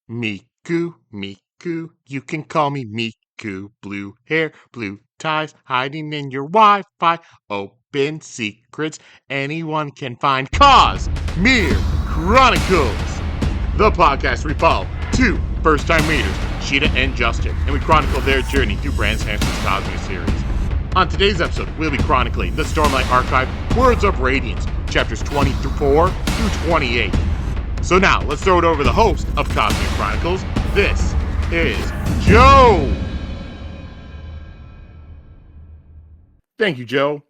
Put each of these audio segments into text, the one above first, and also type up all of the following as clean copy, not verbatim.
Miku, Miku, you can call me Miku. Blue hair, blue ties, hiding in your Wi-Fi. Open secrets anyone can find. Cosmere Chronicles, the podcast we follow two first-time readers, Sheta and Justin, and we chronicle their journey through Brand Sanderson's Cosmere series. On today's episode, we'll be chronicling the Stormlight Archive, Words of Radiance, chapters 24 through 28. So now, let's throw it over to the host of Cosmere Chronicles. This is Joe! Thank you, Joe.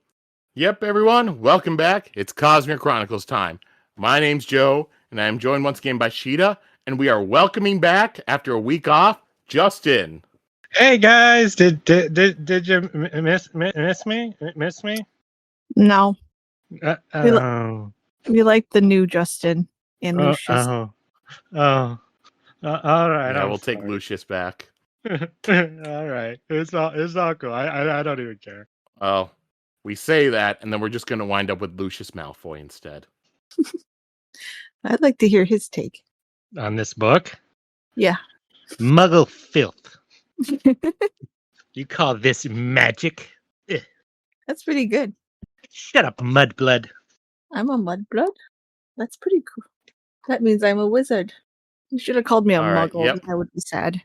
Yep, everyone, welcome back. It's Cosmere Chronicles time. My name's Joe, and I am joined once again by Sheta, and we are welcoming back, after a week off, Justin. Hey guys, did you miss me? Miss me? No. We like the new Justin and Lucius. All right. Yeah, we'll take Lucius back. All right, it's all cool. I don't even care. Oh, we say that, and then we're just going to wind up with Lucius Malfoy instead. I'd like to hear his take on this book. Yeah. Muggle filth. You call this magic? That's pretty good. Shut up, mudblood. I'm a mudblood? That's pretty cool. That means I'm a wizard. You should have called me a muggle. Yep. I would be sad.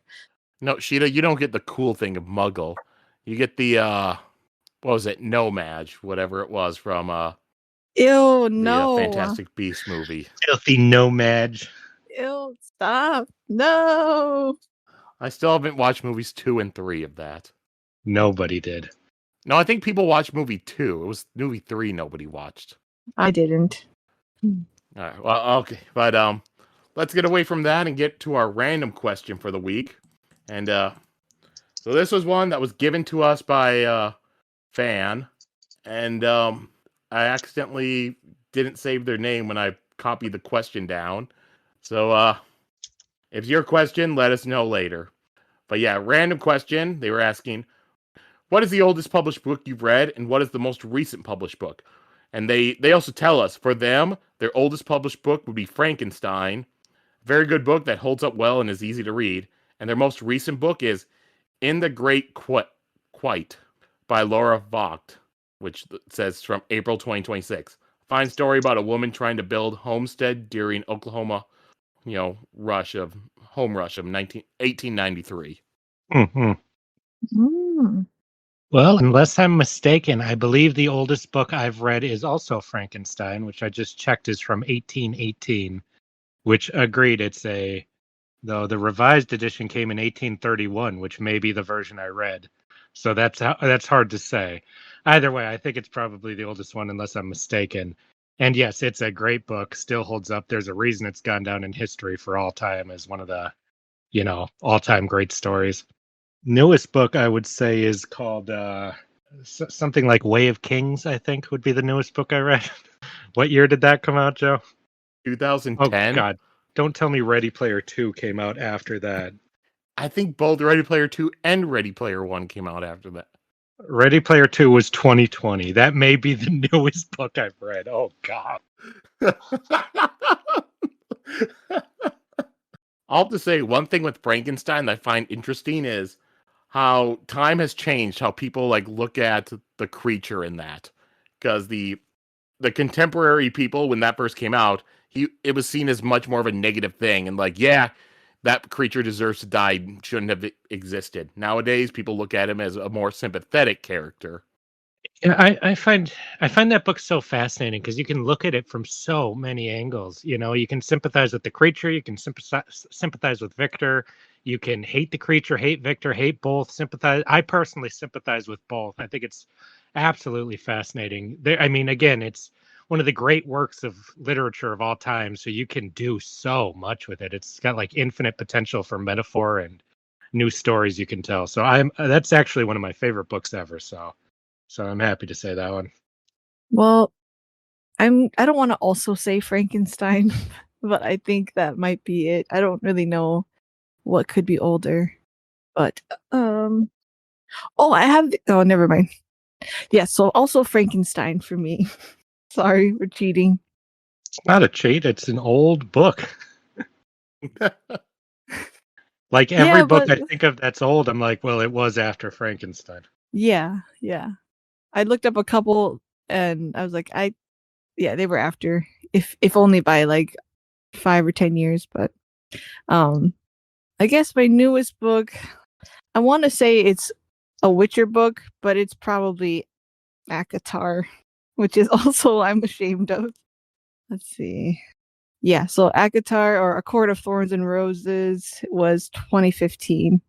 No, Sheta, you don't get the cool thing of muggle. You get the, what was it? No-Maj, whatever it was from, Ew, no. The Fantastic Beasts movie. Filthy No-Maj. Ew, stop. No. I still haven't watched movies 2 and 3 of that. Nobody did. No, I think people watched movie 2. It was movie 3 nobody watched. I didn't. All right, well, okay. But let's get away from that and get to our random question for the week. And so this was one that was given to us by a fan. And I accidentally didn't save their name when I copied the question down. So if it's your question, let us know later. But yeah, random question. They were asking, what is the oldest published book you've read, and what is the most recent published book? And they also tell us, for them, their oldest published book would be Frankenstein. Very good book that holds up well and is easy to read. And their most recent book is In the Great Quite by Laura Vogt, which says from April 2026. Fine story about a woman trying to build homestead during Oklahoma, home rush of 1893. Mm-hmm. Mm. Well, unless I'm mistaken, I believe the oldest book I've read is also Frankenstein, which I just checked is from 1818, which agreed though the revised edition came in 1831, which may be the version I read. So that's hard to say. Either way, I think it's probably the oldest one unless I'm mistaken. And yes, it's a great book, still holds up. There's a reason it's gone down in history for all time as one of the, all-time great stories. Newest book I would say is called something like Way of Kings, I think would be the newest book I read. What year did that come out, Joe? 2010. Oh, God. Don't tell me Ready Player 2 came out after that. I think both Ready Player 2 and Ready Player 1 came out after that. Ready Player 2 was 2020. That may be the newest book I've read. Oh, God. I'll have to say, one thing with Frankenstein that I find interesting is how time has changed, how people look at the creature in that. Because the contemporary people, when that first came out, it was seen as much more of a negative thing. And that creature deserves to die, shouldn't have existed. Nowadays, people look at him as a more sympathetic character. Yeah, I find that book so fascinating because you can look at it from so many angles. You can sympathize with the creature, you can sympathize with Victor, you can hate the creature, hate Victor, hate both, sympathize. I personally sympathize with both. I think it's absolutely fascinating. Again, it's one of the great works of literature of all time, so you can do so much with it. It's got infinite potential for metaphor and new stories you can tell. So that's actually one of my favorite books ever. So I'm happy to say that one. Well, I don't want to also say Frankenstein, but I think that might be it. I don't really know what could be older, but never mind. Yeah, so also Frankenstein for me. Sorry, we're cheating. It's not a cheat. It's an old book. Like every Yeah, book but I think of that's old, I'm like, well, it was after Frankenstein. yeah. I looked up a couple and I was like, they were after, if only by like 5 or 10 years. But I guess my newest book, I want to say it's a Witcher book, but it's probably Akatar, which is also I'm ashamed of. Let's see. Yeah, so Akatar or A Court of Thorns and Roses was 2015,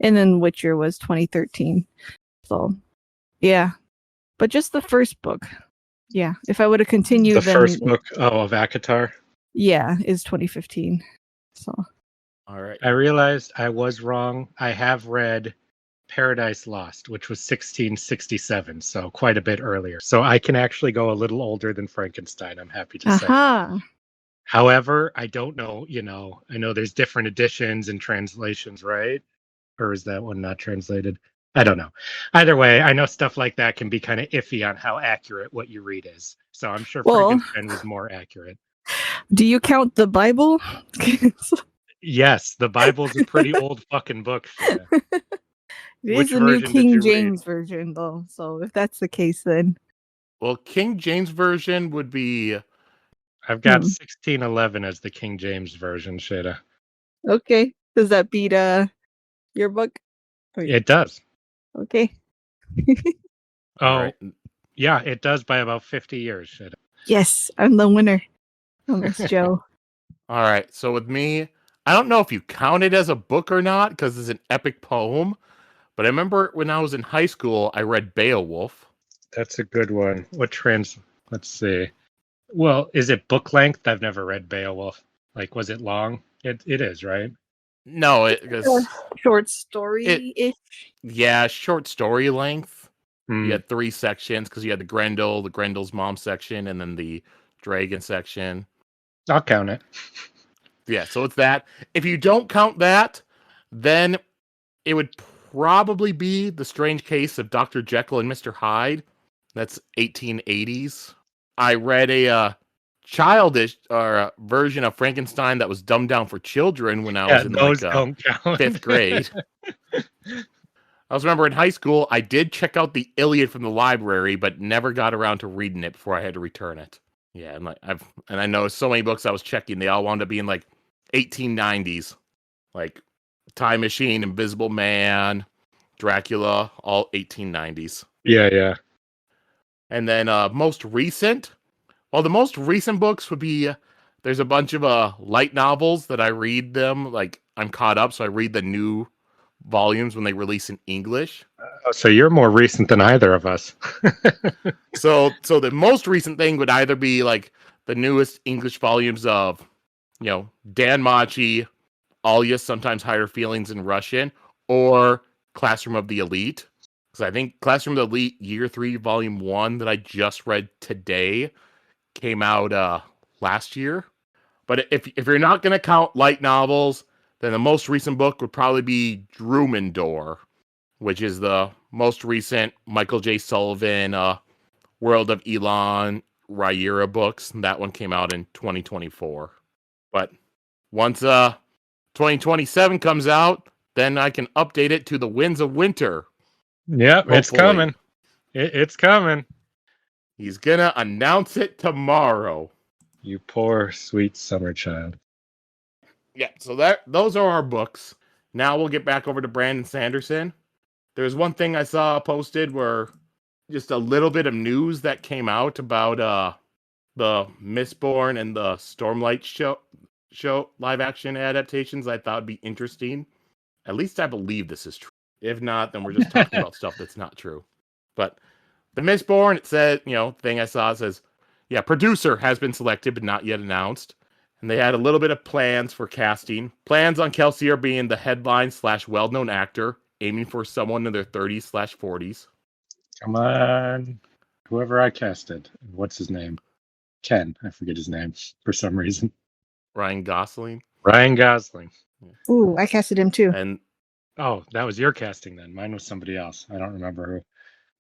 and then Witcher was 2013. So, yeah, but just the first book. Yeah, if I would have continued, The then first book of Akatar. yeah, is 2015. So, All right. I realized I was wrong. I have read Paradise Lost, which was 1667, so quite a bit earlier. So I can actually go a little older than Frankenstein, I'm happy to say. aha. However, I don't know, I know there's different editions and translations, right? Or is that one not translated? I don't know. Either way, I know stuff like that can be kind of iffy on how accurate what you read is. So I'm sure Well, Frankenstein was more accurate. do you count the Bible? Yes, the Bible's a pretty old fucking book. Sheta. It Which is the new version did you King read? James version, though. So if that's the case, then Well, King James version would be I've got Hmm. 1611 as the King James version, Sheta. okay. Does that beat your book? It does. Okay. Oh, all right. yeah, it does by about 50 years, Sheta. Yes, I'm the winner. Unless Joe. All right. So with me, I don't know if you count it as a book or not because it's an epic poem. But I remember when I was in high school, I read Beowulf. That's a good one. Let's see. Well, is it book length? I've never read Beowulf. Like, was it long? It is, right? No, because Short story-ish. short story length. Hmm. You had 3 sections because you had the Grendel's mom section, and then the dragon section. I'll count it. Yeah, so it's that. If you don't count that, then it would probably be The Strange Case of Dr. Jekyll and Mr. Hyde. That's 1880s. I read a childish version of Frankenstein that was dumbed down for children when I was in those don't count. 5th grade. I also remember in high school, I did check out the Iliad from the library, but never got around to reading it before I had to return it. Yeah, and I know so many books I was checking, they all wound up being like 1890s, like Time Machine, Invisible Man, Dracula, all 1890s. Yeah. And then most recent, well, the most recent books would be there's a bunch of light novels that I read them, like I'm caught up, so I read the new volumes when they release in English. So you're more recent than either of us. So the most recent thing would either be like the newest English volumes of, Dan Machi, Alya, Sometimes Higher Feelings in Russian, or Classroom of the Elite. Because I think Classroom of the Elite Year 3, Volume 1 that I just read today came out last year. But if you're not going to count light novels, then the most recent book would probably be Drumendor, which is the most recent Michael J. Sullivan World of Elon Rhaenyra books. That one came out in 2024. But once 2027 comes out, then I can update it to the Winds of Winter. Yep, it's Hopefully. coming. It's coming. He's gonna announce it tomorrow. You poor sweet summer child. Yeah, so those are our books. Now we'll get back over to Brandon Sanderson. There's one thing I saw posted where just a little bit of news that came out about the Mistborn and the Stormlight show live action adaptations. I thought would be interesting. At least I believe this is true. If not, then we're just talking about stuff that's not true. But the Mistborn, it said, thing I saw says, yeah, producer has been selected but not yet announced. And they had a little bit of plans for casting. Plans on Kelsey are being the headline / well-known actor, aiming for someone in their 30s / 40s. Come on. Whoever I casted. What's his name? Ken. I forget his name for some reason. Ryan Gosling. Ryan Gosling. Ooh, I casted him too. And oh, that was your casting then. Mine was somebody else. I don't remember who.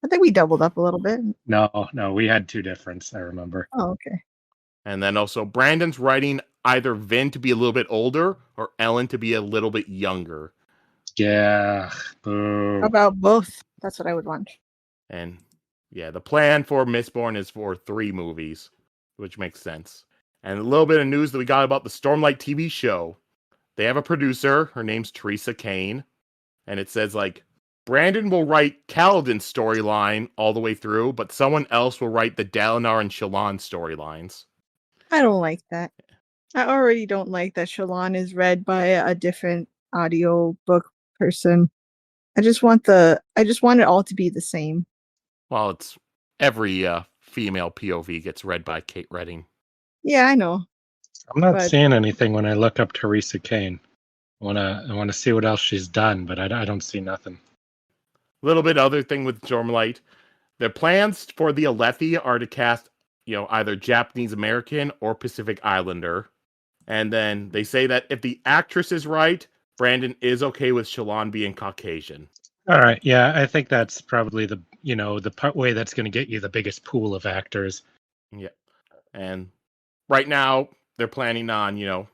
I think we doubled up a little bit. No, we had 2 differents, I remember. Oh, okay. And then also Brandon's writing either Vin to be a little bit older or Ellen to be a little bit younger. Yeah. Boo. How about both? That's what I would want. And yeah, the plan for Mistborn is for 3 movies, which makes sense. And a little bit of news that we got about the Stormlight TV show. They have a producer. Her name's Teresa Kane. And it says, like, Brandon will write Kaladin's storyline all the way through, but someone else will write the Dalinar and Shallan storylines. I don't like that. I already don't like that Shallan is read by a different audio book person. I just want it all to be the same. Well, it's every female POV gets read by Kate Redding. Yeah, I know. I'm not But- seeing anything when I look up Teresa Kane. I wanna see what else she's done, but I don't see nothing. A little bit other thing with Stormlight. Their plans for the Alethi are to cast, either Japanese American or Pacific Islander. And then they say that if the actress is right, Brandon is okay with Shallan being Caucasian. All right, yeah, I think that's probably the way that's going to get you the biggest pool of actors. Yeah. And right now, they're planning on,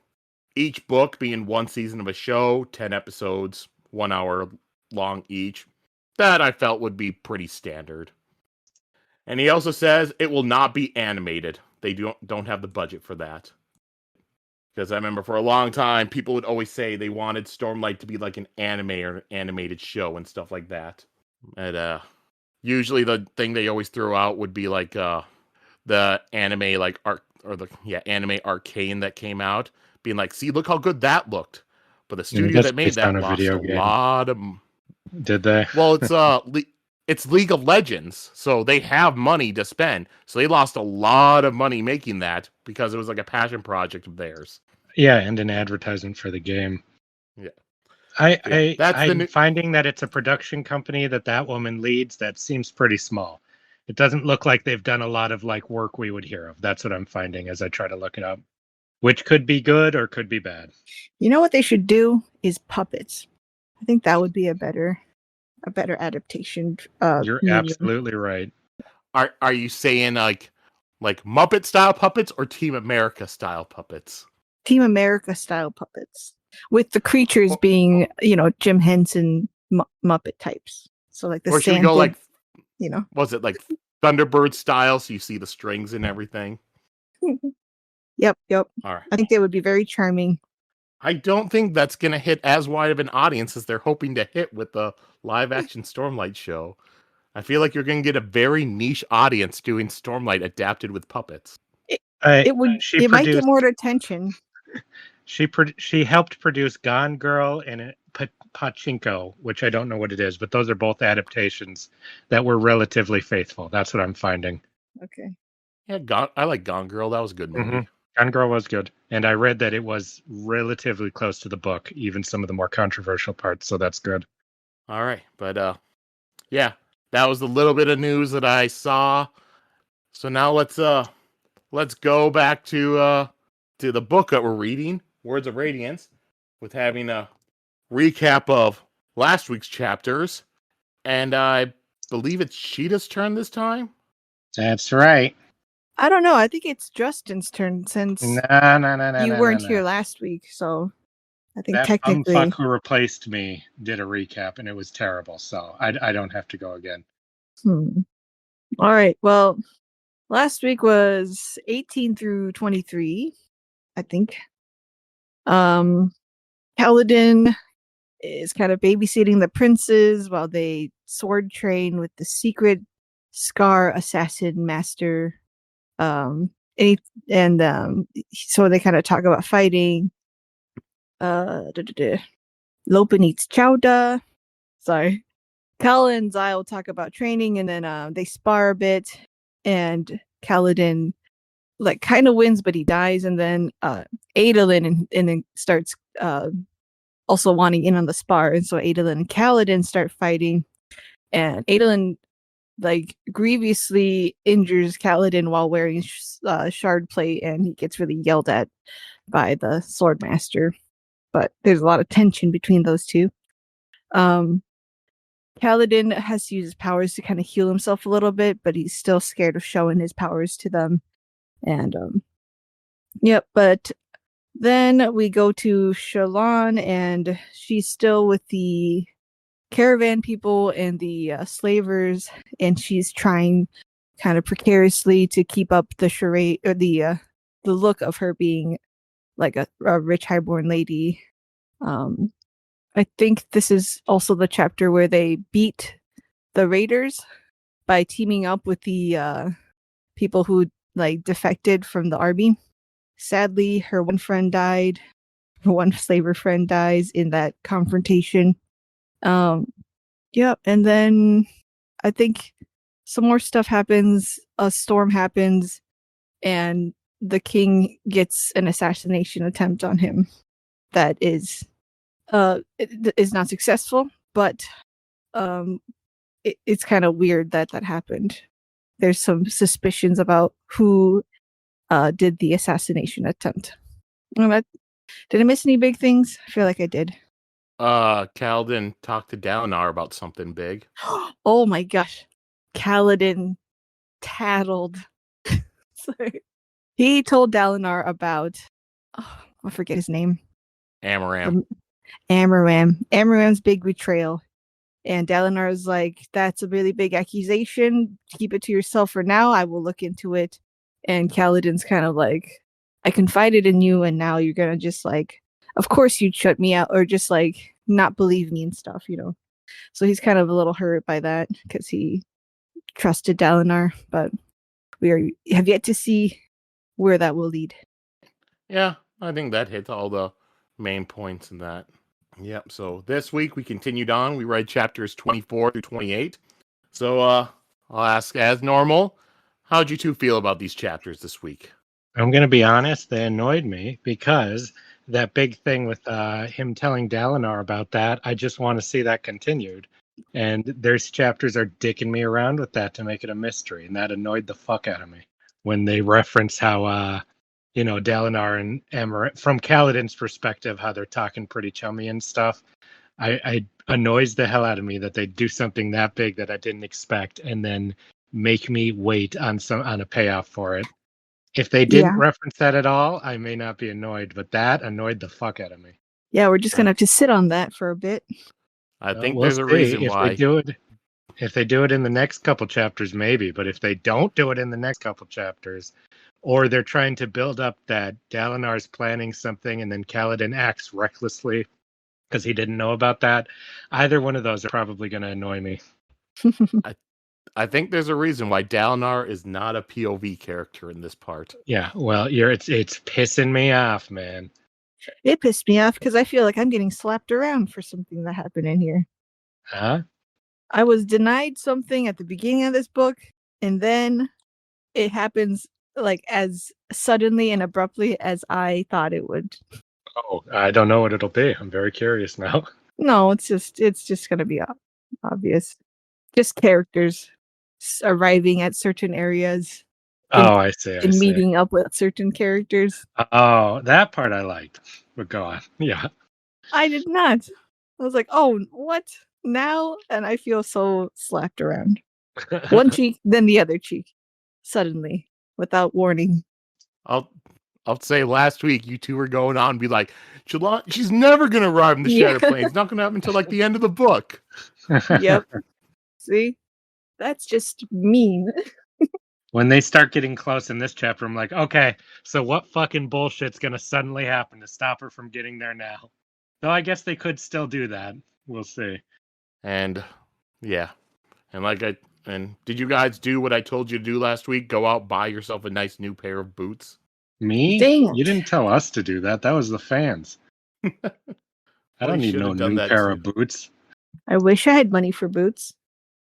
each book being 1 season of a show, 10 episodes, 1 hour long each. That I felt would be pretty standard. And he also says it will not be animated. They don't have the budget for that. Because I remember for a long time, people would always say they wanted Stormlight to be like an anime or an animated show and stuff like that. And usually the thing they always throw out would be like the anime like anime Arcane that came out, being like, see, look how good that looked. But the studio that's that made based that on a lost video a game. lot of. Did they? Well, it's League of Legends, so they have money to spend. So they lost a lot of money making that because it was like a passion project of theirs. Yeah, and an advertisement for the game. Yeah. I'm finding that it's a production company that woman leads that seems pretty small. It doesn't look like they've done a lot of like work we would hear of. That's what I'm finding as I try to look it up, which could be good or could be bad. You know what they should do is puppets. I think that would be a better adaptation. You're medium. absolutely right. Are you saying like Muppet style puppets or Team America style puppets? Team America style puppets, with the creatures being, Jim Henson Muppet types. So like the or should Santa, we go like, Was it like Thunderbird style, so you see the strings and everything? Yep. All right. I think they would be very charming. I don't think that's going to hit as wide of an audience as they're hoping to hit with the live action Stormlight show. I feel like you're going to get a very niche audience doing Stormlight adapted with puppets. It might get more attention. She helped produce Gone Girl and Pachinko, which I don't know what it is, but those are both adaptations that were relatively faithful. That's what I'm finding. Okay. Yeah, I like Gone Girl. That was a good movie. Mm-hmm. Gone Girl was good. And I read that it was relatively close to the book, even some of the more controversial parts, so that's good. All right. But yeah, that was the little bit of news that I saw. So now let's go back to the book that we're reading, Words of Radiance, with having a recap of last week's chapters. And I believe it's Sheta's turn this time. That's right. I don't know. I think it's Justin's turn since you weren't here last week. So I think that technically, bumfuck who replaced me did a recap, and it was terrible. So I don't have to go again. All right. Well, last week was 18 through 23, I think. Kaladin is kind of babysitting the princes while they sword train with the secret Scar assassin master. So they kind of talk about fighting. Lopen eats chowda. Sorry. Cal and Zyle talk about training, and then they spar a bit, and Kaladin like kind of wins, but he dies, and then Adolin and then starts also wanting in on the spar, and so Adolin and Kaladin start fighting, and Adolin like grievously injures Kaladin while wearing shard plate, and he gets really yelled at by the swordmaster. But there's a lot of tension between those two. Kaladin has to use his powers to kind of heal himself a little bit, but he's still scared of showing his powers to them. And but Then we go to Shallan, and she's still with the caravan people and the slavers, and she's trying kind of precariously to keep up the charade or the look of her being like a rich highborn lady. I think this is also the chapter where they beat the raiders by teaming up with the people who like defected from the army. Sadly, her one friend died. Her one slaver friend dies in that confrontation. Yep, and then I think some more stuff happens. A storm happens, and the king gets an assassination attempt on him. That is not successful, but it's kind of weird that happened. There's some suspicions about who did the assassination attempt. Did I miss any big things? I feel like I did. Kaladin talked to Dalinar about something big. Oh my gosh. Kaladin tattled. Sorry. He told Dalinar about, I forget his name. Amaram. Amaram's big betrayal. And Dalinar is like, that's a really big accusation. Keep it to yourself for now. I will look into it. And Kaladin's kind of like, I confided in you, and now you're gonna just like, of course you'd shut me out, or just like not believe me and stuff, you know. So he's kind of a little hurt by that because he trusted Dalinar, but we have yet to see where that will lead. Yeah, I think that hits all the main points in that. Yep, so this week we continued on. We read chapters 24 through 28. So I'll ask as normal, how'd you two feel about these chapters this week? I'm going to be honest, they annoyed me because that big thing with him telling Dalinar about that, I just want to see that continued. And there's chapters are dicking me around with that to make it a mystery, and that annoyed the fuck out of me when they reference how, Dalinar and Amaranth, from Kaladin's perspective, how they're talking pretty chummy and stuff. I annoys the hell out of me that they do something that big that I didn't expect and then make me wait on a payoff for it. If they didn't reference that at all, I may not be annoyed, but that annoyed the fuck out of me. Yeah, we're just gonna have to sit on that for a bit. I think there's a reason why. If they do it in the next couple chapters, maybe. But if they don't do it in the next couple chapters, or they're trying to build up that Dalinar's planning something and then Kaladin acts recklessly because he didn't know about that, either one of those are probably going to annoy me. I think there's a reason why Dalinar is not a POV character in this part. Yeah, well, it's pissing me off, man. It pissed me off because I feel like I'm getting slapped around for something that happened in here. Huh? I was denied something at the beginning of this book, and then it happens like as suddenly and abruptly as I thought it would. Oh, I don't know what it'll be. I'm very curious now. No, it's just gonna be obvious. Just characters arriving at certain areas. I see. And meeting up with certain characters. Oh, that part I liked. But go on. Yeah. I did not. I was like, oh, what? Now? And I feel so slapped around. One cheek, then the other cheek. Suddenly, without warning. I'll say last week you two were going on and be like, she's never going to arrive in the Shadow Plains. It's not going to happen until like the end of the book. Yep. See? That's just mean. When they start getting close in this chapter, I'm like, okay, so what fucking bullshit's going to suddenly happen to stop her from getting there now? Though I guess they could still do that. We'll see. And yeah. And did you guys do what I told you to do last week? Go out, buy yourself a nice new pair of boots? Me? Dang. You didn't tell us to do that. That was the fans. I don't need no new pair of boots. I wish I had money for boots.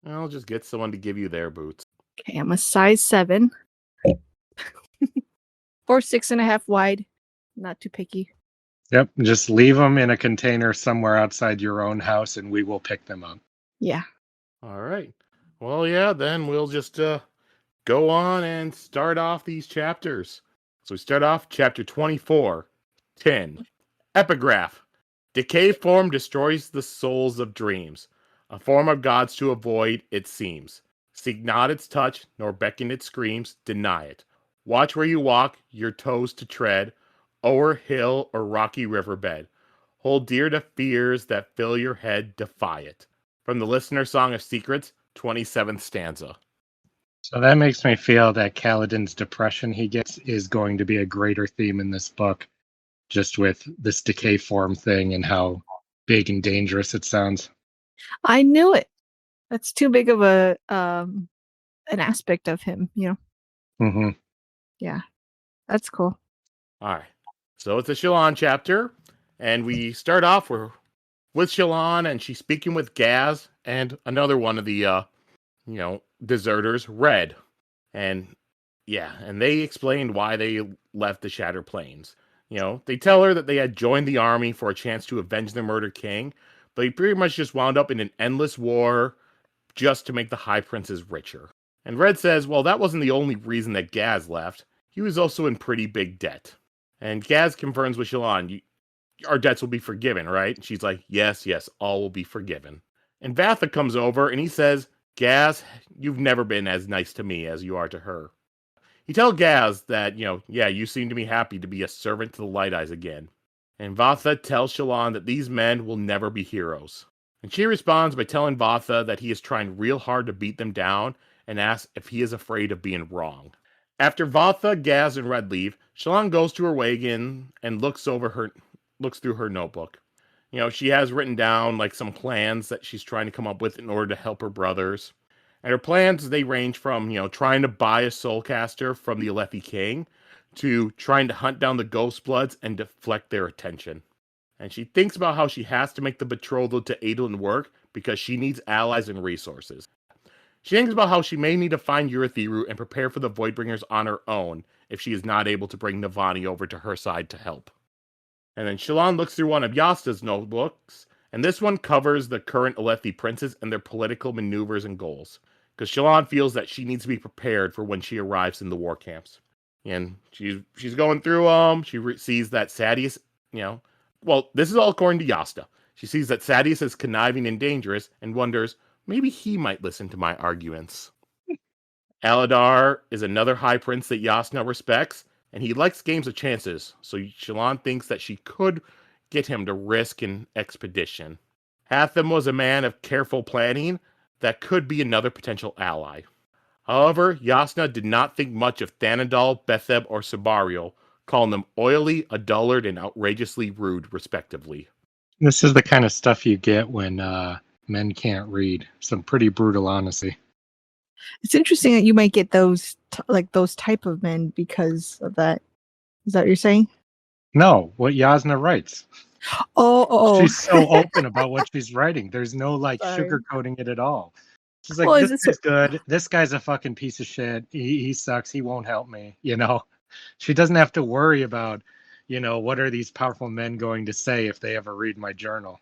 I'll just get someone to give you their boots. Okay, I'm a size 7. Or 6.5 wide. Not too picky. Yep, just leave them in a container somewhere outside your own house and we will pick them up. Yeah. All right. Well, yeah, then we'll just go on and start off these chapters. So we start off chapter 24, 10. Epigraph. Decay form destroys the souls of dreams. A form of gods to avoid, it seems. Seek not its touch, nor beckon its screams. Deny it. Watch where you walk, your toes to tread. o'er hill or rocky riverbed. Hold dear to fears that fill your head, defy it. From the Listener Song of Secrets, 27th stanza. So that makes me feel that Kaladin's depression he gets is going to be a greater theme in this book, just with this decay form thing and how big and dangerous it sounds. I knew it. That's too big of a an aspect of him, you know. Mm-hmm. Yeah, that's cool. All right. So it's a Shallan chapter, and we start off with Shallan, and she's speaking with Gaz and another one of the deserters, Red. And yeah, and they explained why they left the Shattered Plains. They tell her that they had joined the army for a chance to avenge the murdered king, but he pretty much just wound up in an endless war just to make the High Princes richer. And Red says, well, that wasn't the only reason that Gaz left. He was also in pretty big debt. And Gaz confirms with Shallan, our debts will be forgiven, right? And she's like, yes, all will be forgiven. And Vatha comes over and he says, Gaz, you've never been as nice to me as you are to her. He tells Gaz that, you seem to be happy to be a servant to the Light Eyes again. And Vatha tells Shallan that these men will never be heroes. And she responds by telling Vatha that he is trying real hard to beat them down and asks if he is afraid of being wrong. After Vatha, Gaz, and Red leave, Shallan goes to her wagon and looks through her notebook. She has written down like some plans that she's trying to come up with in order to help her brothers. And her plans, they range from, trying to buy a soulcaster from the Alethi King to trying to hunt down the Ghostbloods and deflect their attention. And she thinks about how she has to make the betrothal to Adolin work because she needs allies and resources. She thinks about how she may need to find Urithiru and prepare for the Voidbringers on her own if she is not able to bring Navani over to her side to help. And then Shallan looks through one of Yasta's notebooks, and this one covers the current Alethi princes and their political maneuvers and goals. Because Shallan feels that she needs to be prepared for when she arrives in the war camps. And she's going through sees that Sadeas, this is all according to Yasta. She sees that Sadeas is conniving and dangerous and wonders, maybe he might listen to my arguments. Aladar is another high prince that Yasna respects, and he likes games of chances, so Shallan thinks that she could get him to risk an expedition. Hatham was a man of careful planning that could be another potential ally. However, Yasna did not think much of Thanadal, Betheb, or Sabariel, calling them oily, a dullard, and outrageously rude, respectively. This is the kind of stuff you get when men can't read. Some pretty brutal honesty. It's interesting that you might get those those type of men because of that. Is that what you're saying? No, what Yasna writes. Oh. She's so open about what she's writing. There's no sugarcoating it at all. She's like, this is good. This guy's a fucking piece of shit. He sucks. He won't help me. She doesn't have to worry about, what are these powerful men going to say if they ever read my journal,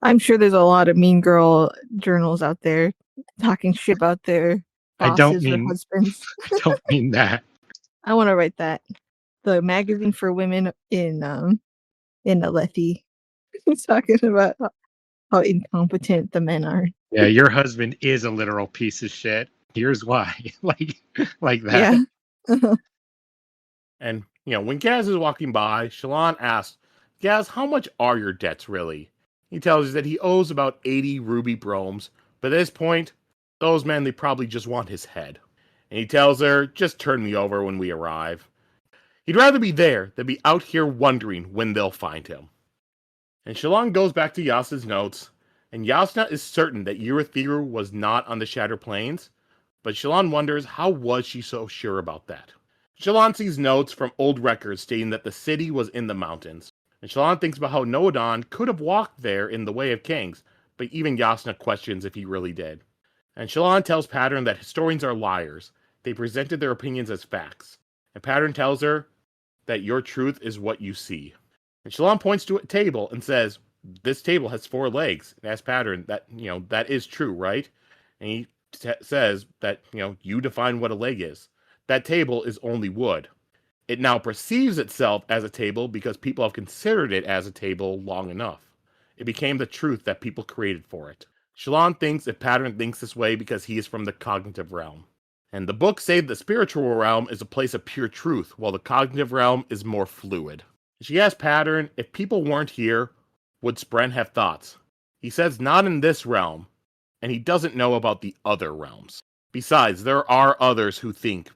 I'm sure there's a lot of mean girl journals out there talking shit about their bosses or husbands. I don't mean that. I want to write that. The magazine for women in Alethi. Talking about how incompetent the men are. Yeah, your husband is a literal piece of shit. Here's why. like that. Yeah. And, when Gaz is walking by, Shallan asks, Gaz, how much are your debts really? He tells her that he owes about 80 ruby bromes, but at this point, those men, they probably just want his head. And he tells her, just turn me over when we arrive. He'd rather be there than be out here wondering when they'll find him. And Shallan goes back to Yasta's notes, and Yasna is certain that Urithiru was not on the Shattered Plains, but Shallan wonders how was she so sure about that. Shallan sees notes from old records stating that the city was in the mountains, and Shallan thinks about how Noadon could have walked there in the Way of Kings, but even Yasna questions if he really did. And Shallan tells Pattern that historians are liars. They presented their opinions as facts. And Pattern tells her that your truth is what you see. And Shallan points to a table and says, this table has 4 legs. And asks Pattern that, that is true, right? And he says that, you define what a leg is. That table is only wood. It now perceives itself as a table because people have considered it as a table long enough. It became the truth that people created for it. Shallan thinks if Pattern thinks this way because he is from the cognitive realm. And the books say the spiritual realm is a place of pure truth, while the cognitive realm is more fluid. She asks Pattern if people weren't here, would Spren have thoughts? He says not in this realm, and he doesn't know about the other realms. Besides, there are others who think,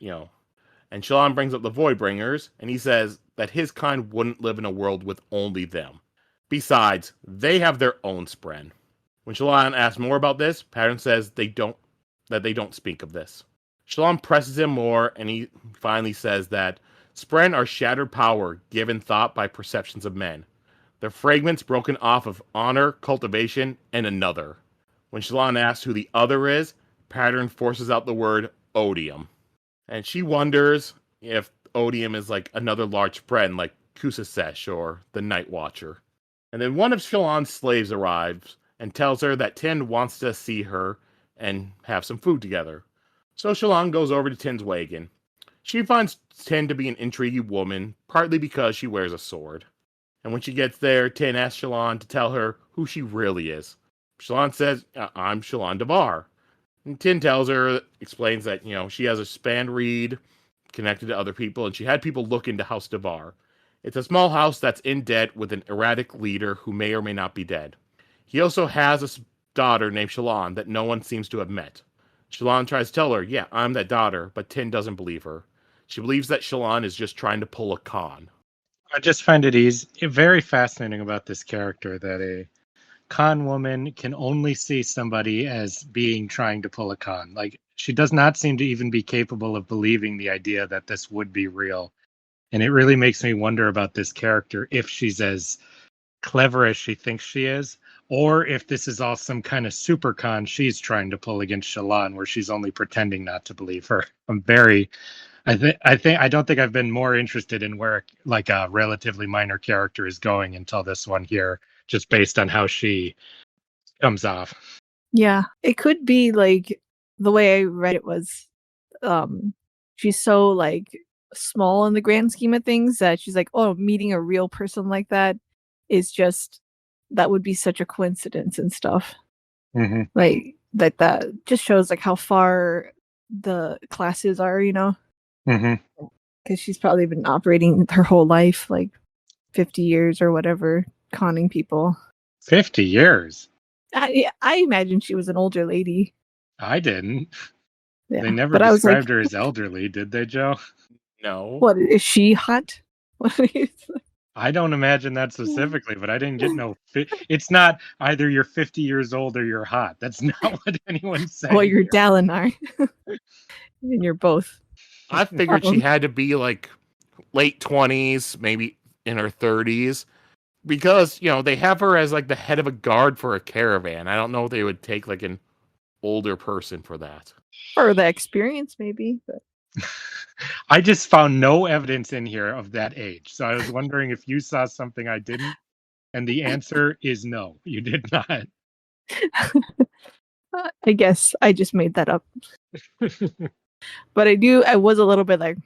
And Shallan brings up the Voidbringers, and he says that his kind wouldn't live in a world with only them. Besides, they have their own Spren. When Shallan asks more about this, Pattern says they don't speak of this. Shallan presses him more, and he finally says that Spren are shattered power given thought by perceptions of men. They're fragments broken off of honor, cultivation, and another. When Shallan asks who the other is, Pattern forces out the word odium. And she wonders if odium is like another large Spren like Kusasesh or the Night Watcher. And then one of Shallan's slaves arrives and tells her that Tin wants to see her and have some food together. So Shallan goes over to Tin's wagon. She finds Tin to be an intriguing woman, partly because she wears a sword. And when she gets there, Tin asks Shallan to tell her who she really is. Shallan says, I'm Shallan Devar. And Tin explains that, she has a span reed connected to other people, and she had people look into House Devar. It's a small house that's in debt with an erratic leader who may or may not be dead. He also has a daughter named Shallan that no one seems to have met. Shallan tries to tell her, yeah, I'm that daughter, but Tin doesn't believe her. She believes that Shallan is just trying to pull a con. I just find it very fascinating about this character that a con woman can only see somebody as being trying to pull a con. Like, she does not seem to even be capable of believing the idea that this would be real. And it really makes me wonder about this character, if she's as clever as she thinks she is, or if this is all some kind of super con she's trying to pull against Shallan, where she's only pretending not to believe her. I don't think I've been more interested in where like a relatively minor character is going until this one here, just based on how she comes off. Yeah, it could be like the way I read it was, she's so like small in the grand scheme of things that she's like, oh, meeting a real person like that is just, that would be such a coincidence and stuff. Mm-hmm. Like that just shows like how far the classes are, Mm-hmm. Because she's probably been operating her whole life, like 50 years or whatever, conning people. 50 years? I imagine she was an older lady. I didn't. Yeah, they never described her as elderly, did they, Joe? No. What, is she hot? I don't imagine that specifically, but I didn't get no... It's not either you're 50 years old or you're hot. That's not what anyone's saying. Well, you're Dalinar. And you're both. I figured she had to be like late 20s, maybe in her 30s, because, they have her as like the head of a guard for a caravan. I don't know if they would take like an older person for that. For the experience, maybe. But... I just found no evidence in here of that age. So I was wondering if you saw something I didn't. And the answer is no, you did not. I guess I just made that up. But I was a little bit like,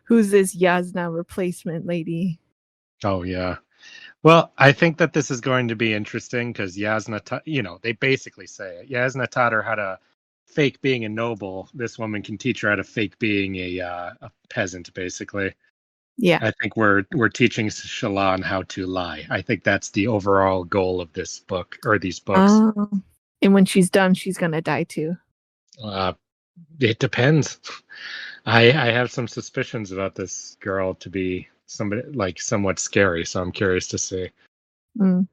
who's this Yasna replacement lady? Oh, yeah. Well, I think that this is going to be interesting because Yasna, they basically say it. Yasna taught her how to fake being a noble. This woman can teach her how to fake being a peasant, basically. Yeah. I think we're teaching Shallan how to lie. I think that's the overall goal of this book, or these books. And when she's done, she's going to die too. It depends. I have some suspicions about this girl to be somebody like somewhat scary, so I'm curious to see. Mm.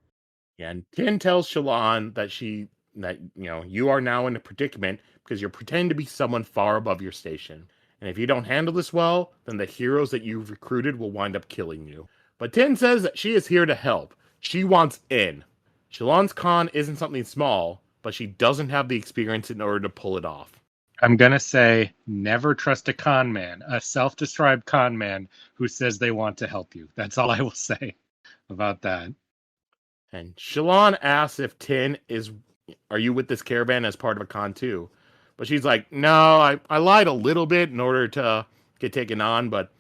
Yeah, and Tin tells Shallan that you are now in a predicament because you're pretending to be someone far above your station. And if you don't handle this well, then the heroes that you've recruited will wind up killing you. But Tin says that she is here to help. She wants in. Shallan's con isn't something small, but she doesn't have the experience in order to pull it off. I'm going to say never trust a con man, a self-described con man who says they want to help you. That's all I will say about that. And Shallan asks if Tin are you with this caravan as part of a con too? But she's like, no, I lied a little bit in order to get taken on, but,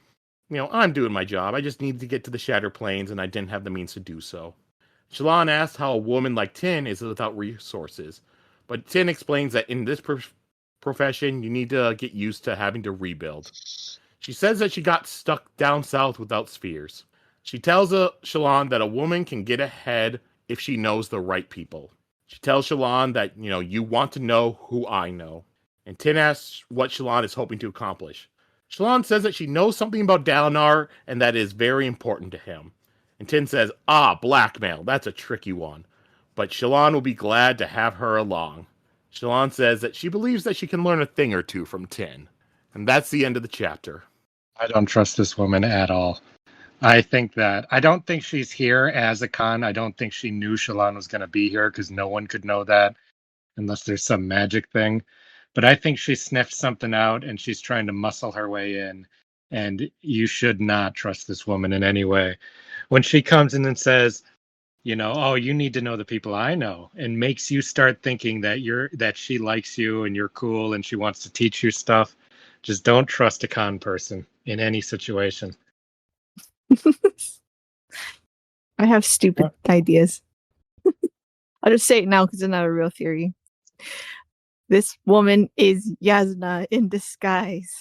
I'm doing my job. I just need to get to the Shattered Plains, and I didn't have the means to do so. Shallan asks how a woman like Tin is without resources, but Tin explains that in this profession, you need to get used to having to rebuild. She says that she got stuck down south without spheres. She tells Shallan that a woman can get ahead if she knows the right people. She tells Shallan that, you want to know who I know. And Tin asks what Shallan is hoping to accomplish. Shallan says that she knows something about Dalinar and that is very important to him. And Tin says, blackmail, that's a tricky one. But Shallan will be glad to have her along. Shallan says that she believes that she can learn a thing or two from Tin. And that's the end of the chapter. I don't trust this woman at all. I don't think she's here as a con. I don't think she knew Shallan was going to be here because no one could know that unless there's some magic thing. But I think she sniffed something out and she's trying to muscle her way in. And you should not trust this woman in any way. When she comes in and says, you need to know the people I know, and makes you start thinking that she likes you and you're cool and she wants to teach you stuff, just don't trust a con person in any situation. I have stupid ideas. I'll just say it now because it's not a real theory. This woman is Yasna in disguise.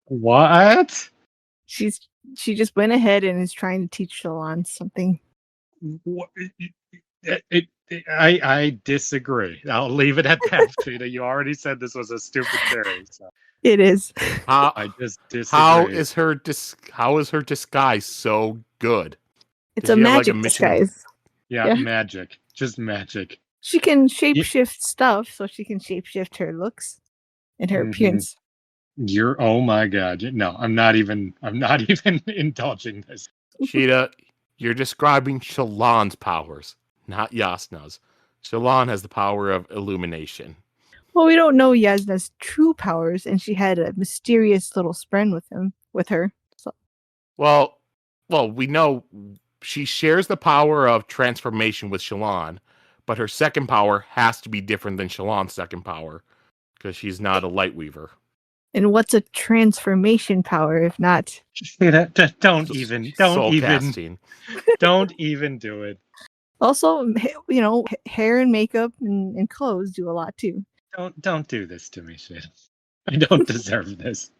What? She just went ahead and is trying to teach Shallan something. I disagree. I'll leave it at that, Sheta. You already said this was a stupid theory. So. It is. I just disagree. How is her disguise so good? It's a magic disguise. Yeah, magic. Just magic. She can shapeshift stuff, so she can shapeshift her looks and her appearance. Oh my god. No, I'm not even indulging this. Sheta, you're describing Shallan's powers, not Yasna's. Shallan has the power of illumination. Well, we don't know Yasna's true powers, and she had a mysterious little friend with her. So. Well, we know she shares the power of transformation with Shallan, but her second power has to be different than Shallan's second power, because she's not a light weaver. And what's a transformation power if not? Don't even do it. Also, hair and makeup and clothes do a lot too. Don't do this to me, shit. I don't deserve this.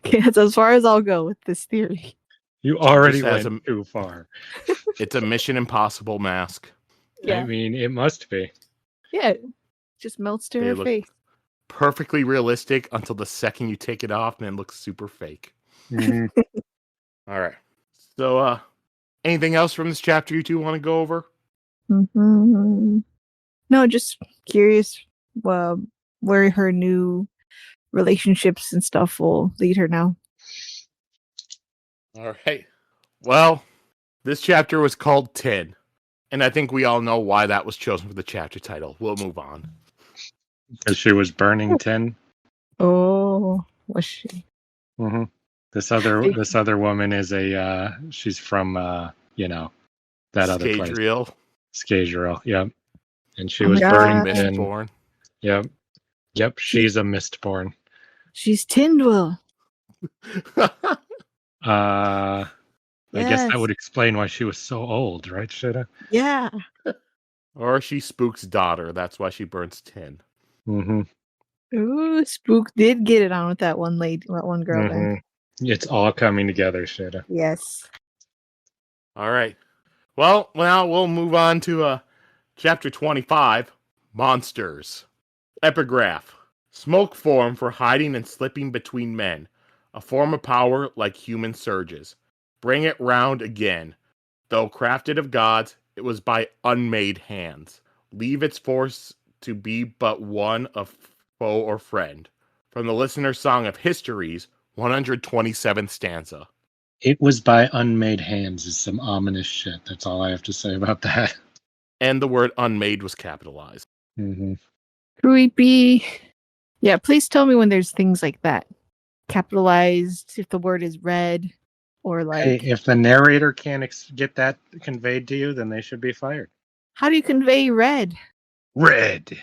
Okay, that's as far as I'll go with this theory. You already went too far. It's a Mission Impossible mask. Yeah. I mean, it must be. Yeah, it just melts to her face. Perfectly realistic until the second you take it off, and it looks super fake. Mm-hmm. All right. So, anything else from this chapter you two want to go over? Mm-hmm. No, just curious where her new relationships and stuff will lead her now. All right. Well, this chapter was called 10, and I think we all know why that was chosen for the chapter title. We'll move on. Because she was burning tin. Oh, was she? Mm-hmm. This other woman is she's from that other place. Scadrial, yep. And she was burning tin. Mistborn. Yep. She's a Mistborn. She's Tindwyl. I guess that would explain why she was so old, right, Sheta? Yeah. Or she Spook's daughter. That's why she burns tin. Mm-hmm. Ooh, Spook did get it on with that one girl. Mm-hmm. Then. It's all coming together, Sheta. Yes. All right. Well, now we'll move on to chapter 25, Monsters. Epigraph. Smoke form for hiding and slipping between men. A form of power like human surges. Bring it round again. Though crafted of gods, it was by unmade hands. Leave its force to be but one of foe or friend. From the Listener's Song of Histories, 127th stanza. It was by unmade hands is some ominous shit. That's all I have to say about that. And the word unmade was capitalized. Mm-hmm. Creepy. Yeah, please tell me when there's things like that. Capitalized, if the word is red, or like... Hey, if the narrator can't get that conveyed to you, then they should be fired. How do you convey red? Red.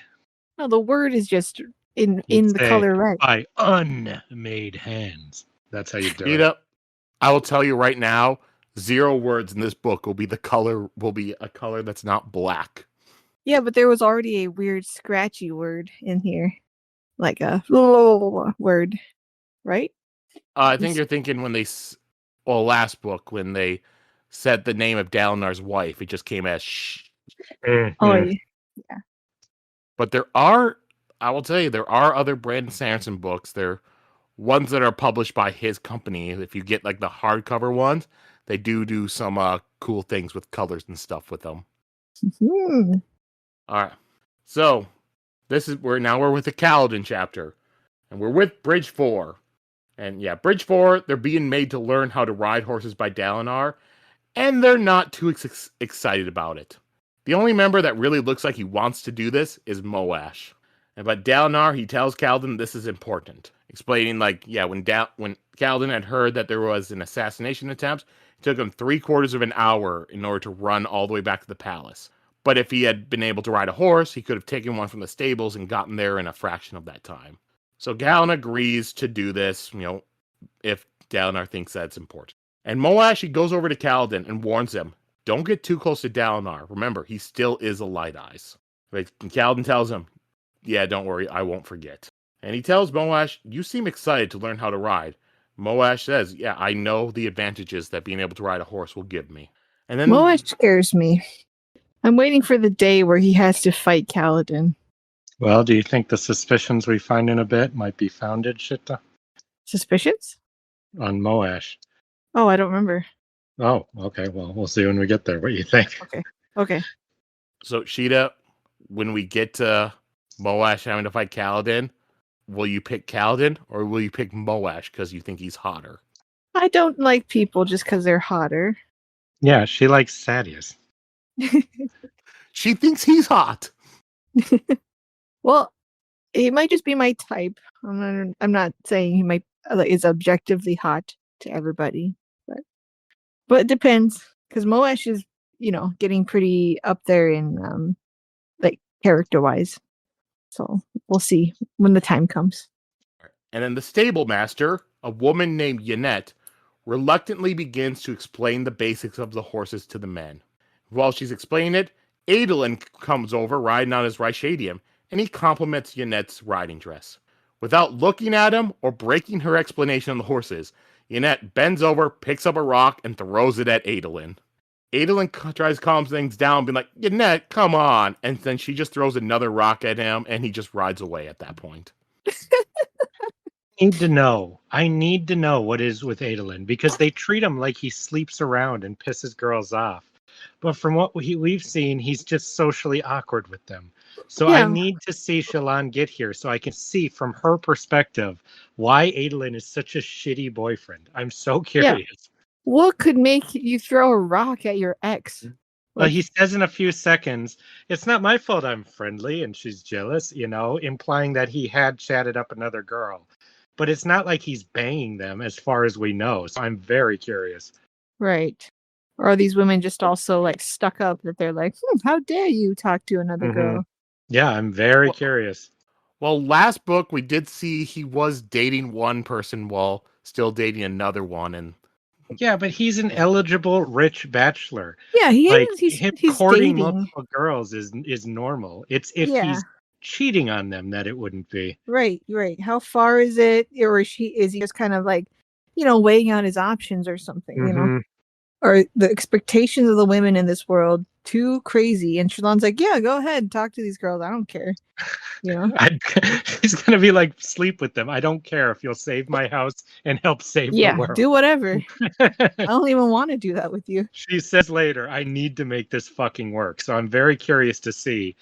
No, the word is just in the color red. By unmade hands. That's how you do it. I will tell you right now, 0 words in this book will be a color that's not black. Yeah, but there was already a weird scratchy word in here. Like a word, right? I think you're thinking when last book, when they said the name of Dalinar's wife, it just came as shh. Oh, yeah. But I will tell you, there are other Brandon Sanderson books. They're ones that are published by his company. If you get like the hardcover ones, they do some cool things with colors and stuff with them. Hmm. All right, so we're with the Kaladin chapter, and we're with Bridge 4. And yeah, Bridge 4, they're being made to learn how to ride horses by Dalinar, and they're not too excited about it. The only member that really looks like he wants to do this is Moash. But Dalinar, he tells Kaladin this is important, explaining when Kaladin had heard that there was an assassination attempt, it took him 3/4 of an hour in order to run all the way back to the palace. But if he had been able to ride a horse, he could have taken one from the stables and gotten there in a fraction of that time. So Galen agrees to do this, if Dalinar thinks that's important. And Moash, he goes over to Kaladin and warns him, don't get too close to Dalinar. Remember, he still is a Light Eyes. And Kaladin tells him, yeah, don't worry, I won't forget. And he tells Moash, you seem excited to learn how to ride. Moash says, yeah, I know the advantages that being able to ride a horse will give me. And then Moash scares me. I'm waiting for the day where he has to fight Kaladin. Well, do you think the suspicions we find in a bit might be founded, Sheta? Suspicions? On Moash. Oh, I don't remember. Oh, okay. Well, we'll see when we get there. What do you think? Okay. So, Sheta, when we get to Moash having to fight Kaladin, will you pick Kaladin or will you pick Moash because you think he's hotter? I don't like people just because they're hotter. Yeah, she likes Sadeas. She thinks he's hot. Well, he might just be my type. I'm not saying he might is objectively hot to everybody, but it depends because Moash is getting pretty up there in character wise. So we'll see when the time comes. And then the stable master, a woman named Yannette, reluctantly begins to explain the basics of the horses to the men. While she's explaining it, Adolin comes over riding on his Rishadium, and he compliments Yannette's riding dress. Without looking at him or breaking her explanation on the horses, Yannette bends over, picks up a rock, and throws it at Adolin. Adolin tries to calm things down, being like, Yannette, come on. And then she just throws another rock at him, and he just rides away at that point. I need to know what is with Adolin, because they treat him like he sleeps around and pisses girls off. But from what we've seen, he's just socially awkward with them. So yeah. I need to see Shallan get here so I can see from her perspective why Adolin is such a shitty boyfriend. I'm so curious. Yeah. What could make you throw a rock at your ex? Well, he says in a few seconds, it's not my fault I'm friendly and she's jealous, implying that he had chatted up another girl. But it's not like he's banging them as far as we know. So I'm very curious. Right. Or are these women just also stuck up that they're like, how dare you talk to another girl? Yeah, I'm very curious. Well, last book we did see he was dating one person while still dating another one, and yeah, but he's an eligible rich bachelor. Yeah, he's courting dating multiple girls is normal. It's if he's cheating on them that it wouldn't be. Right. How far is it? Or is he just kind of weighing out his options or something, Or the expectations of the women in this world too crazy? And Shallan's like, yeah, go ahead, talk to these girls. I don't care. He's gonna be like, sleep with them. I don't care if you'll save my house and help save the world. Yeah, do whatever. I don't even want to do that with you. She says later, I need to make this fucking work. So I'm very curious to see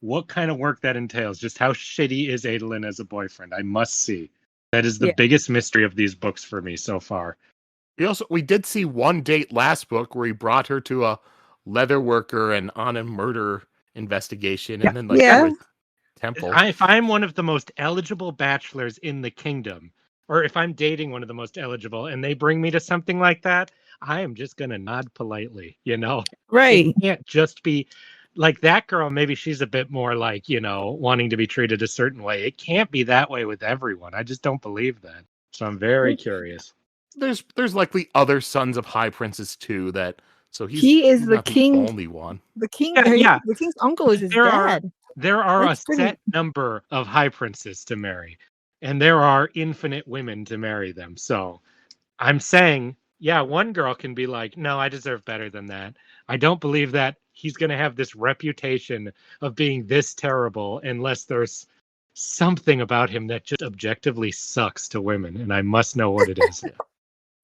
what kind of work that entails. Just how shitty is Adolin as a boyfriend? I must see. That is the biggest mystery of these books for me so far. We did see one date last book where he brought her to a leather worker and on a murder investigation, and then temple. If I'm one of the most eligible bachelors in the kingdom, or if I'm dating one of the most eligible, and they bring me to something like that, I am just gonna nod politely. Right? It can't just be like that girl. Maybe she's a bit more wanting to be treated a certain way. It can't be that way with everyone. I just don't believe that. So I'm very curious. There's likely other sons of high princes too that So He is he's the not king. the only one. The king, Yeah. the king's uncle is his dad. There are That's a pretty- set number of high princes to marry, and there are infinite women to marry them. So I'm saying, yeah, one girl can be like, no, I deserve better than that. I don't believe that he's going to have this reputation of being this terrible unless there's something about him that just objectively sucks to women, and I must know what it is.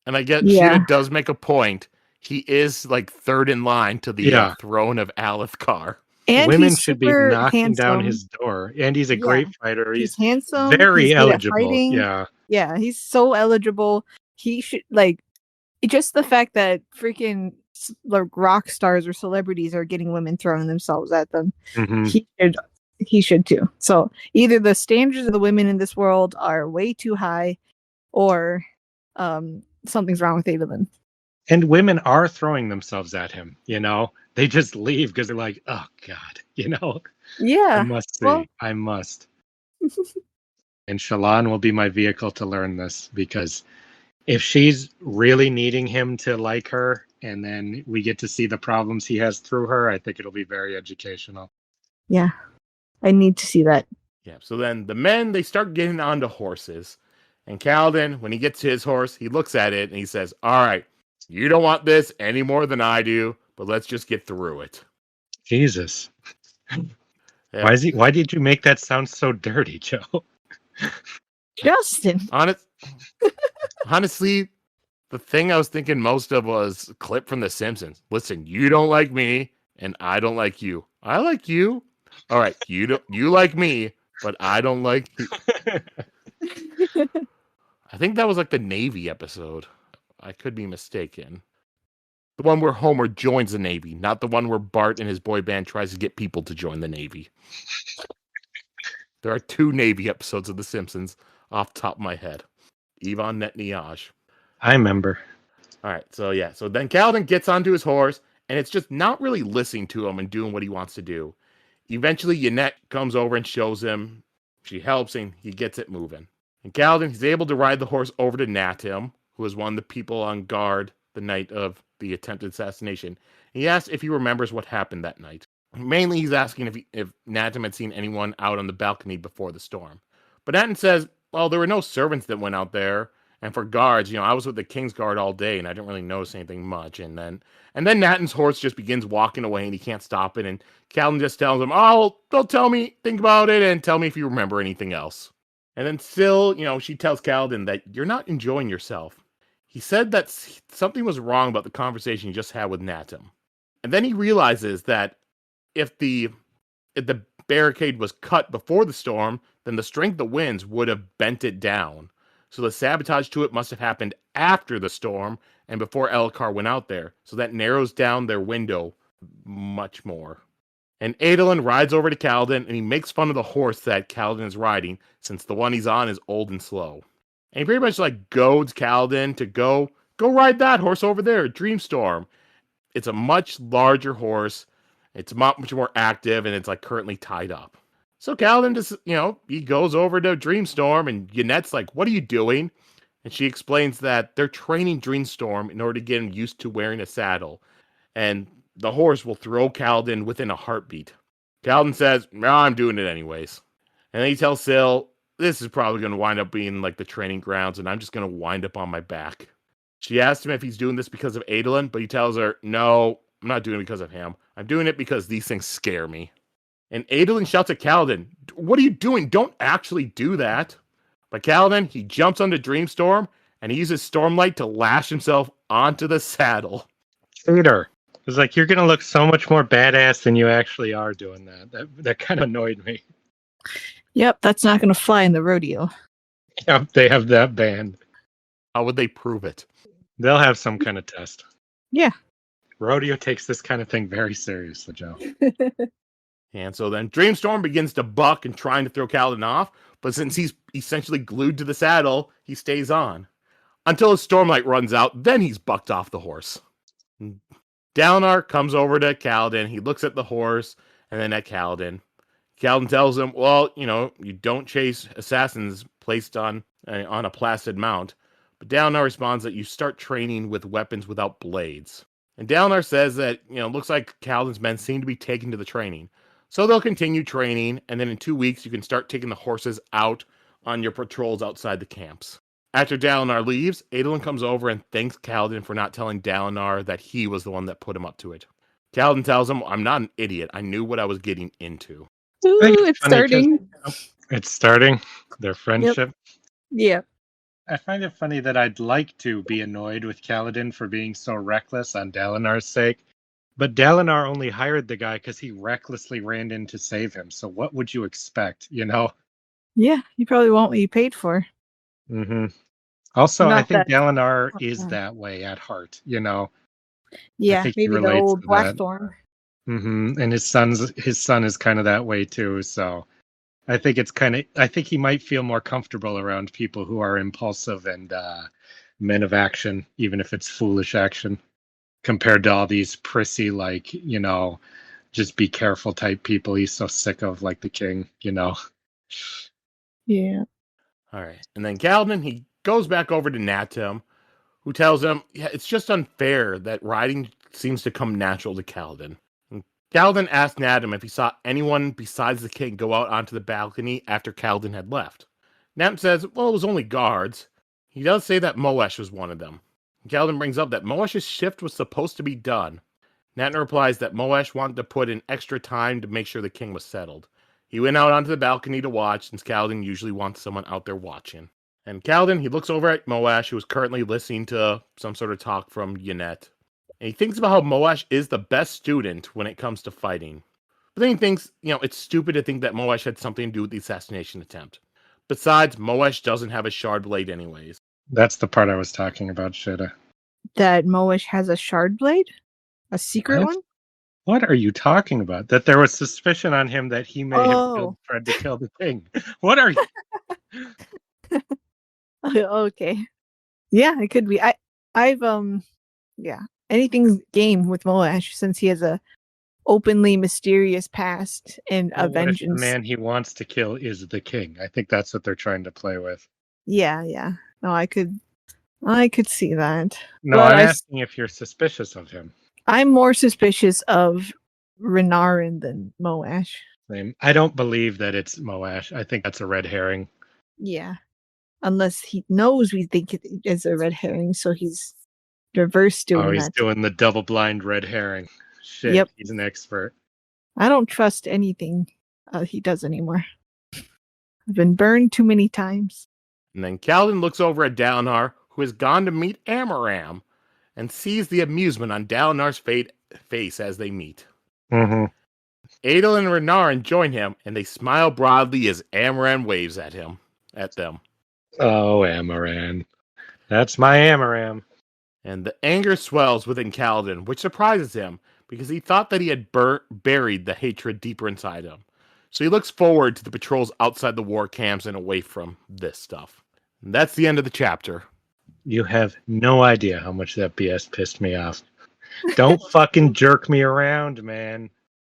And I get Yeah. Sheta does make a point. He is like third in line to the Yeah. throne of Alethkar. And Women he's should be super knocking down handsome. his door, and he's a Yeah. great fighter. He's handsome. very He's good at eligible. fighting. Yeah. Yeah, he's so eligible. He should like just the fact that freaking like rock stars or celebrities are getting women throwing themselves at them. Mhm. He should too. So either the standards of the women in this world are way too high, or something's wrong with Adolin. And women are throwing themselves at him, you know? They just leave because they're like, oh, God, you know? Yeah. I must see. well- I must. And Shallan will be my vehicle to learn this, because if she's really needing him to like her and then we get to see the problems he has through her, I think it'll be very educational. Yeah. I need to see that. Yeah. So then the men, they start getting onto horses. And Kaladin, when he gets to his horse, he looks at it and he says, all right, you don't want this any more than I do, but let's just get through it. Jesus. Yeah. Why did you make that sound so dirty, Joe? Justin. Honestly, the thing I was thinking most of was a clip from The Simpsons. Listen, you don't like me, and I don't like you. I like you. All right, you like me, but I don't like you. I think that was like the Navy episode. I could be mistaken. The one where Homer joins the Navy, not the one where Bart and his boy band tries to get people to join the Navy. There are 2 Navy episodes of The Simpsons off the top of my head. Yvonne Netniage. I remember. All right, so yeah. So then Kaladin gets onto his horse, and it's just not really listening to him and doing what he wants to do. Eventually, Ynette comes over and shows him. She helps him. He gets it moving. And Kaladin is able to ride the horse over to Natim, who was one of the people on guard the night of the attempted assassination. He asks if he remembers what happened that night. Mainly, he's asking if Natim had seen anyone out on the balcony before the storm. But Natim says, well, there were no servants that went out there. And for guards, I was with the King's Guard all day, and I didn't really notice anything much. And then Natin's horse just begins walking away, and he can't stop it. And Kaladin just tells him, "Oh, don't tell me. Think about it, and tell me if you remember anything else." And then still, she tells Kaladin that you're not enjoying yourself. He said that something was wrong about the conversation he just had with Natim. And then he realizes that if the barricade was cut before the storm, then the strength of the winds would have bent it down. So the sabotage to it must have happened after the storm and before Elhokar went out there. So that narrows down their window much more. And Adolin rides over to Kaladin, and he makes fun of the horse that Kaladin is riding, since the one he's on is old and slow. And he pretty much goads Kaladin to go ride that horse over there, Dreamstorm. It's a much larger horse. It's much more active, and it's currently tied up. So Kaladin just, he goes over to Dreamstorm, and Ynette's like, what are you doing? And she explains that they're training Dreamstorm in order to get him used to wearing a saddle. And the horse will throw Kaladin within a heartbeat. Kaladin says, no, I'm doing it anyways. And then he tells Syl, this is probably going to wind up being the training grounds, and I'm just going to wind up on my back. She asks him if he's doing this because of Adolin, but he tells her, no, I'm not doing it because of him. I'm doing it because these things scare me. And Adolin shouts at Kaladin, what are you doing? Don't actually do that. But Kaladin, he jumps onto Dreamstorm, and he uses Stormlight to lash himself onto the saddle. Traitor. It's you're going to look so much more badass than you actually are doing that. That kind of annoyed me. Yep, that's not going to fly in the rodeo. Yep, they have that banned. How would they prove it? They'll have some kind of test. Yeah. Rodeo takes this kind of thing very seriously, Joe. And so then Dreamstorm begins to buck and trying to throw Kaladin off, but since he's essentially glued to the saddle, he stays on. Until his Stormlight runs out, then he's bucked off the horse. Dalinar comes over to Kaladin, he looks at the horse, and then at Kaladin. Kaladin tells him, well, you don't chase assassins placed on a placid mount. But Dalinar responds that you start training with weapons without blades. And Dalinar says that, looks like Kaladin's men seem to be taken to the training. So they'll continue training, and then in 2 weeks you can start taking the horses out on your patrols outside the camps. After Dalinar leaves, Adolin comes over and thanks Kaladin for not telling Dalinar that he was the one that put him up to it. Kaladin tells him, I'm not an idiot. I knew what I was getting into. Ooh, it's starting. It's starting. Their friendship. Yeah. I find it funny that I'd like to be annoyed with Kaladin for being so reckless on Dalinar's sake, but Dalinar only hired the guy because he recklessly ran in to save him. So what would you expect, Yeah, you probably want what you paid for. Mm-hmm. Also, Not I think that- Dalinar is that way at heart, Yeah, I think maybe the old Blackthorn. Mm-hmm. And his son is kind of that way too. So I think I think he might feel more comfortable around people who are impulsive and men of action, even if it's foolish action, compared to all these prissy, just be careful type people he's so sick of, like the king, Yeah. All right. And then Kaladin, he goes back over to Natim, who tells him, it's just unfair that riding seems to come natural to Kaladin. And Kaladin asked Natim if he saw anyone besides the king go out onto the balcony after Kaladin had left. Natim says, well, it was only guards. He does say that Moesh was one of them. Kaladin brings up that Moesh's shift was supposed to be done. Natim replies that Moesh wanted to put in extra time to make sure the king was settled. He went out onto the balcony to watch, since Kaladin usually wants someone out there watching. And Kaladin, he looks over at Moesh, who is currently listening to some sort of talk from Yannette. And he thinks about how Moesh is the best student when it comes to fighting. But then he thinks, it's stupid to think that Moesh had something to do with the assassination attempt. Besides, Moesh doesn't have a shard blade anyways. That's the part I was talking about, Sheta. That Moesh has a shard blade? A secret one? What are you talking about? That there was suspicion on him that he may have tried to kill the king. What are you? Okay. Yeah, it could be. I've anything's game with Moesh since he has a openly mysterious past and a vengeance. What if the man he wants to kill is the king? I think that's what they're trying to play with. Yeah. No, I could see that. No, but I'm asking if you're suspicious of him. I'm more suspicious of Renarin than Moesh. Same. I don't believe that it's Moesh. I think that's a red herring. Yeah. Unless he knows we think it is a red herring, so he's reverse doing that. Oh, he's doing the double blind red herring. Shit, yep. He's an expert. I don't trust anything he does anymore. I've been burned too many times. And then Kaladin looks over at Dalinar, who has gone to meet Amaram, and sees the amusement on Dalinar's face as they meet. Mm-hmm. Adolin and Renarin join him, and they smile broadly as Amaran waves at them. Oh, Amaran. That's my Amaram. And the anger swells within Kaladin, which surprises him, because he thought that he had buried the hatred deeper inside him. So he looks forward to the patrols outside the war camps and away from this stuff. And that's the end of the chapter. You have no idea how much that BS pissed me off. Don't fucking jerk me around, man.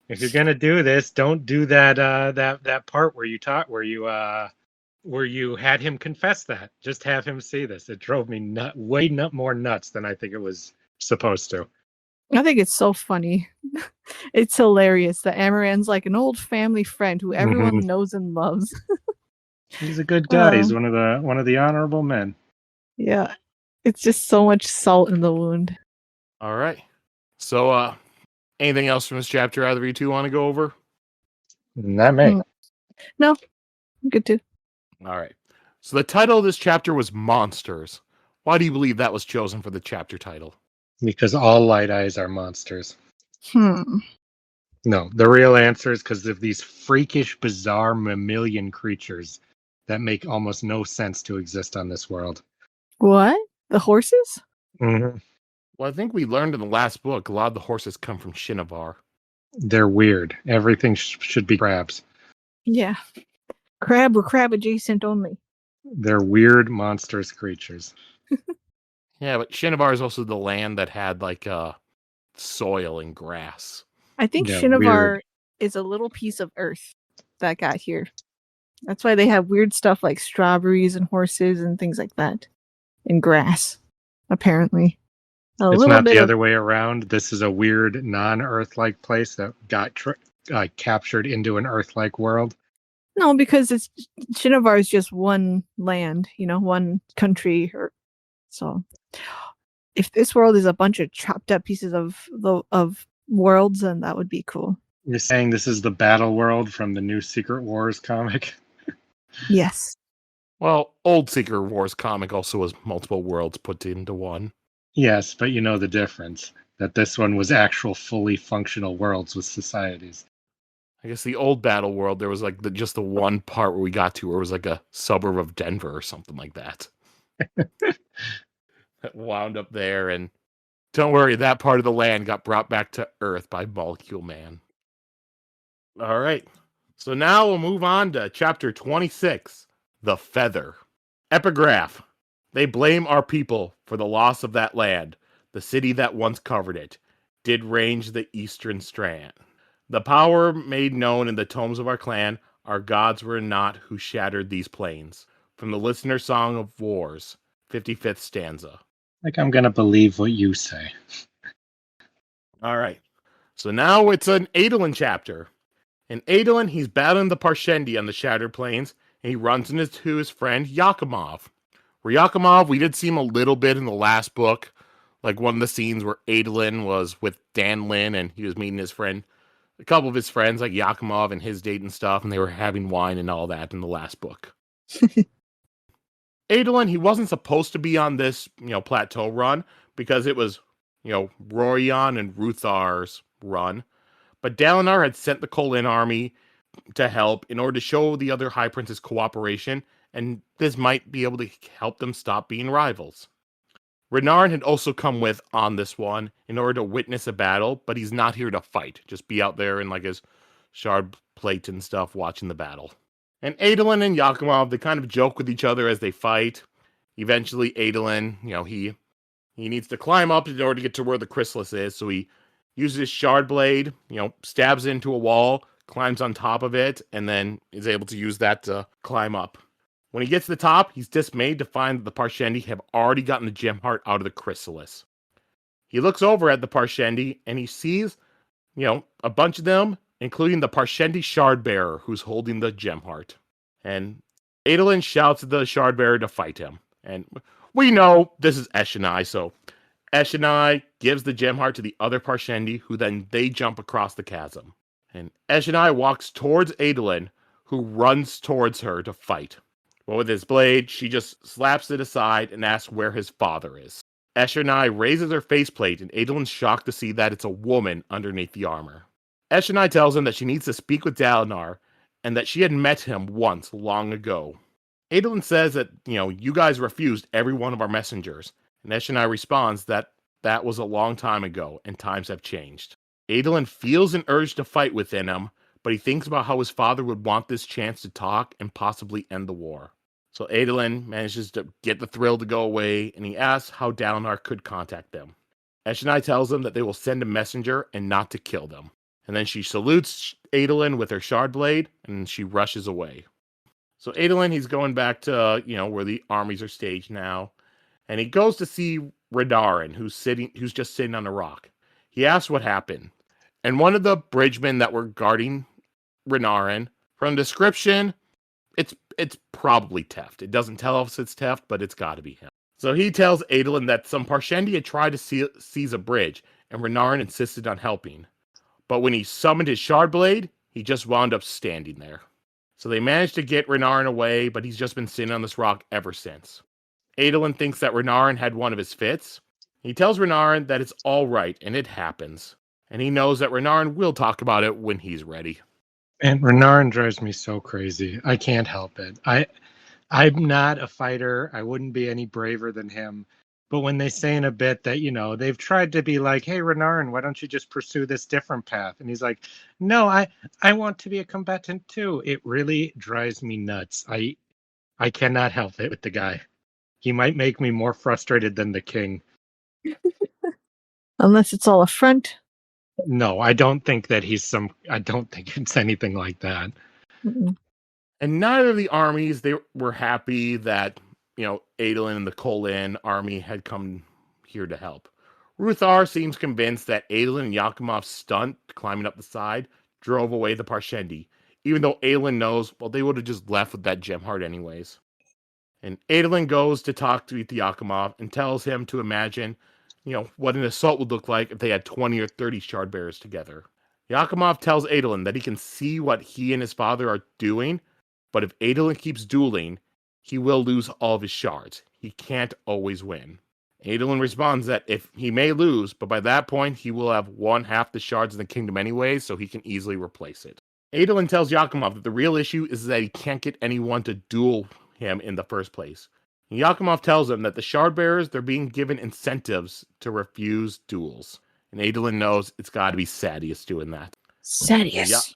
If you're gonna do this, don't do that part where you had him confess that. Just have him see this. It drove me way more nuts than I think it was supposed to. I think it's so funny. It's hilarious that Amaran's like an old family friend who everyone knows and loves. He's a good guy. He's one of the honorable men. Yeah. It's just so much salt in the wound. All right. So, anything else from this chapter either of you two want to go over? Not me. No, I'm good too. All right. So the title of this chapter was Monsters. Why do you believe that was chosen for the chapter title? Because all light eyes are monsters. No, the real answer is because of these freakish, bizarre mammalian creatures that make almost no sense to exist on this world. What? The horses? Mm-hmm. Well, I think we learned in the last book a lot of the horses come from Shinovar. They're weird. Everything should be crabs. Yeah. Crab or crab adjacent only. They're weird, monstrous creatures. Yeah, but Shinovar is also the land that had soil and grass. I think Shinovar is a little piece of earth that got here. That's why they have weird stuff like strawberries and horses and things like that. And grass, apparently. A It's little not bit the of other way around. This is a weird non-Earth-like place that got captured into an Earth-like world. no, because it's Shinovar is just one land, one country. So if this world is a bunch of chopped up pieces of worlds, then that would be cool. You're saying this is the battle world from the new Secret Wars comic? Yes. Well, old Secret Wars comic also was multiple worlds put into one. Yes, but you know the difference. That this one was actual fully functional worlds with societies. I guess the old battle world, there was like just the one part where we got to where it was like a suburb of Denver or something like that. That wound up there, and don't worry, that part of the land got brought back to Earth by Molecule Man. All right. So now we'll move on to chapter 26, The Feather. Epigraph. They blame our people for the loss of that land. The city that once covered it did range the eastern strand. The power made known in the tomes of our clan, our gods were not who shattered these plains. From the Listener's Song of Wars, 55th stanza. Like, I'm gonna believe what you say. All right. So now it's an Adolin chapter. In Adolin, he's battling the Parshendi on the Shattered Plains, and he runs into his friend Yakimov. Where Yakimov, we did see him a little bit in the last book, like one of the scenes where Adolin was with Dan Lin, and he was meeting his friend, a couple of his friends, like Yakimov and his date and stuff, and they were having wine and all that in the last book. Adolin, he wasn't supposed to be on this, plateau run, because it was, Rorion and Ruthar's run. But Dalinar had sent the Kholin army to help in order to show the other High Princes cooperation, and this might be able to help them stop being rivals. Renarin had also come with on this one in order to witness a battle, but he's not here to fight. Just be out there in like his shard plate and stuff watching the battle. And Adolin and Yakimov, they kind of joke with each other as they fight. Eventually, Adolin, he needs to climb up in order to get to where the chrysalis is, so he uses his shard blade, stabs into a wall, climbs on top of it, and then is able to use that to climb up. When he gets to the top, he's dismayed to find that the Parshendi have already gotten the gem heart out of the chrysalis. He looks over at the Parshendi, and he sees, a bunch of them, including the Parshendi shard bearer who's holding the gem heart. And Adolin shouts at the shard bearer to fight him. And we know this is Eshonai, so Eshonai gives the gem heart to the other Parshendi, who then they jump across the chasm. And Eshonai walks towards Adolin, who runs towards her to fight. But with his blade, she just slaps it aside and asks where his father is. Eshonai raises her faceplate, and Adolin's shocked to see that it's a woman underneath the armor. Eshonai tells him that she needs to speak with Dalinar, and that she had met him once long ago. Adolin says that, you guys refused every one of our messengers, and Eshonai responds that that was a long time ago, and times have changed. Adolin feels an urge to fight within him, but he thinks about how his father would want this chance to talk and possibly end the war. So Adolin manages to get the thrill to go away, and he asks how Dalinar could contact them. Eshonai tells them that they will send a messenger and not to kill them. And then she salutes Adolin with her shard blade, and she rushes away. So Adolin, he's going back to, where the armies are staged now. And he goes to see Renarin, who's just sitting on a rock. He asks what happened. And one of the bridgemen that were guarding Renarin, from description, it's probably Teft. It doesn't tell us it's Teft, but it's got to be him. So he tells Adolin that some Parshendi had tried to seize a bridge, and Renarin insisted on helping. But when he summoned his shard blade, he just wound up standing there. So they managed to get Renarin away, but he's just been sitting on this rock ever since. Adolin thinks that Renarin had one of his fits. He tells Renarin that it's all right, and it happens. And he knows that Renarin will talk about it when he's ready. And Renarin drives me so crazy. I can't help it. I'm not a fighter. I wouldn't be any braver than him. But when they say in a bit that, they've tried to be like, hey, Renarin, why don't you just pursue this different path? And he's like, no, I want to be a combatant too. It really drives me nuts. I cannot help it with the guy. He might make me more frustrated than the king. Unless it's all a front. No, I don't think that I don't think it's anything like that. Mm-mm. And neither of the armies, they were happy that, Adolin and the Kholin army had come here to help. Ruthar seems convinced that Adolin and Yakimov's stunt climbing up the side drove away the Parshendi, even though Adolin knows, well, they would have just left with that gem heart anyways. And Adolin goes to talk to Yakimov and tells him to imagine, what an assault would look like if they had 20 or 30 shard bearers together. Yakimov tells Adolin that he can see what he and his father are doing, but if Adolin keeps dueling, he will lose all of his shards. He can't always win. Adolin responds that if he may lose, but by that point he will have one half the shards in the kingdom anyway, so he can easily replace it. Adolin tells Yakimov that the real issue is that he can't get anyone to duel him in the first place. And Yakimov tells him that the shard bearers, they're being given incentives to refuse duels. And Adolin knows it's got to be Sadius doing that. Sadius.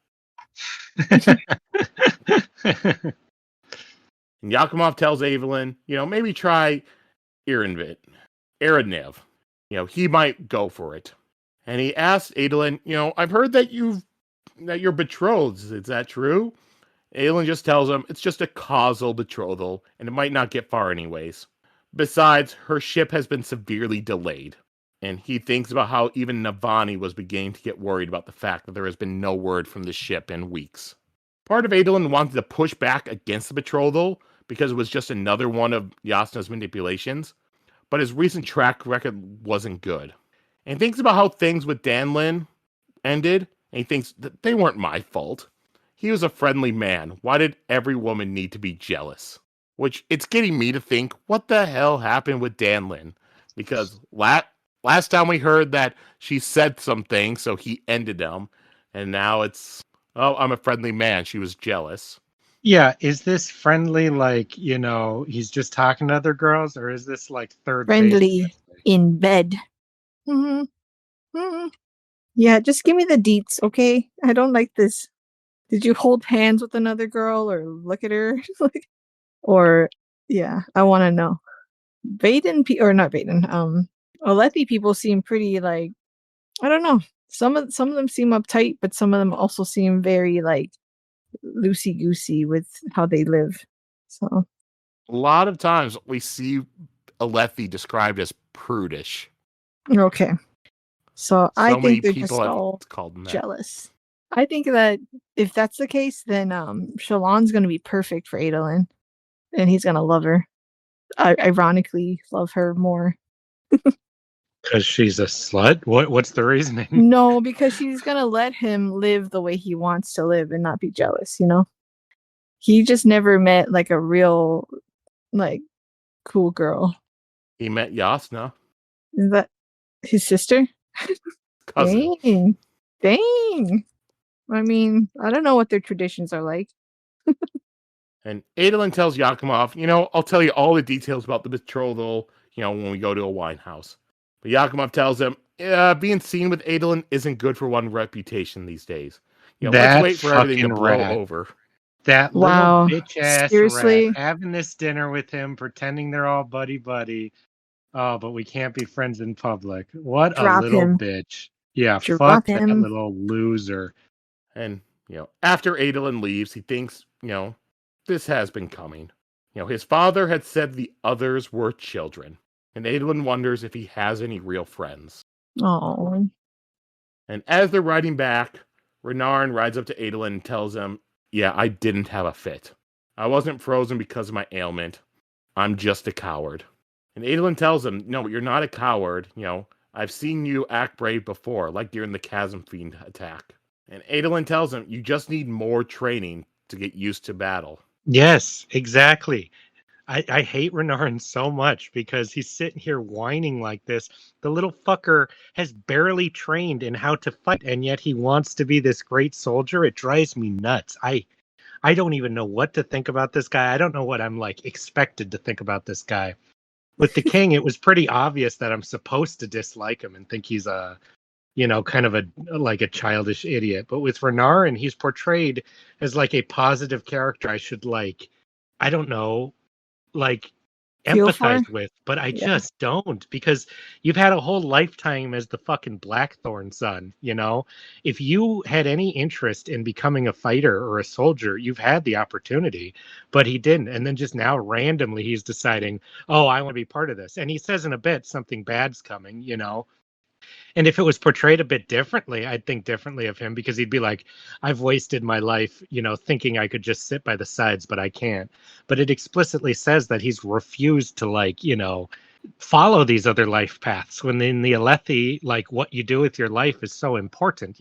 And Yakimov tells Adolin, maybe try Eranev. He might go for it. And he asks Adolin, I've heard that you're betrothed. Is that true? Adolin just tells him it's just a causal betrothal, and it might not get far anyways. Besides, her ship has been severely delayed. And he thinks about how even Navani was beginning to get worried about the fact that there has been no word from the ship in weeks. Part of Adolin wanted to push back against the betrothal because it was just another one of Yasna's manipulations, but his recent track record wasn't good. And he thinks about how things with Danlin ended, and he thinks that they weren't my fault. He was a friendly man. Why did every woman need to be jealous? Which, it's getting me to think, what the hell happened with Danlin? Because last time we heard that she said something, so he ended them. And now it's, I'm a friendly man. She was jealous. Yeah, is this friendly like, he's just talking to other girls? Or is this like third friendly in bed? Mm-hmm. Mm-hmm. Yeah, just give me the deets, okay? I don't like this. Did you hold hands with another girl or look at her? I want to know. Alethi people seem pretty like, I don't know. Some of them seem uptight, but some of them also seem very like loosey goosey with how they live. So a lot of times we see Alethi described as prudish. Okay. So I think they're just have all called them that. jealous. I think that if that's the case, then Shallan's going to be perfect for Adolin, and he's going to love her. Ironically, love her more. Because she's a slut? What's the reasoning? No, because she's going to let him live the way he wants to live and not be jealous, He just never met like a real, like, cool girl. He met Yasna. Is that his sister? Cousin. Dang. I mean, I don't know what their traditions are like. And Adolin tells Yakimov, I'll tell you all the details about the betrothal, when we go to a wine house. But Yakimov tells him, being seen with Adolin isn't good for one's reputation these days. Let's wait for everything to blow over. That little bitch ass seriously? rat having this dinner with him, pretending they're all buddy. Oh, but we can't be friends in public. What Drop a little him. bitch. Yeah, Drop fuck him. that little loser. And, after Adolin leaves, he thinks, this has been coming. His father had said the others were children. And Adolin wonders if he has any real friends. Oh. And as they're riding back, Renarin rides up to Adolin and tells him, yeah, I didn't have a fit. I wasn't frozen because of my ailment. I'm just a coward. And Adolin tells him, no, you're not a coward. I've seen you act brave before, like during the Chasm Fiend attack. And Adolin tells him, you just need more training to get used to battle. Yes, exactly. I hate Renarin so much because he's sitting here whining like this. The little fucker has barely trained in how to fight, and yet he wants to be this great soldier. It drives me nuts. I don't even know what to think about this guy. I don't know what I'm like expected to think about this guy. With the king, it was pretty obvious that I'm supposed to dislike him and think he's a, kind of a childish idiot. But with Renarin, he's portrayed as like a positive character I should I don't know, empathize with, but I just don't, because you've had a whole lifetime as the fucking Blackthorn son, If you had any interest in becoming a fighter or a soldier, you've had the opportunity, but he didn't. And then just now randomly he's deciding, oh, I want to be part of this. And he says in a bit something bad's coming, And if it was portrayed a bit differently, I'd think differently of him, because he'd be like, I've wasted my life, thinking I could just sit by the sides, but I can't. But it explicitly says that he's refused to, follow these other life paths, when in the Alethi, like, what you do with your life is so important,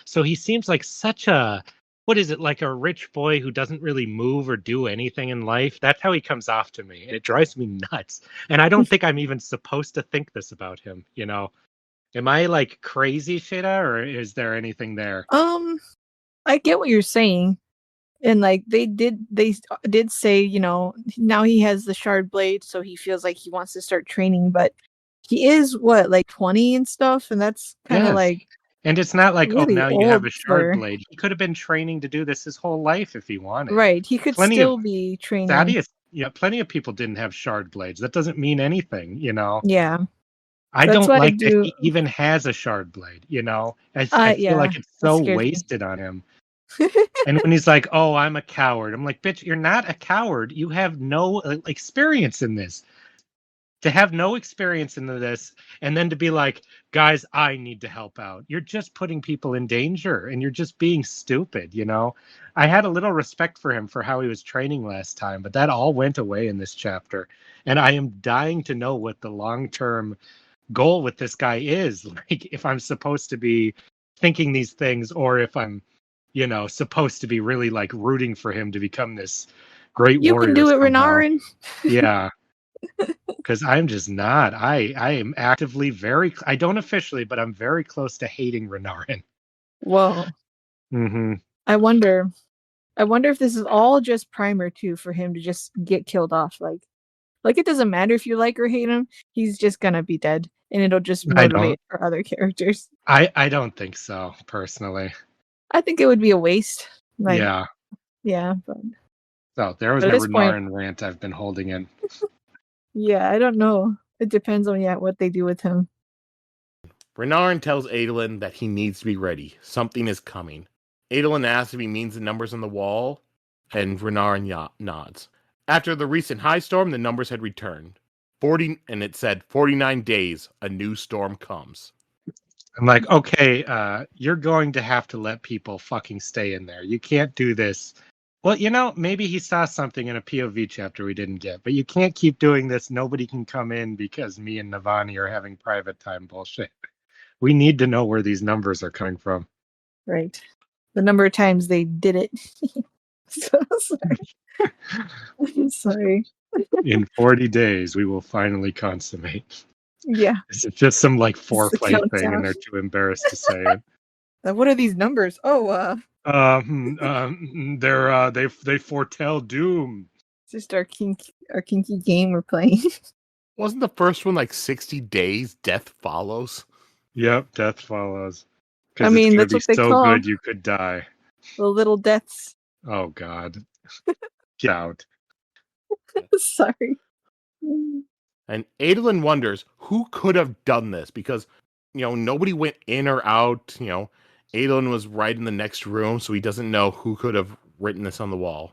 So he seems like such a, what is it, like a rich boy who doesn't really move or do anything in life? That's how he comes off to me. It drives me nuts. And I don't think I'm even supposed to think this about him, Am I like crazy, Sheta, or is there anything there? I get what you're saying. And like they did say, now he has the shard blade, so he feels like he wants to start training, but he is what, like 20 and stuff, and that's kind of like, and it's not like, really now you have a old shard blade. He could have been training to do this his whole life if he wanted. Right, he could still be training. Thaddeus, plenty of people didn't have shard blades. That doesn't mean anything, Yeah. I don't like that he even has a shard blade, I feel like it's so wasted on him. And when he's like, oh, I'm a coward, I'm like, bitch, you're not a coward. You have no experience in this. To have no experience in this, and then to be like, guys, I need to help out. You're just putting people in danger, and you're just being stupid, I had a little respect for him for how he was training last time, but that all went away in this chapter. And I am dying to know what the long-term goal with this guy is. Like, if I'm supposed to be thinking these things, or if I'm supposed to be really like rooting for him to become this great warrior. You can do it, Renarin. Yeah. Because I'm just not. I am actively I don't officially, but I'm very close to hating Renarin. Whoa. Mm-hmm. I wonder if this is all just primer too, for him to just get killed off. Like it doesn't matter if you like or hate him, he's just gonna be dead, and it'll just motivate our other characters. I don't think so, personally. I think it would be a waste. Yeah, but so there was my Renarin rant I've been holding in. Yeah, I don't know. It depends on what they do with him. Renarin tells Adolin that he needs to be ready. Something is coming. Adolin asks if he means the numbers on the wall, and Renarin nods. After the recent high storm, the numbers had returned. 40, and it said 49 days, a new storm comes. I'm like, okay, you're going to have to let people fucking stay in there. You can't do this. Well, maybe he saw something in a POV chapter we didn't get, but you can't keep doing this. Nobody can come in because me and Navani are having private time bullshit. We need to know where these numbers are coming from. Right. The number of times they did it. So sorry. I'm sorry. In 40 days, we will finally consummate. Yeah. It's just some like foreplay thing, and they're too embarrassed to say it. What are these numbers? Oh, they foretell doom. It's just our kinky game we're playing. Wasn't the first one like 60 days? Death follows. Yep, death follows. I mean, that's what they so call good you could die. The little deaths. Oh God, get out. Sorry. And Adolin wonders who could have done this, because nobody went in or out. Adolin was right in the next room, so he doesn't know who could have written this on the wall.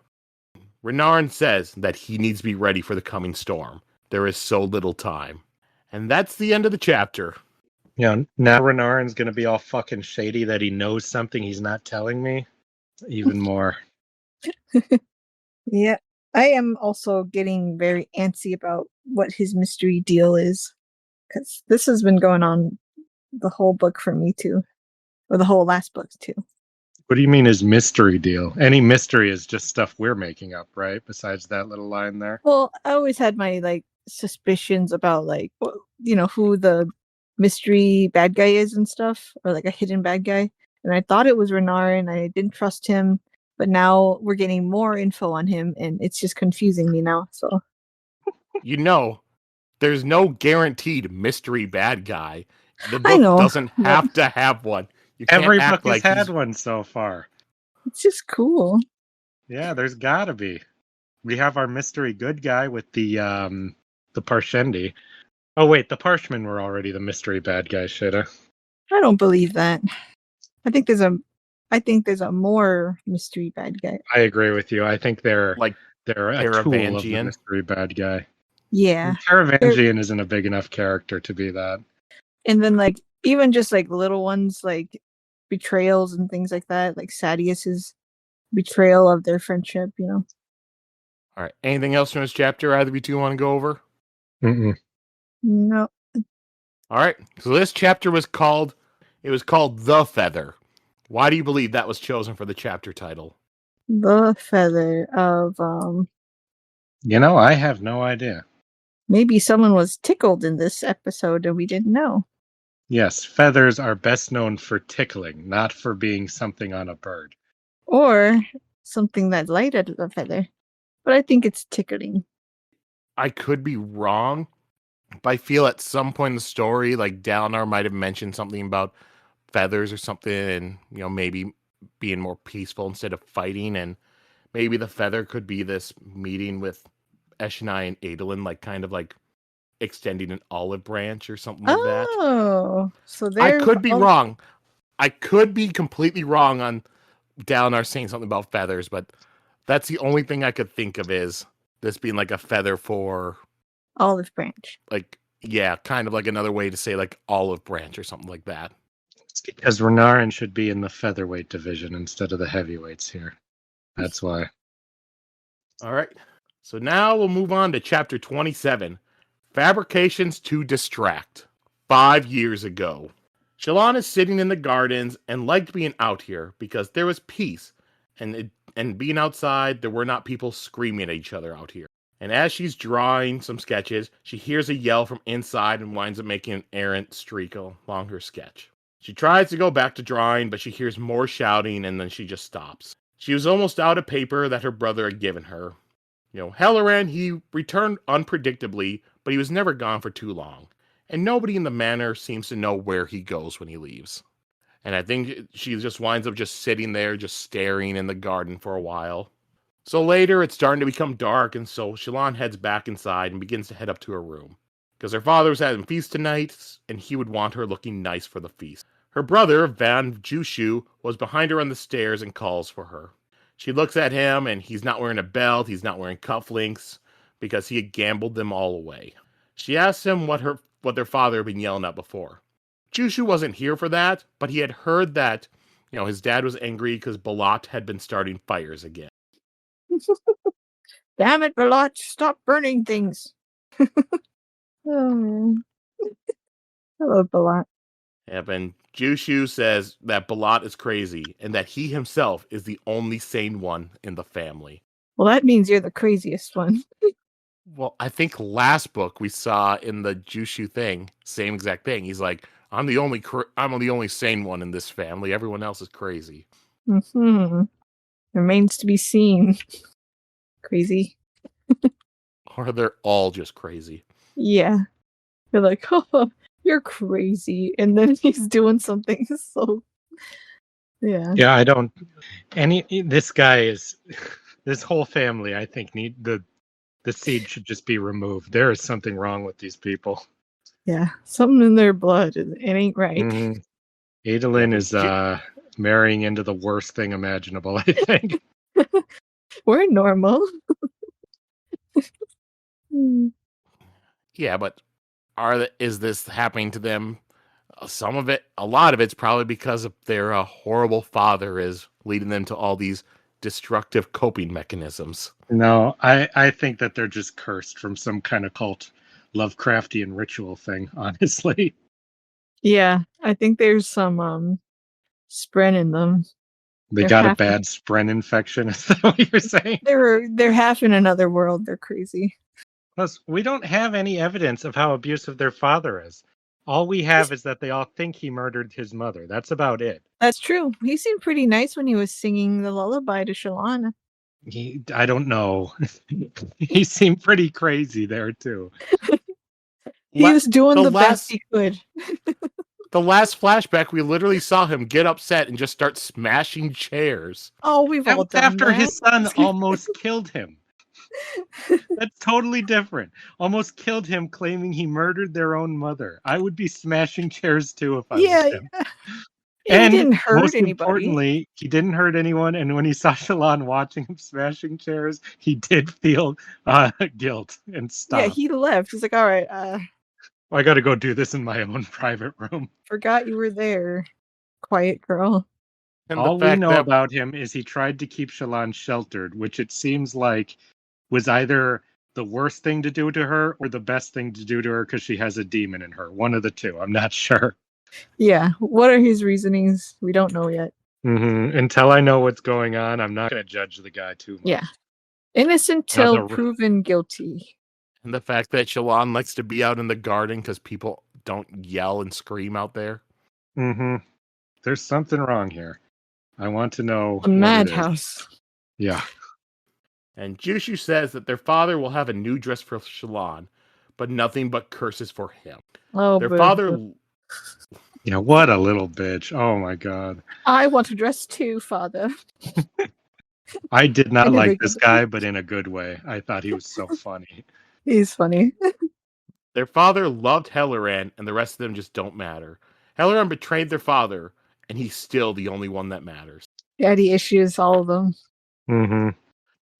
Renarin says that he needs to be ready for the coming storm. There is so little time. And that's the end of the chapter. Now Renarin's going to be all fucking shady that he knows something he's not telling me. Even more. Yeah. I am also getting very antsy about what his mystery deal is. Because this has been going on the whole book for me too. Or the whole last book too. What do you mean his mystery deal? Any mystery is just stuff we're making up, right? Besides that little line there. Well, I always had my suspicions about who the mystery bad guy is and stuff, or like a hidden bad guy. And I thought it was Renarin. I didn't trust him, but now we're getting more info on him, and it's just confusing me now. So, there's no guaranteed mystery bad guy. The I book know. doesn't have to have one. You can't Every act book like has had one so far. It's just cool. Yeah, there's gotta be. We have our mystery good guy with the Parshendi. Oh wait, the Parshmen were already the mystery bad guy, Sheta. I don't believe that. I think there's a more mystery bad guy. I agree with you. I think they're like they're a tool of the mystery bad guy. Yeah. Caravangian isn't a big enough character to be that. And then even just like little ones, like betrayals and things like that, like Sadius's betrayal of their friendship, All right. Anything else from this chapter either of you two want to go over? Mm-mm. No. All right. So this chapter was called The Feather. Why do you believe that was chosen for the chapter title? The feather of I have no idea. maybe someone was tickled in this episode and we didn't know. Yes, feathers are best known for tickling, not for being something on a bird. Or something that lighted the feather. But I think it's tickling. I could be wrong, but I feel at some point in the story, like Dalinar might have mentioned something about feathers or something, and maybe being more peaceful instead of fighting, and maybe the feather could be this meeting with Eshonai and Adolin, like kind of like extending an olive branch or something like that. Oh, so I they're could be wrong. I could be completely wrong on Dalinar saying something about feathers, but that's the only thing I could think of is this being like a feather for olive branch. like, yeah, kind of like another way to say like olive branch or something like that. It's because Renarin should be in the featherweight division instead of the heavyweights here. That's why. All right. So now we'll move on to chapter 27, Fabrications to Distract. 5 years ago. Shallan is sitting in the gardens and liked being out here because there was peace, and being outside, there were not people screaming at each other out here. And as she's drawing some sketches, she hears a yell from inside and winds up making an errant streak along her sketch. She tries to go back to drawing, but she hears more shouting and then she just stops. She was almost out of paper that her brother had given her. Halloran, he returned unpredictably, but he was never gone for too long. And nobody in the manor seems to know where he goes when he leaves. And I think she just winds up just sitting there, just staring in the garden for a while. So later, it's starting to become dark, and so Shallan heads back inside and begins to head up to her room. Because her father was having a feast tonight, and he would want her looking nice for the feast. Her brother, Van Jushu, was behind her on the stairs and calls for her. She looks at him, and he's not wearing a belt, he's not wearing cufflinks, because he had gambled them all away. She asks him what their father had been yelling at before. Jushu wasn't here for that, but he had heard that, his dad was angry because Balat had been starting fires again. Damn it, Balat, stop burning things. Oh, hello, Balat. Yep, and Jushu says that Balat is crazy and that he himself is the only sane one in the family. Well, that means you're the craziest one. Well, I think last book we saw in the Jushu thing, same exact thing. He's like, I'm the only sane one in this family. Everyone else is crazy. Remains to be seen. Crazy. Or they're all just crazy. Yeah. You're like, oh, you're crazy. And then he's doing something so... Yeah. Yeah, I don't... This guy is... This whole family, I think, the seed should just be removed. There is something wrong with these people. Yeah, something in their blood. It ain't right. Mm-hmm. Adolin is marrying into the worst thing imaginable, I think. We're normal. Yeah, but is this happening to them? A lot of it's probably because of their horrible father is leading them to all these destructive coping mechanisms. No, I think that they're just cursed from some kind of cult Lovecraftian ritual thing, honestly. Yeah, I think there's some spren in them. They got a bad spren infection, is that what you're saying? They're half in another world. They're crazy. Plus, we don't have any evidence of how abusive their father is. All we have is that they all think he murdered his mother. That's about it. That's true. He seemed pretty nice when he was singing the lullaby to Shallan. I don't know. He seemed pretty crazy there, too. He was doing the best he could. The last flashback, we literally saw him get upset and just start smashing chairs. Oh, we've all done after that. His son almost killed him. That's totally different. Almost killed him, claiming he murdered their own mother. I would be smashing chairs too if I was him. And he didn't hurt most anybody. Importantly, he didn't hurt anyone. And when he saw Shallan watching him smashing chairs, he did feel guilt and stopped. Yeah, he left. He's like, all right. I got to go do this in my own private room. Forgot you were there, quiet girl. And All the we fact know that about him is he tried to keep Shallan sheltered, which it seems like was either the worst thing to do to her or the best thing to do to her because she has a demon in her. One of the two. I'm not sure. Yeah, what are his reasonings? We don't know yet. Until I know what's going on, I'm not going to judge the guy too much. Yeah. Innocent Now till proven guilty. and the fact that Shallan likes to be out in the garden because people don't yell and scream out there. There's something wrong here. I want to know. A madhouse. Yeah. And Jushu says that their father will have a new dress for Shallan, but nothing but curses for him. Oh, Their boo. father. Yeah, what a little bitch. Oh my god. I want to dress too, father. I did I not never like get this it. guy, but in a good way. I thought he was so funny. He's funny. Their father loved Helleran, and the rest of them just don't matter. Helleran betrayed their father, and he's still the only one that matters. Daddy issues, all of them.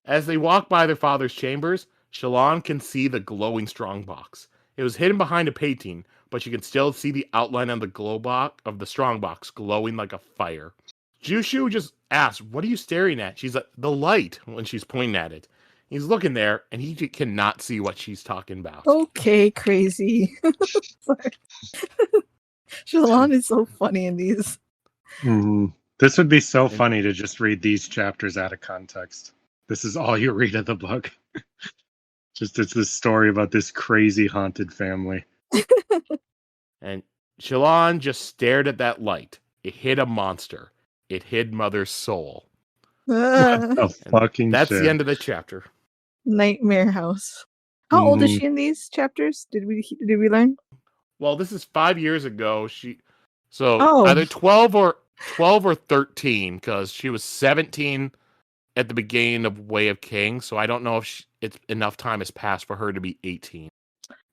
As they walk by their father's chambers, Shallan can see the glowing strongbox. It was hidden behind a painting, but you can still see the outline of the strongbox glowing like a fire. Jushu just asks, "What are you staring at?" She's like, "The light," when she's pointing at it. He's looking there, and he cannot see what she's talking about. Okay, crazy. Shallan is so funny in these. This would be so funny to just read these chapters out of context. This is all you read of the book. Just it's this story about this crazy haunted family. And Shallan just stared at that light. It hid a monster. It hid Mother's soul. What the And fucking that's shit. the end of the chapter. Nightmare house. How old is she in these chapters? Did we learn? Well, this is 5 years ago. Oh. Either 12 or 13, because she was 17 at the beginning of Way of Kings. So I don't know if it's enough time has passed for her to be 18.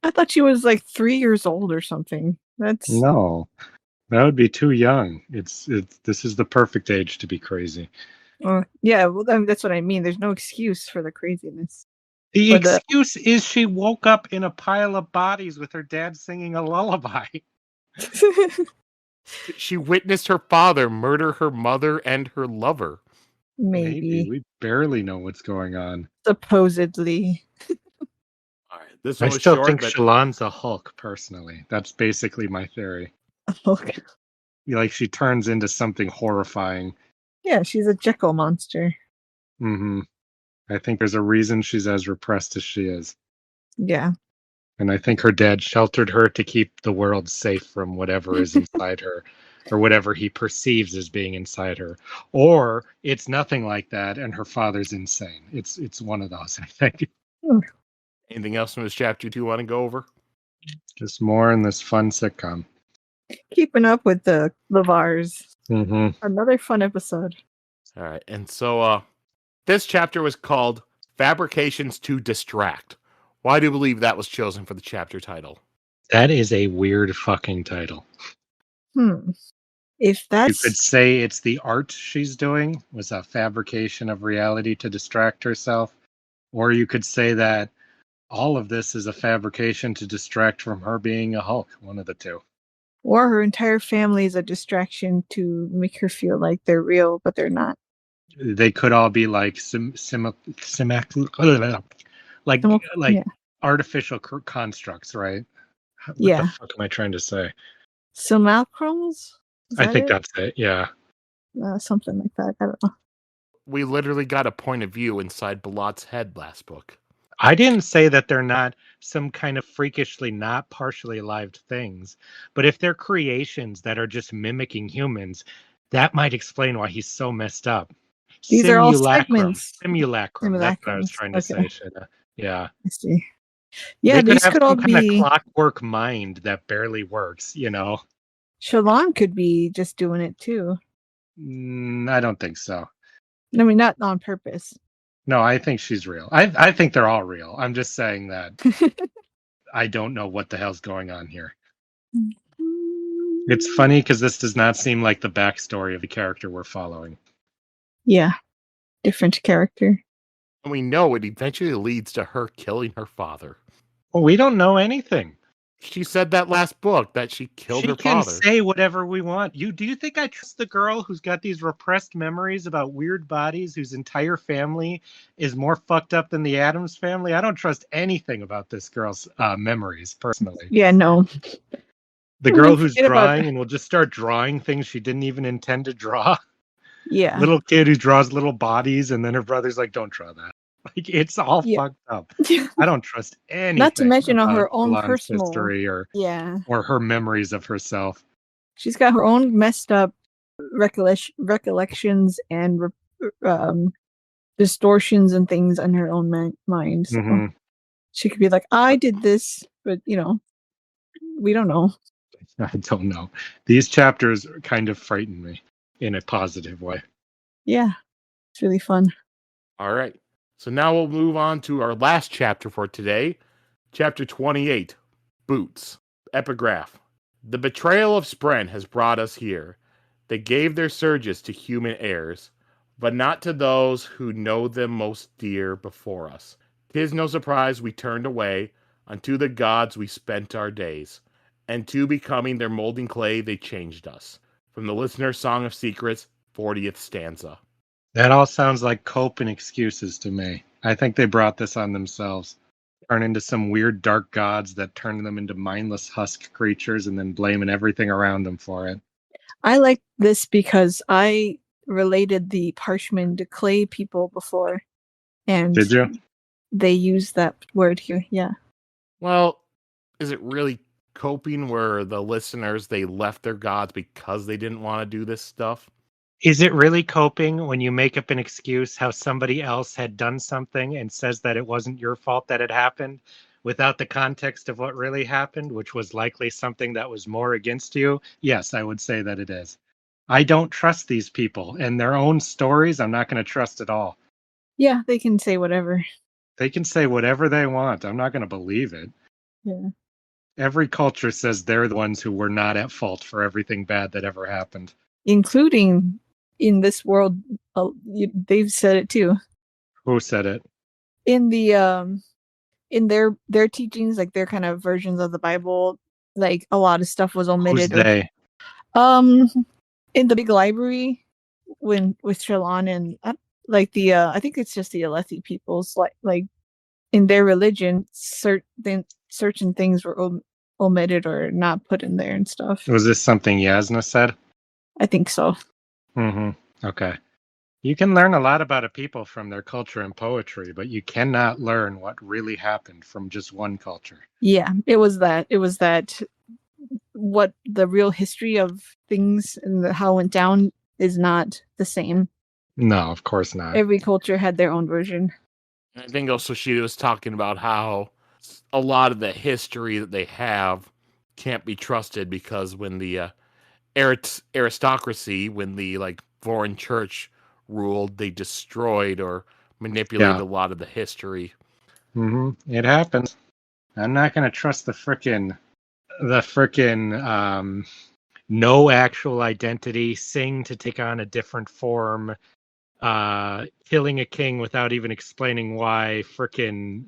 I thought she was like 3 years old or something. No, that would be too young. It's this is the perfect age to be crazy. Yeah, well, that's what I mean. There's no excuse for the craziness. The excuse is she woke up in a pile of bodies with her dad singing a lullaby. She witnessed her father murder her mother and her lover. Maybe. We barely know what's going on. Supposedly. All right, this I one was still short, think but Shallan's a Hulk, personally. That's basically my theory. Okay. Like, she turns into something horrifying. Yeah, she's a Jekyll monster. I think there's a reason she's as repressed as she is. Yeah. And I think her dad sheltered her to keep the world safe from whatever is inside her, or whatever he perceives as being inside her. Or it's nothing like that, and her father's insane. It's one of those, I think. anything else from this chapter you want to go over? Just more in this fun sitcom. Keeping up with the Lavars. Another fun episode. All right, and so this chapter was called Fabrications to Distract. Why do you believe that was chosen for the chapter title? That is a weird fucking title. If that's... You could say it's the art she's doing was a fabrication of reality to distract herself. Or you could say that all of this is a fabrication to distract from her being a Hulk. One of the two. Or her entire family is a distraction to make her feel like they're real, but they're not. They could all be like artificial constructs, right? What the fuck am I trying to say? Simulacrums? I think that's it, yeah. Something like that. I don't know. We literally got a point of view inside Balot's head last book. I didn't say that they're not some kind of freakishly not partially alive things, but if they're creations that are just mimicking humans, that might explain why he's so messed up. These are all segments. Simulacrum. That's what I was trying to say, Sheta. Yeah. I see. Yeah, they these could all kind of be clockwork mind that barely works, you know. Shallan could be just doing it too. I don't think so. I mean, not on purpose. No, I think she's real. I think they're all real. I'm just saying that I don't know what the hell's going on here. It's funny because this does not seem like the backstory of the character we're following. Yeah. Different character. And we know it eventually leads to her killing her father. Well, we don't know anything. She said that last book that she killed her She can father. say whatever we want. Do you think I trust the girl who's got these repressed memories about weird bodies, whose entire family is more fucked up than the Addams family? I don't trust anything about this girl's memories, personally. Yeah, no. The I girl mean, who's forget about- drawing and will just start drawing things she didn't even intend to draw. Yeah. Little kid who draws little bodies, and then her brother's like, "Don't draw that." Like, it's all Yeah. fucked up. I don't trust anything. Not to mention about her own Shallan's personal history or Yeah. her memories of herself. She's got her own messed up recollections and distortions and things on her own mind. So Mhm. she could be like, I did this, but we don't know. I don't know. These chapters kind of frighten me in a positive way. Yeah. It's really fun. All right. So now we'll move on to our last chapter for today. Chapter 28, Boots. Epigraph. The betrayal of Spren has brought us here. They gave their surges to human heirs, but not to those who know them most dear before us. 'Tis no surprise we turned away, unto the gods we spent our days, and to becoming their molding clay they changed us. From the Listener's Song of Secrets, 40th stanza. That all sounds like cope and excuses to me. I think they brought this on themselves. Turn into some weird dark gods that turn them into mindless husk creatures and then blaming everything around them for it. I like this because I related the parchment to clay people before. And Did you? they use that word here. Yeah. Well, is it really coping where the listeners, they left their gods because they didn't want to do this stuff? Is it really coping when you make up an excuse how somebody else had done something and says that it wasn't your fault that it happened without the context of what really happened, which was likely something that was more against you? Yes, I would say that it is. I don't trust these people and their own stories. I'm not going to trust at all. Yeah, they can say whatever. They can say whatever they want. I'm not going to believe it. Yeah. Every culture says they're the ones who were not at fault for everything bad that ever happened. Including in this world, they've said it too. Who said it? In the in their teachings, like their kind of versions of the Bible, like a lot of stuff was omitted. Who's they? In the big library, with Shallan and I think it's just the Alethi peoples, like in their religion, certain things were omitted or not put in there and stuff. Was this something Yasna said? I think so. Mm-hmm. Okay. You can learn a lot about a people from their culture and poetry, but you cannot learn what really happened from just one culture. Yeah, it was that. What the real history of things and how it went down is not the same. No, of course not. Every culture had their own version. I think also she was talking about how a lot of the history that they have can't be trusted because when the aristocracy, when the foreign church ruled, they destroyed or manipulated a lot of the history. Mm-hmm. It happens. I'm not going to trust the frickin' no actual identity, sing to take on a different form, killing a king without even explaining why, frickin'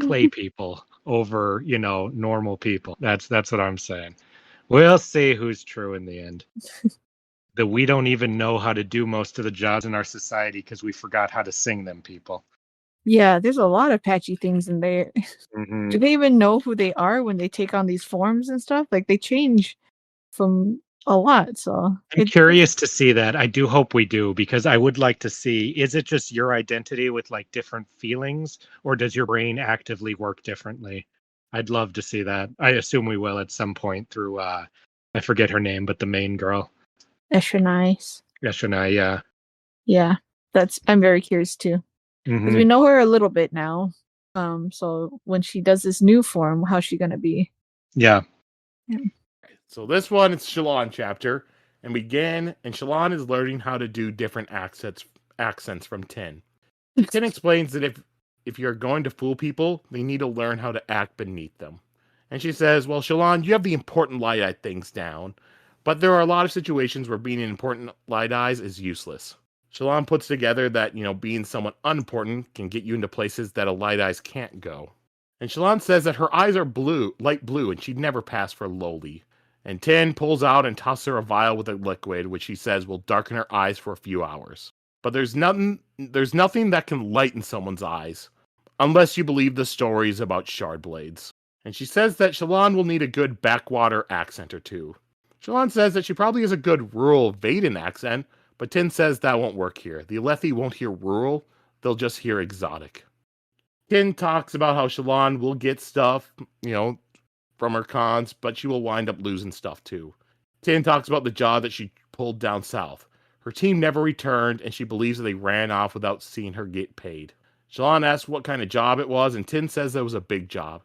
clay people over, normal people. That's what I'm saying. We'll see who's true in the end. That we don't even know how to do most of the jobs in our society because we forgot how to sing them people. Yeah, there's a lot of patchy things in there. Mm-hmm. Do they even know who they are when they take on these forms and stuff? Like they change from a lot. So I'm curious to see that. I do hope we do, because I would like to see, is it just your identity with different feelings, or does your brain actively work differently? I'd love to see that. I assume we will at some point through I forget her name, but the main girl. Eshonai, yeah. Yeah, I'm very curious too. Because we know her a little bit now. So when she does this new form, how's she gonna be? Yeah. So this one, it's Shallan chapter, and Shallan is learning how to do different accents from Tin. Tin explains that if you're going to fool people, they need to learn how to act beneath them. And she says, well, Shallan, you have the important light-eyed things down, but there are a lot of situations where being an important light-eyes is useless. Shallan puts together that, being somewhat unimportant can get you into places that a light-eyes can't go. And Shallan says that her eyes are blue, light blue, and she'd never pass for lowly. And Tin pulls out and tosses her a vial with a liquid, which she says will darken her eyes for a few hours. But there's nothing that can lighten someone's eyes, unless you believe the stories about shard blades. And she says that Shallan will need a good backwater accent or two. Shallan says that she probably has a good rural Vaden accent, but Tin says that won't work here. The Alethi won't hear rural, they'll just hear exotic. Tin talks about how Shallan will get stuff, from her cons, but she will wind up losing stuff too. Tin talks about the job that she pulled down south. Her team never returned, and she believes that they ran off without seeing her get paid. Shallan asks what kind of job it was, and Tin says that it was a big job.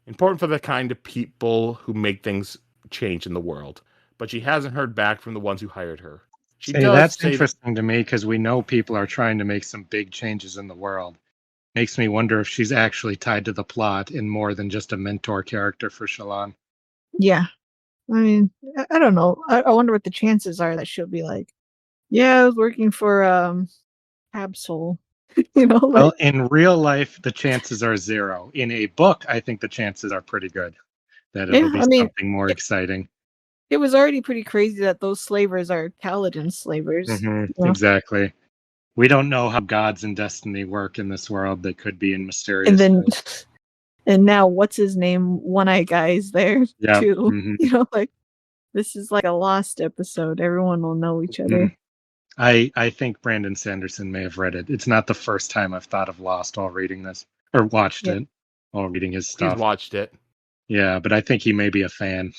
Important for the kind of people who make things change in the world. But she hasn't heard back from the ones who hired her. That's interesting to me, because we know people are trying to make some big changes in the world. Makes me wonder if she's actually tied to the plot and more than just a mentor character for Shallan. Yeah. I mean, I don't know. I wonder what the chances are that she'll be like, yeah, I was working for Absol. Well, in real life, the chances are 0. In a book, I think the chances are pretty good that it'll be something more exciting. It was already pretty crazy that those slavers are Kaladin slavers. Mm-hmm, Exactly. We don't know how gods and destiny work in this world. They could be in mysterious ways. And now, what's his name? One-Eye Guy is there too. Mm-hmm. This is like a Lost episode. Everyone will know each other. I think Brandon Sanderson may have read it. It's not the first time I've thought of Lost while reading this, or watched it while reading his stuff. He's watched it. Yeah, but I think he may be a fan.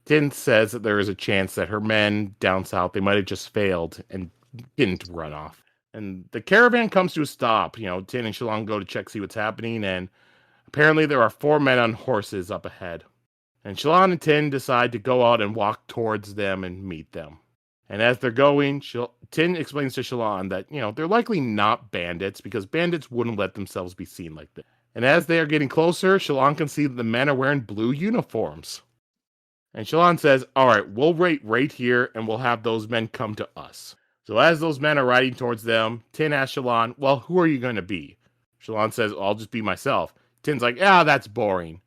Tin says that there is a chance that her men down south, they might have just failed and didn't run off. And the caravan comes to a stop. Tin and Shallan go to check, see what's happening, and apparently there are 4 men on horses up ahead. And Shallan and Tin decide to go out and walk towards them and meet them. And as they're going, Tin explains to Shallan that, they're likely not bandits because bandits wouldn't let themselves be seen like this. And as they are getting closer, Shallan can see that the men are wearing blue uniforms. And Shallan says, all right, we'll wait right here and we'll have those men come to us. So as those men are riding towards them, Tin asks Shallan, well, who are you going to be? Shallan says, I'll just be myself. Tin's like, that's boring.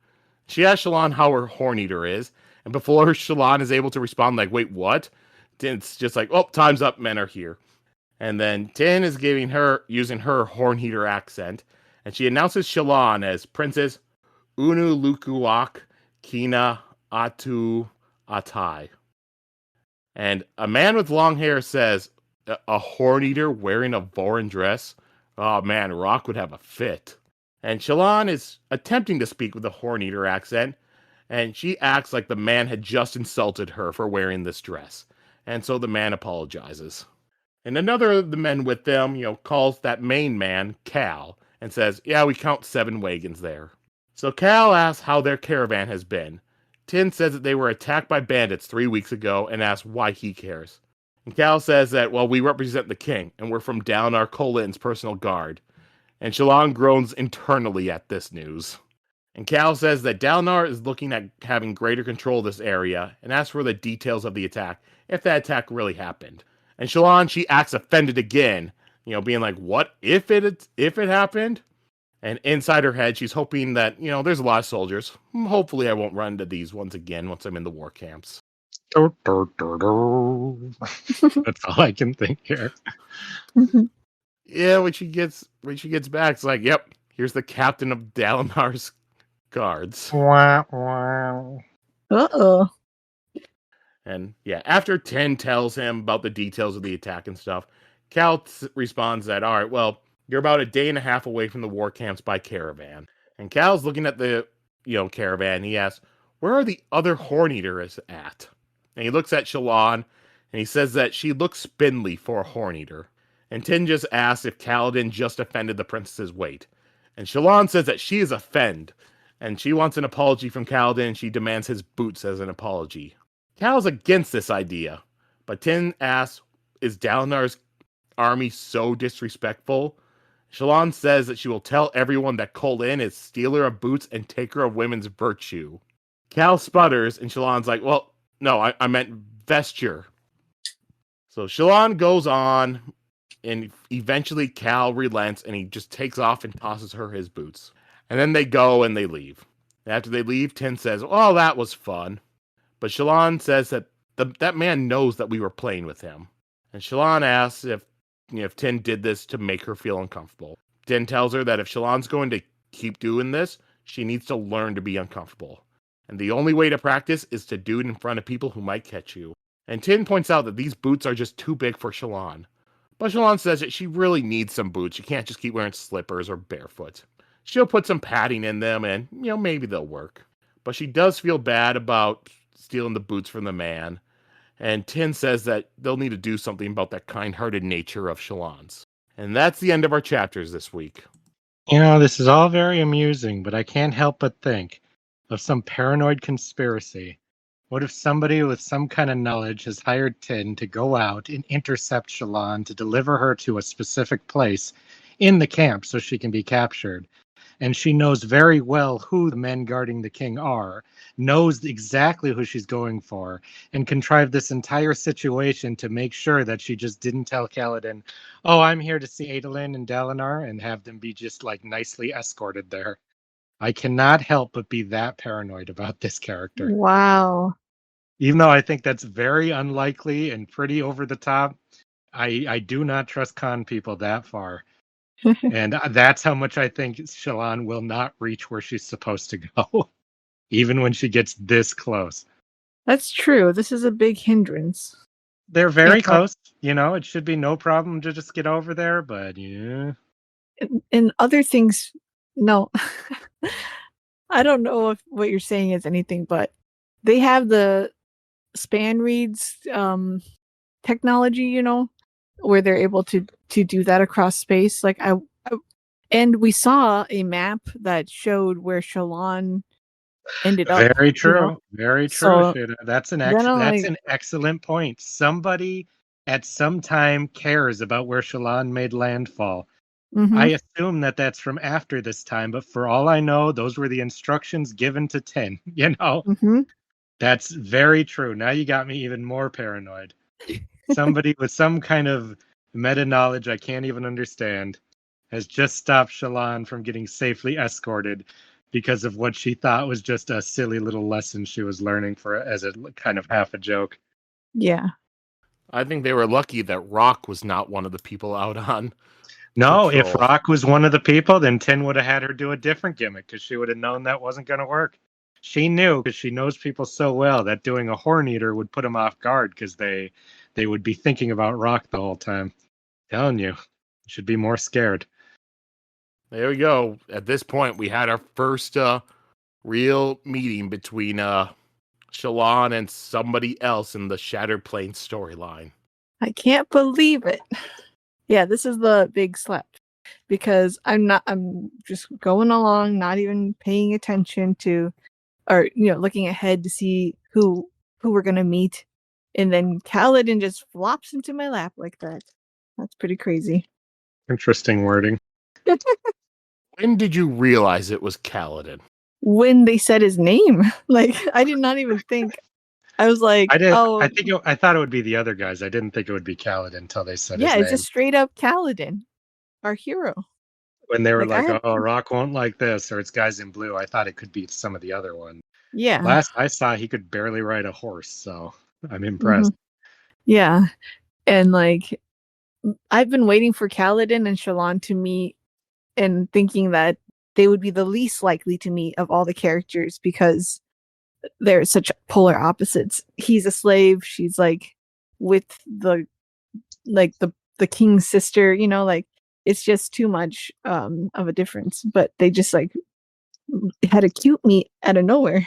She asks Shallan how her Horn-Eater is, and before Shallan is able to respond like, wait, what? Tin's just like, oh, time's up, men are here. And then Tin is using her Horn-Eater accent, and she announces Shallan as Princess Unu Lukuak Kina Atu Atai. And a man with long hair says, a Horn-Eater wearing a Vorin dress? Oh man, Rock would have a fit. And Shallan is attempting to speak with a Horn-Eater accent, and she acts like the man had just insulted her for wearing this dress. And so the man apologizes. And another of the men with them, calls that main man, Cal, and says, yeah, we count 7 wagons there. So Cal asks how their caravan has been. Tin says that they were attacked by bandits 3 weeks ago and asks why he cares. And Cal says that, well, we represent the king, and we're from Dalinar Kholein's personal guard. And Shallan groans internally at this news. And Cal says that Dalinar is looking at having greater control of this area and asks for the details of the attack, if that attack really happened. And Shallan, she acts offended again, being like, what if it happened? And inside her head, she's hoping that, there's a lot of soldiers. Hopefully I won't run into these ones again once I'm in the war camps. That's all I can think here. Yeah, when she gets back, it's like, yep, here's the captain of Dalinar's guards. Uh-oh. And yeah, after Tin tells him about the details of the attack and stuff, Cal responds that, all right, well, you're about a day and a half away from the war camps by caravan. And Cal's looking at the, caravan. He asks, where are the other Horn-Eaters at? And he looks at Shallan, and he says that she looks spindly for a Horn-Eater. And Tin just asks if Kaladin just offended the princess's weight. And Shallan says that she is offended, and she wants an apology from Kaladin, and she demands his boots as an apology. Cal's against this idea, but Tin asks, is Dalinar's army so disrespectful? Shallan says that she will tell everyone that Kholin is stealer of boots and taker of women's virtue. Cal sputters, and Shallan's like, well, no, I meant vesture. So Shallan goes on And eventually Cal relents and he just takes off and tosses her his boots. And then they go and they leave. And after they leave, Tin says, "Oh, that was fun." But Shallan says that that man knows that we were playing with him. And Shallan asks if Tin did this to make her feel uncomfortable. Tin tells her that if Shallan's going to keep doing this, she needs to learn to be uncomfortable. And the only way to practice is to do it in front of people who might catch you. And Tin points out that these boots are just too big for Shallan. But Shallan says that she really needs some boots. She can't just keep wearing slippers or barefoot. She'll put some padding in them and, maybe they'll work. But she does feel bad about stealing the boots from the man. And Tin says that they'll need to do something about that kind-hearted nature of Shallan's. And that's the end of our chapters this week. This is all very amusing, but I can't help but think of some paranoid conspiracy. What if somebody with some kind of knowledge has hired Tin to go out and intercept Shallan to deliver her to a specific place in the camp so she can be captured? And she knows very well who the men guarding the king are, knows exactly who she's going for, and contrived this entire situation to make sure that she just didn't tell Kaladin, "Oh, I'm here to see Adolin and Dalinar," and have them be just nicely escorted there. I cannot help but be that paranoid about this character. Wow. Even though I think that's very unlikely and pretty over the top, I do not trust con people that far. And that's how much I think Shallan will not reach where she's supposed to go, even when she gets this close. That's true. This is a big hindrance. They're very close. It should be no problem to just get over there, but yeah. And other things, no. I don't know if what you're saying is anything, but they have the span reads technology, where they're able to do that across space. And we saw a map that showed where Shallan ended up. Very true. Very true, So, Sheta. That's an excellent point. Somebody at some time cares about where Shallan made landfall. Mm-hmm. I assume that that's from after this time, but for all I know, those were the instructions given to Tin. Mm-hmm. That's very true. Now you got me even more paranoid. Somebody with some kind of meta knowledge I can't even understand has just stopped Shallan from getting safely escorted because of what she thought was just a silly little lesson she was learning as a kind of half a joke. Yeah. I think they were lucky that Rock was not one of the people out on No, patrol. If Rock was one of the people, then Tin would have had her do a different gimmick because she would have known that wasn't going to work. She knew because she knows people so well that doing a Horn Eater would put them off guard because they would be thinking about Rock the whole time. Telling you, should be more scared. There we go. At this point, we had our first real meeting between Shallan and somebody else in the Shattered Plains storyline. I can't believe it. Yeah, this is the big slap because I'm just going along, not even paying attention to, or looking ahead to see who we're gonna meet, and then Kaladin just flops into my lap like that. That's pretty crazy. Interesting wording. When did you realize it was Kaladin? When they said his name, I did not even think. I was like, I did. oh, I thought it would be the other guys. I didn't think it would be Kaladin until they said his name. Yeah, it's just straight up Kaladin, our hero. When they were oh, Rock won't like this, or it's guys in blue, I thought it could be some of the other ones. Yeah. Last I saw, he could barely ride a horse, so I'm impressed. Mm-hmm. Yeah. And I've been waiting for Kaladin and Shallan to meet and thinking that they would be the least likely to meet of all the characters because they're such polar opposites. He's a slave. She's with the king's sister, it's just too much of a difference. But they just had a cute meet out of nowhere.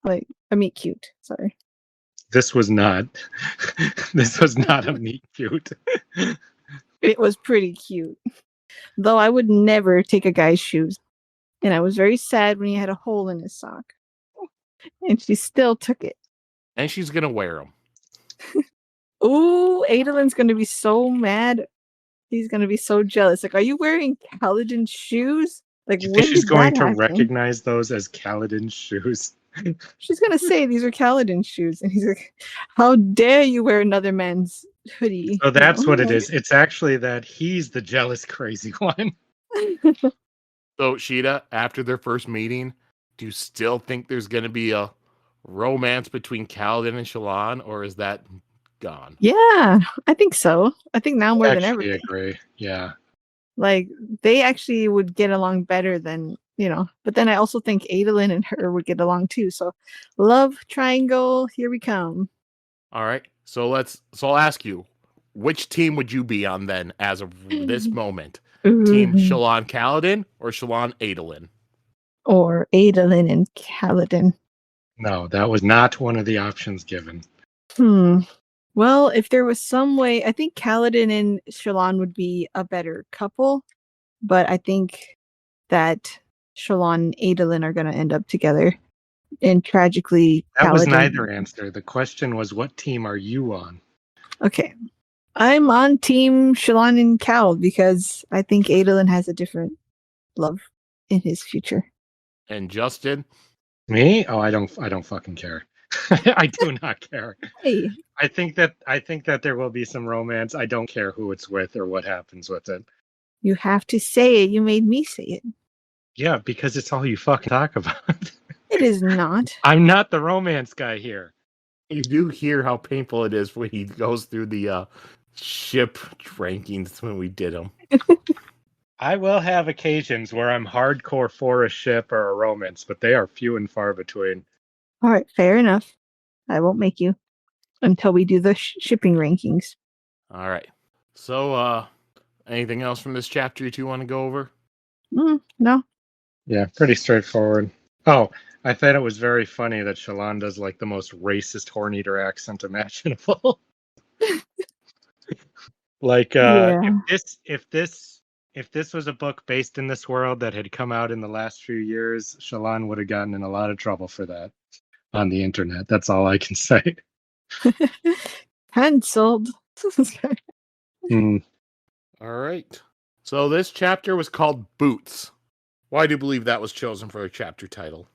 A meet cute. Sorry. This was not a meet cute. It was pretty cute. Though I would never take a guy's shoes. And I was very sad when he had a hole in his sock. And she still took it. And she's going to wear them. Ooh, Adolin's going to be so mad. He's going to be so jealous. Are you wearing Kaladin's shoes? Do you think she's going to recognize those as Kaladin's shoes? She's going to say these are Kaladin's shoes. And he's like, how dare you wear another man's hoodie. So that's what it Oh, is. It's actually that he's the jealous, crazy one. So, Sheta, after their first meeting, do you still think there's going to be a romance between Kaladin and Shallan, or is that gone? Yeah, I think so. I think now more I than actually ever. agree. Yeah. Like they actually would get along better than, but then I also think Adolin and her would get along too. So love triangle, here we come. All right. So I'll ask you, which team would you be on then as of this moment? Team Ooh. Shallan Kaladin or Shallan Adolin? Or Adolin and Kaladin. No, that was not one of the options given. Well, if there was some way, I think Kaladin and Shallan would be a better couple, but I think that Shallan and Adolin are going to end up together. And tragically, That was Kaladin. neither answer. The question was, what team are you on? Okay. I'm on team Shallan and Cal because I think Adolin has a different love in his future. And Justin? Me? Oh, I don't fucking care. I do not care. Hey, I think that there will be some romance. I don't care who it's with or what happens with it. you have to say it. You made me say it. Yeah, because it's all you fucking talk about. It is not. I'm not the romance guy here. You do hear how painful it is when he goes through the ship rankings when we did them. I will have occasions where I'm hardcore for a ship or a romance, but they are few and far between. All right, fair enough. I won't make you until we do the shipping rankings. All right. So, anything else from this chapter you two want to go over? No. Yeah, pretty straightforward. Oh, I thought it was very funny that Shallan does like the most racist horn-eater accent imaginable. Like, Yeah. if this was a book based in this world that had come out in the last few years, Shallan would have gotten in a lot of trouble for that on the internet. That's all I can say. Cancelled. All right. So this chapter was called Boots. Why do you believe that was chosen for a chapter title?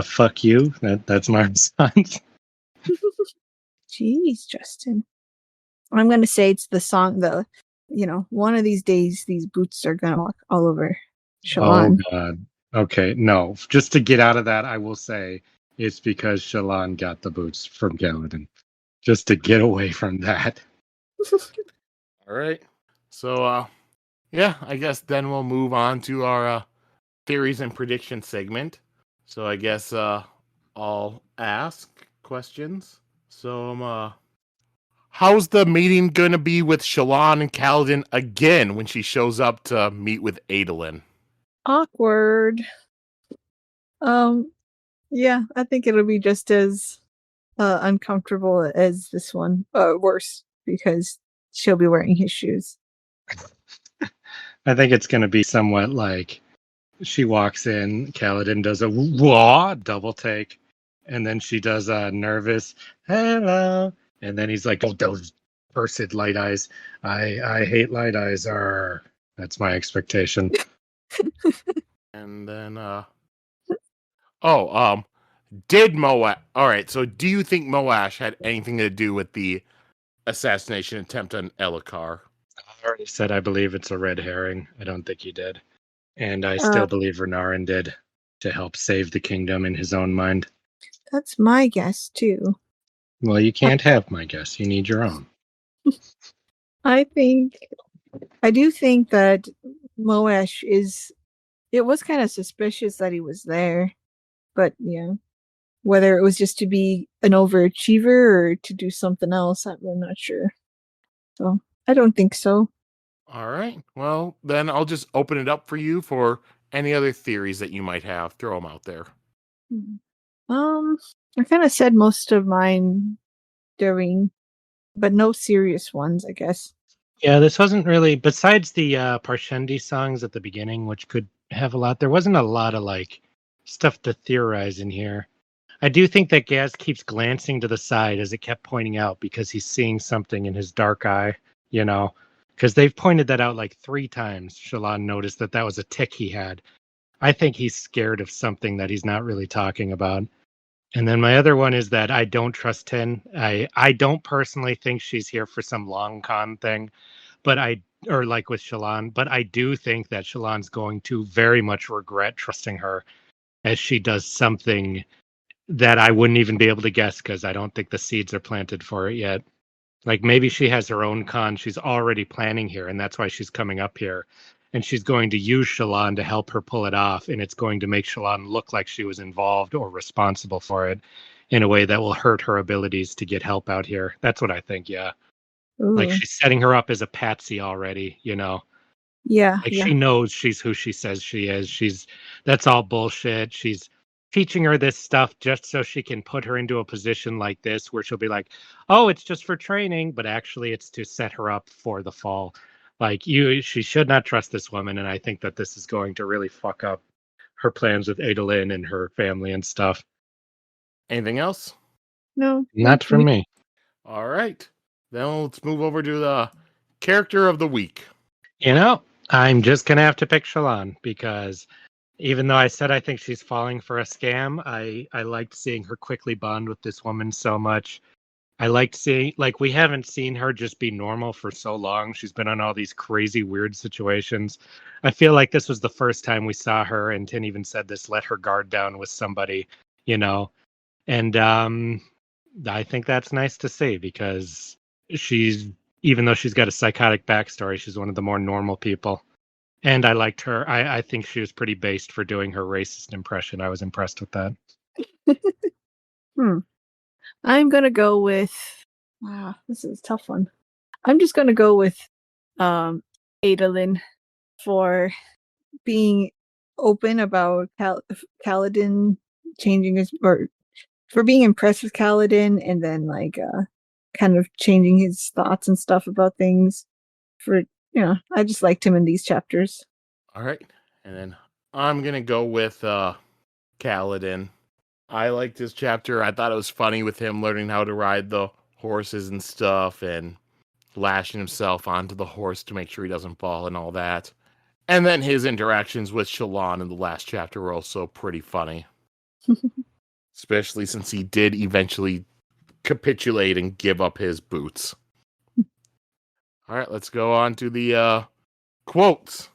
Fuck you. That's my response. Jeez, Justin. I'm gonna say it's the song. One of these days, these boots are gonna walk all over Shallan. Oh God. Okay, no. Just to get out of that, I will say it's because Shallan got the boots from Kaladin. Just to get away from that. All right. So, yeah, I guess then we'll move on to our theories and prediction segment. So I guess I'll ask questions. So, how's the meeting gonna be with Shallan and Kaladin again when she shows up to meet with Adolin? Awkward. Yeah, I think it'll be just as uncomfortable as this one. Worse because she'll be wearing his shoes. I think it's going to be somewhat like she walks in, Kaladin does a wah double take, and then she does a nervous hello, and then he's like, "Oh, those cursed light eyes! I hate light eyes." That's my expectation. And then, did Moash? All right. So, do you think Moash had anything to do with the assassination attempt on Elhokar? I already said I believe it's a red herring. I don't think he did, and I still believe Renarin did to help save the kingdom in his own mind. That's my guess too. Well, you can't have my guess. You need your own. I do think that Moash it was kind of suspicious that he was there, but yeah, whether it was just to be an overachiever or to do something else, I'm not sure. So I don't think so. All right. Well, then I'll just open it up for you for any other theories that you might have. Throw them out there. I kind of said most of mine during, but no serious ones, I guess. Yeah, this wasn't really, besides the Parshendi songs at the beginning, which could have a lot, there wasn't a lot of like stuff to theorize in here. I do think that Gaz keeps glancing to the side as it kept pointing out because he's seeing something in his dark eye, because they've pointed that out like 3 times. Shallan noticed that was a tick he had. I think he's scared of something that he's not really talking about. And then my other one is that I don't trust Tin. I don't personally think she's here for some long con thing, but or like with Shallan, but I do think that Shallan's going to very much regret trusting her as she does something that I wouldn't even be able to guess because I don't think the seeds are planted for it yet. Like maybe she has her own con she's already planning here, and that's why she's coming up here. And she's going to use Shallan to help her pull it off, and it's going to make Shallan look like she was involved or responsible for it in a way that will hurt her abilities to get help out here. That's what I think, yeah. Like Ooh. she's setting her up as a patsy already, you know. Yeah, Like yeah. she knows she's who she says she is. That's all bullshit. She's teaching her this stuff just so she can put her into a position like this where she'll be like, "Oh, it's just for training," but actually it's to set her up for the fall. Like she should not trust this woman, and I think that this is going to really fuck up her plans with Adolin and her family and stuff. Anything else? No, Not for me. All right. Then let's move over to the character of the week. You know, I'm just gonna have to pick Shallan because even though I said I think she's falling for a scam, I liked seeing her quickly bond with this woman so much. I liked seeing, like, we haven't seen her just be normal for so long. She's been on all these crazy, weird situations. I feel like this was the first time we saw her, and Tin even said this, let her guard down with somebody, you know. And I think that's nice to see because she's, even though she's got a psychotic backstory, she's one of the more normal people. And I liked her. I think she was pretty based for doing her racist impression. I was impressed with that. I'm gonna go with. Wow, this is a tough one. I'm just gonna go with Adolin for being open about Kaladin changing his, or for being impressed with Kaladin and then like kind of changing his thoughts and stuff about things. I just liked him in these chapters. All right. And then I'm going to go with Kaladin. I liked this chapter. I thought it was funny with him learning how to ride the horses and stuff and lashing himself onto the horse to make sure he doesn't fall and all that. And then his interactions with Shallan in the last chapter were also pretty funny. Especially since he did eventually capitulate and give up his boots. All right, let's go on to the quotes.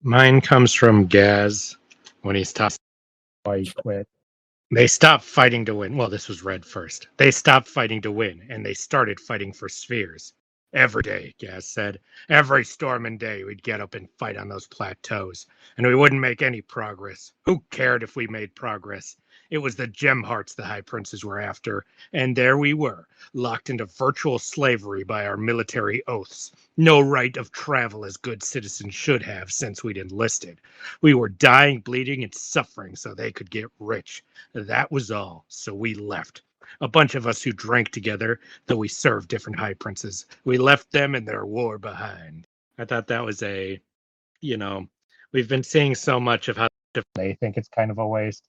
Mine comes from Gaz when he's talking why he quit. They stopped fighting to win. Well, this was read first. They stopped fighting to win, and they started fighting for spheres. Every day, Gaz said. Every storm and day, we'd get up and fight on those plateaus, and we wouldn't make any progress. Who cared if we made progress? It was the gem hearts the high princes were after, and there we were, locked into virtual slavery by our military oaths. No right of travel as good citizens should have since we'd enlisted. We were dying, bleeding, and suffering so they could get rich. That was all, so we left. A bunch of us who drank together, though we served different high princes. We left them and their war behind. I thought that was we've been seeing so much of how they think it's kind of a waste.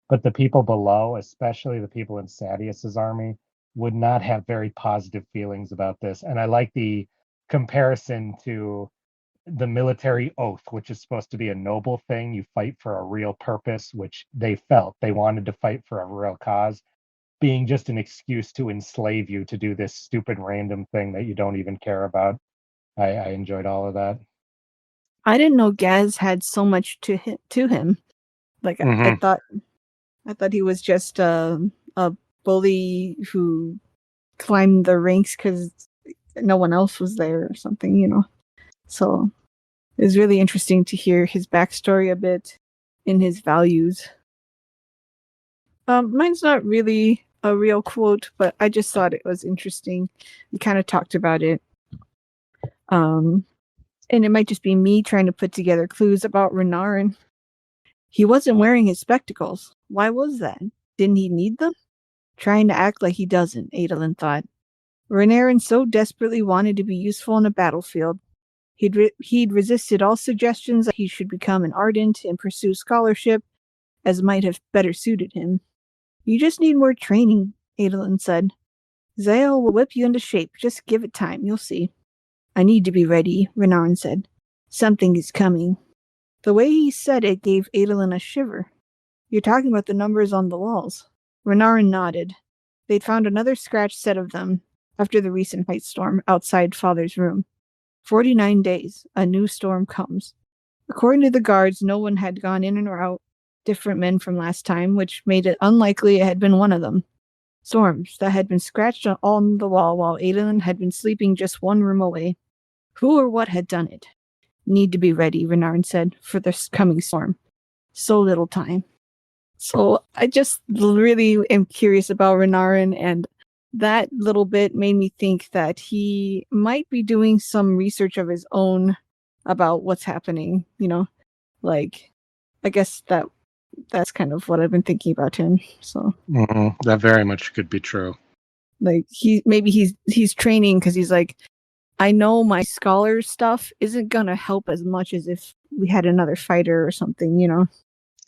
But the people below, especially the people in Sadius's army, would not have very positive feelings about this. And I like the comparison to the military oath, which is supposed to be a noble thing. You fight for a real purpose, which they felt they wanted to fight for a real cause, being just an excuse to enslave you to do this stupid random thing that you don't even care about. I enjoyed all of that. I didn't know Gaz had so much to him. Like I thought he was just a bully who climbed the ranks because no one else was there or something, you know. So it was really interesting to hear his backstory a bit in his values. Mine's not really a real quote, but I just thought it was interesting. We kind of talked about it. And it might just be me trying to put together clues about Renarin. He wasn't wearing his spectacles. Why was that? Didn't he need them? Trying to act like he doesn't, Adolin thought. Renarin so desperately wanted to be useful on a battlefield. He'd resisted all suggestions that he should become an ardent and pursue scholarship, as might have better suited him. You just need more training, Adolin said. Zael will whip you into shape. Just give it time, you'll see. I need to be ready, Renarin said. Something is coming. The way he said it gave Adolin a shiver. You're talking about the numbers on the walls. Renarin nodded. They'd found another scratched set of them after the recent ice storm outside Father's room. 49 days, a new storm comes. According to the guards, no one had gone in or out, different men from last time, which made it unlikely it had been one of them. Storms that had been scratched on the wall while Adolin had been sleeping just one room away. Who or what had done it? Need to be ready, Renarin said, for this coming storm. So little time. So I just really am curious about Renarin, and that little bit made me think that he might be doing some research of his own about what's happening, like I guess that's kind of what I've been thinking about him. So that very much could be true. Like he's training because he's like, I know my scholar stuff isn't gonna help as much as if we had another fighter or something.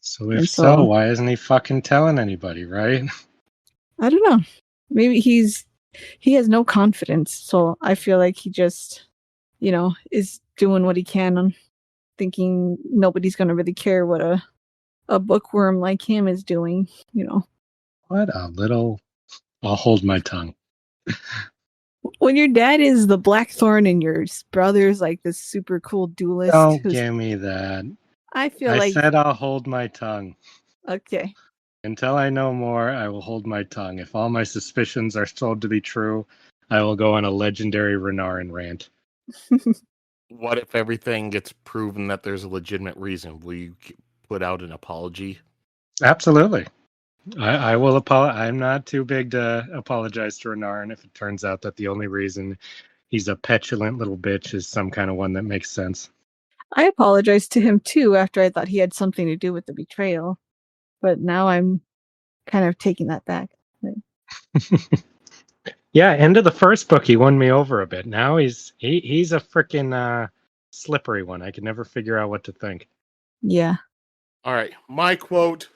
So if so, why isn't he fucking telling anybody, right? I don't know. Maybe he has no confidence, so I feel like he just, is doing what he can on thinking nobody's gonna really care what a bookworm like him is doing, What a little... I'll hold my tongue. When your dad is the Blackthorn and your brother's like this super cool duelist. Don't give me that. I said I'll hold my tongue. Okay. Until I know more, I will hold my tongue. If all my suspicions are told to be true, I will go on a legendary Renarin rant. What if everything gets proven that there's a legitimate reason? Will you put out an apology? Absolutely. I will apologize. I'm not too big to apologize to Renarin if it turns out that the only reason he's a petulant little bitch is some kind of one that makes sense. I apologized to him too after I thought he had something to do with the betrayal. But now I'm kind of taking that back. Yeah, end of the first book, he won me over a bit. Now he's a freaking slippery one. I can never figure out what to think. Yeah. All right, my quote,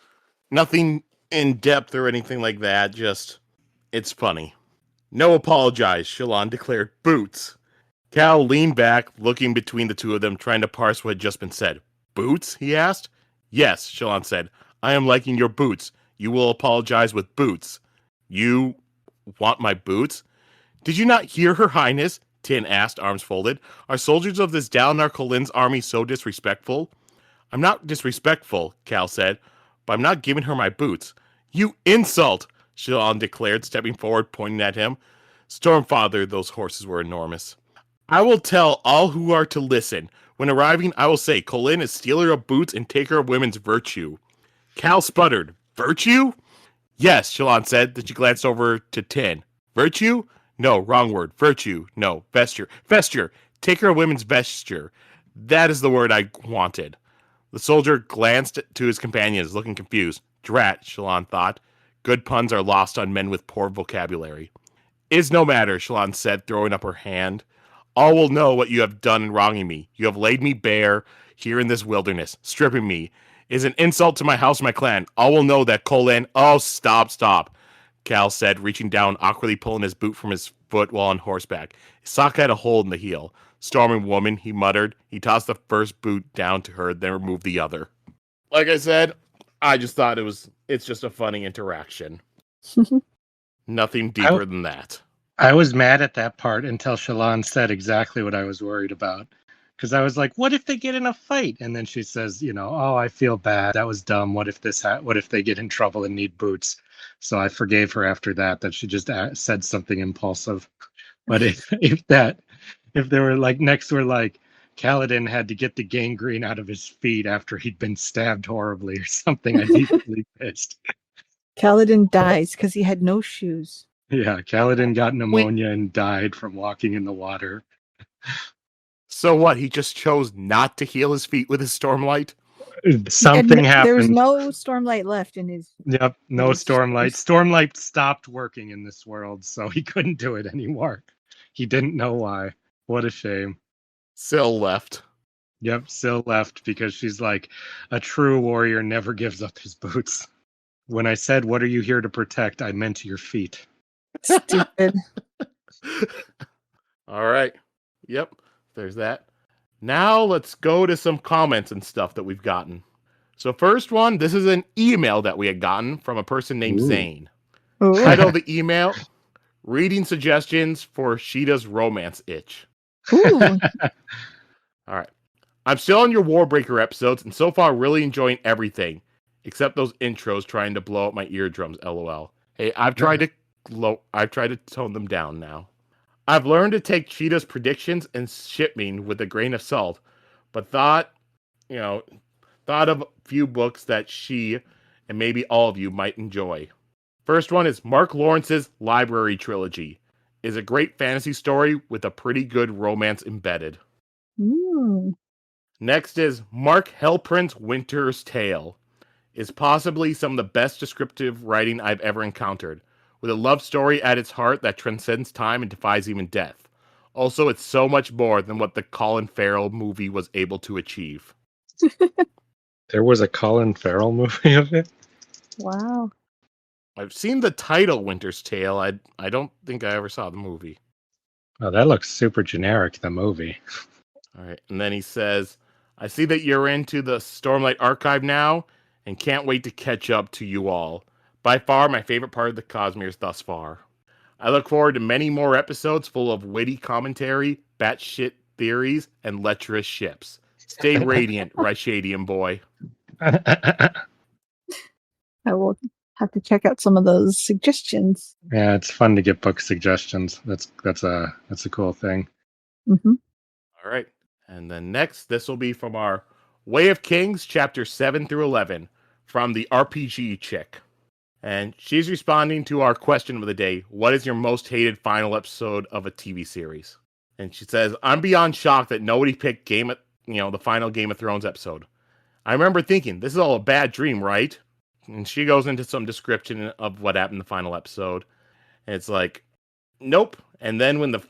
nothing in depth or anything like that, just, it's funny. No apologize, Shallan declared. Boots. Cal leaned back, looking between the two of them, trying to parse what had just been said. Boots? He asked. Yes, Shallan said. I am liking your boots. You will apologize with boots. You want my boots? Did you not hear Her Highness? Tin asked, arms folded. Are soldiers of this Dalinar Kholin's army so disrespectful? I'm not disrespectful, Cal said, but I'm not giving her my boots. You insult, Shallan declared, stepping forward, pointing at him. Stormfather, those horses were enormous. I will tell all who are to listen. When arriving, I will say, Kholin is stealer of boots and taker of women's virtue. Cal sputtered. Virtue? Yes, Shallan said. Then she glanced over to Tin. Virtue? No, wrong word. Virtue. No, vesture. Vesture. Taker of women's vesture. That is the word I wanted. The soldier glanced to his companions, looking confused. Drat, Shallan thought. Good puns are lost on men with poor vocabulary. Is no matter, Shallan said, throwing up her hand. All will know what you have done in wronging me. You have laid me bare here in this wilderness, stripping me. It is an insult to my house and my clan. All will know that Kholin... Oh, stop, Cal said, reaching down, awkwardly pulling his boot from his foot while on horseback. His sock had a hole in the heel. Storming woman, he muttered. He tossed the first boot down to her, then removed the other. Like I said, I just thought it's just a funny interaction. Nothing deeper than that. I was mad at that part until Shallan said exactly what I was worried about. Because I was like, what if they get in a fight? And then she says, oh, I feel bad. That was dumb. What if they get in trouble and need boots? So I forgave her after that she just said something impulsive. But if they were like, next were like, Kaladin had to get the gangrene out of his feet after he'd been stabbed horribly or something, I'd be really pissed. Kaladin dies because he had no shoes. Yeah, Kaladin got pneumonia and died from walking in the water. So what, he just chose not to heal his feet with his Stormlight? Something happened. There was no Stormlight left in his... Yep, no Stormlight. Stormlight stopped working in this world, so he couldn't do it anymore. He didn't know why. What a shame. Syl left. Yep, Syl left because she's like, a true warrior never gives up his boots. When I said, what are you here to protect, I meant your feet. Stupid. All right. Yep, there's that. Now let's go to some comments and stuff that we've gotten. So first one, this is an email that we had gotten from a person named Zane. Ooh. Title of the email, Reading Suggestions for Sheta's Romance Itch. Ooh. All right. I'm still on your Warbreaker episodes, and so far really enjoying everything, except those intros trying to blow up my eardrums, lol. Hey, I've tried to tone them down now. I've learned to take Cheetah's predictions and shipping with a grain of salt, but thought of a few books that she and maybe all of you might enjoy. First one is Mark Lawrence's Library Trilogy. Is a great fantasy story with a pretty good romance embedded. Ooh. Next is Mark Helprint's Winter's Tale. Is possibly some of the best descriptive writing I've ever encountered, with a love story at its heart that transcends time and defies even death. Also, it's so much more than what the Colin Farrell movie was able to achieve. There was a Colin Farrell movie of it? Wow. I've seen the title Winter's Tale. I don't think I ever saw the movie. Oh, that looks super generic, the movie. All right. And then he says, I see that you're into the Stormlight Archive now and can't wait to catch up to you all. By far my favorite part of the Cosmeres thus far. I look forward to many more episodes full of witty commentary, batshit theories, and lecherous ships. Stay radiant, Ryshadian boy. I will have to check out some of those suggestions. Yeah, it's fun to get book suggestions. That's a cool thing. Mm-hmm. All right. And then next, this will be from our Way of Kings, chapter 7 through 11, from the RPG chick. And she's responding to our question of the day, what is your most hated final episode of a TV series? And she says, I'm beyond shocked that nobody picked the final Game of Thrones episode. I remember thinking, this is all a bad dream, right? And she goes into some description of what happened in the final episode. And it's like, nope. And then when the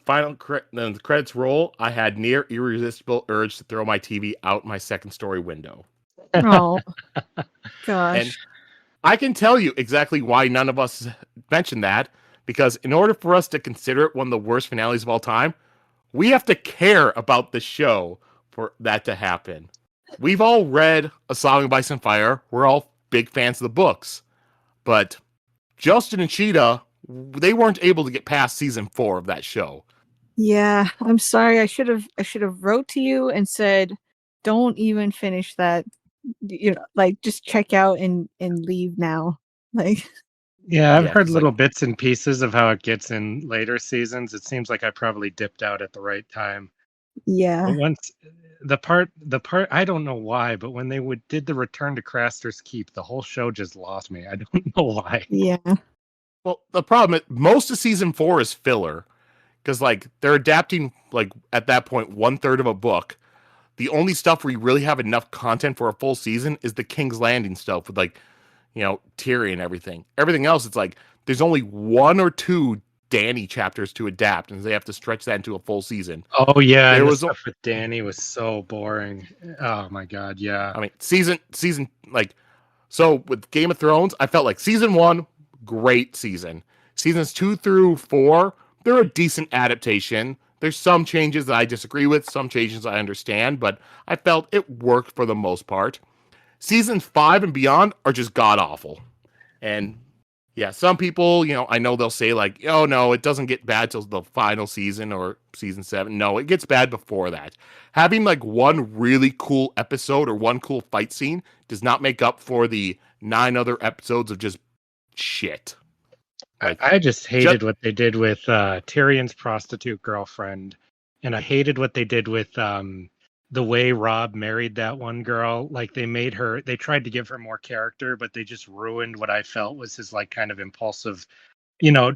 the credits roll, I had near irresistible urge to throw my TV out my second story window. Oh, gosh. And I can tell you exactly why none of us mentioned that, because in order for us to consider it one of the worst finales of all time, we have to care about the show for that to happen. We've all read A Song of Ice and Fire. We're all big fans of the books. But Justin and Sheta, they weren't able to get past season 4 of that show. Yeah, I'm sorry. I should have wrote to you and said, don't even finish that. Just check out and leave now. Yeah, I've Yeah, heard 'cause, little bits and pieces of how it gets in later seasons. It seems like I probably dipped out at the right time. yeah. But once the part I don't know why, but when they did the Return to Craster's Keep, the whole show just lost me. I don't know why. Yeah. Well, the problem is most of season 4 is filler, because they're adapting at that point 1/3 of a book. The only stuff where you really have enough content for a full season is the King's Landing stuff with Tyrion and everything. Everything else, it's there's only 1 or 2 Dany chapters to adapt, and they have to stretch that into a full season. Oh yeah, There and the was stuff with Dany was so boring. Oh my god, yeah. I mean, so with Game of Thrones, I felt like season 1, great season. Seasons 2 through 4, they're a decent adaptation. There's some changes that I disagree with, some changes I understand, but I felt it worked for the most part. Seasons 5 and beyond are just god-awful. And yeah, some people, I know they'll say oh no, it doesn't get bad till the final season or season 7. No, it gets bad before that. Having one really cool episode or one cool fight scene does not make up for the 9 other episodes of just shit. I just hated what they did with Tyrion's prostitute girlfriend, and I hated what they did with the way Rob married that one girl. They tried to give her more character, but they just ruined what I felt was his kind of impulsive,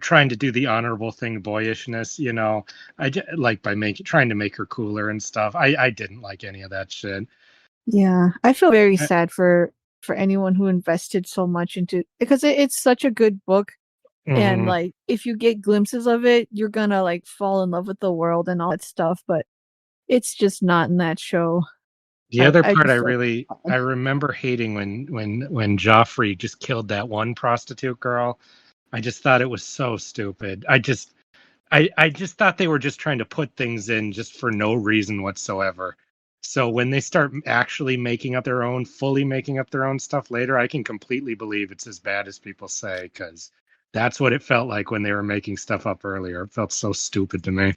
trying to do the honorable thing, boyishness. By trying to make her cooler and stuff. I didn't like any of that shit. Yeah, I feel very sad for anyone who invested so much into, because it's such a good book. Mm-hmm. And if you get glimpses of it, you're gonna fall in love with the world and all that stuff, but it's just not in that show. The other part I remember hating when Joffrey just killed that one prostitute girl. I just thought it was so stupid. I just thought they were just trying to put things in just for no reason whatsoever. So when they start actually fully making up their own stuff later, I can completely believe it's as bad as people say, because that's what it felt like when they were making stuff up earlier. It felt so stupid to me.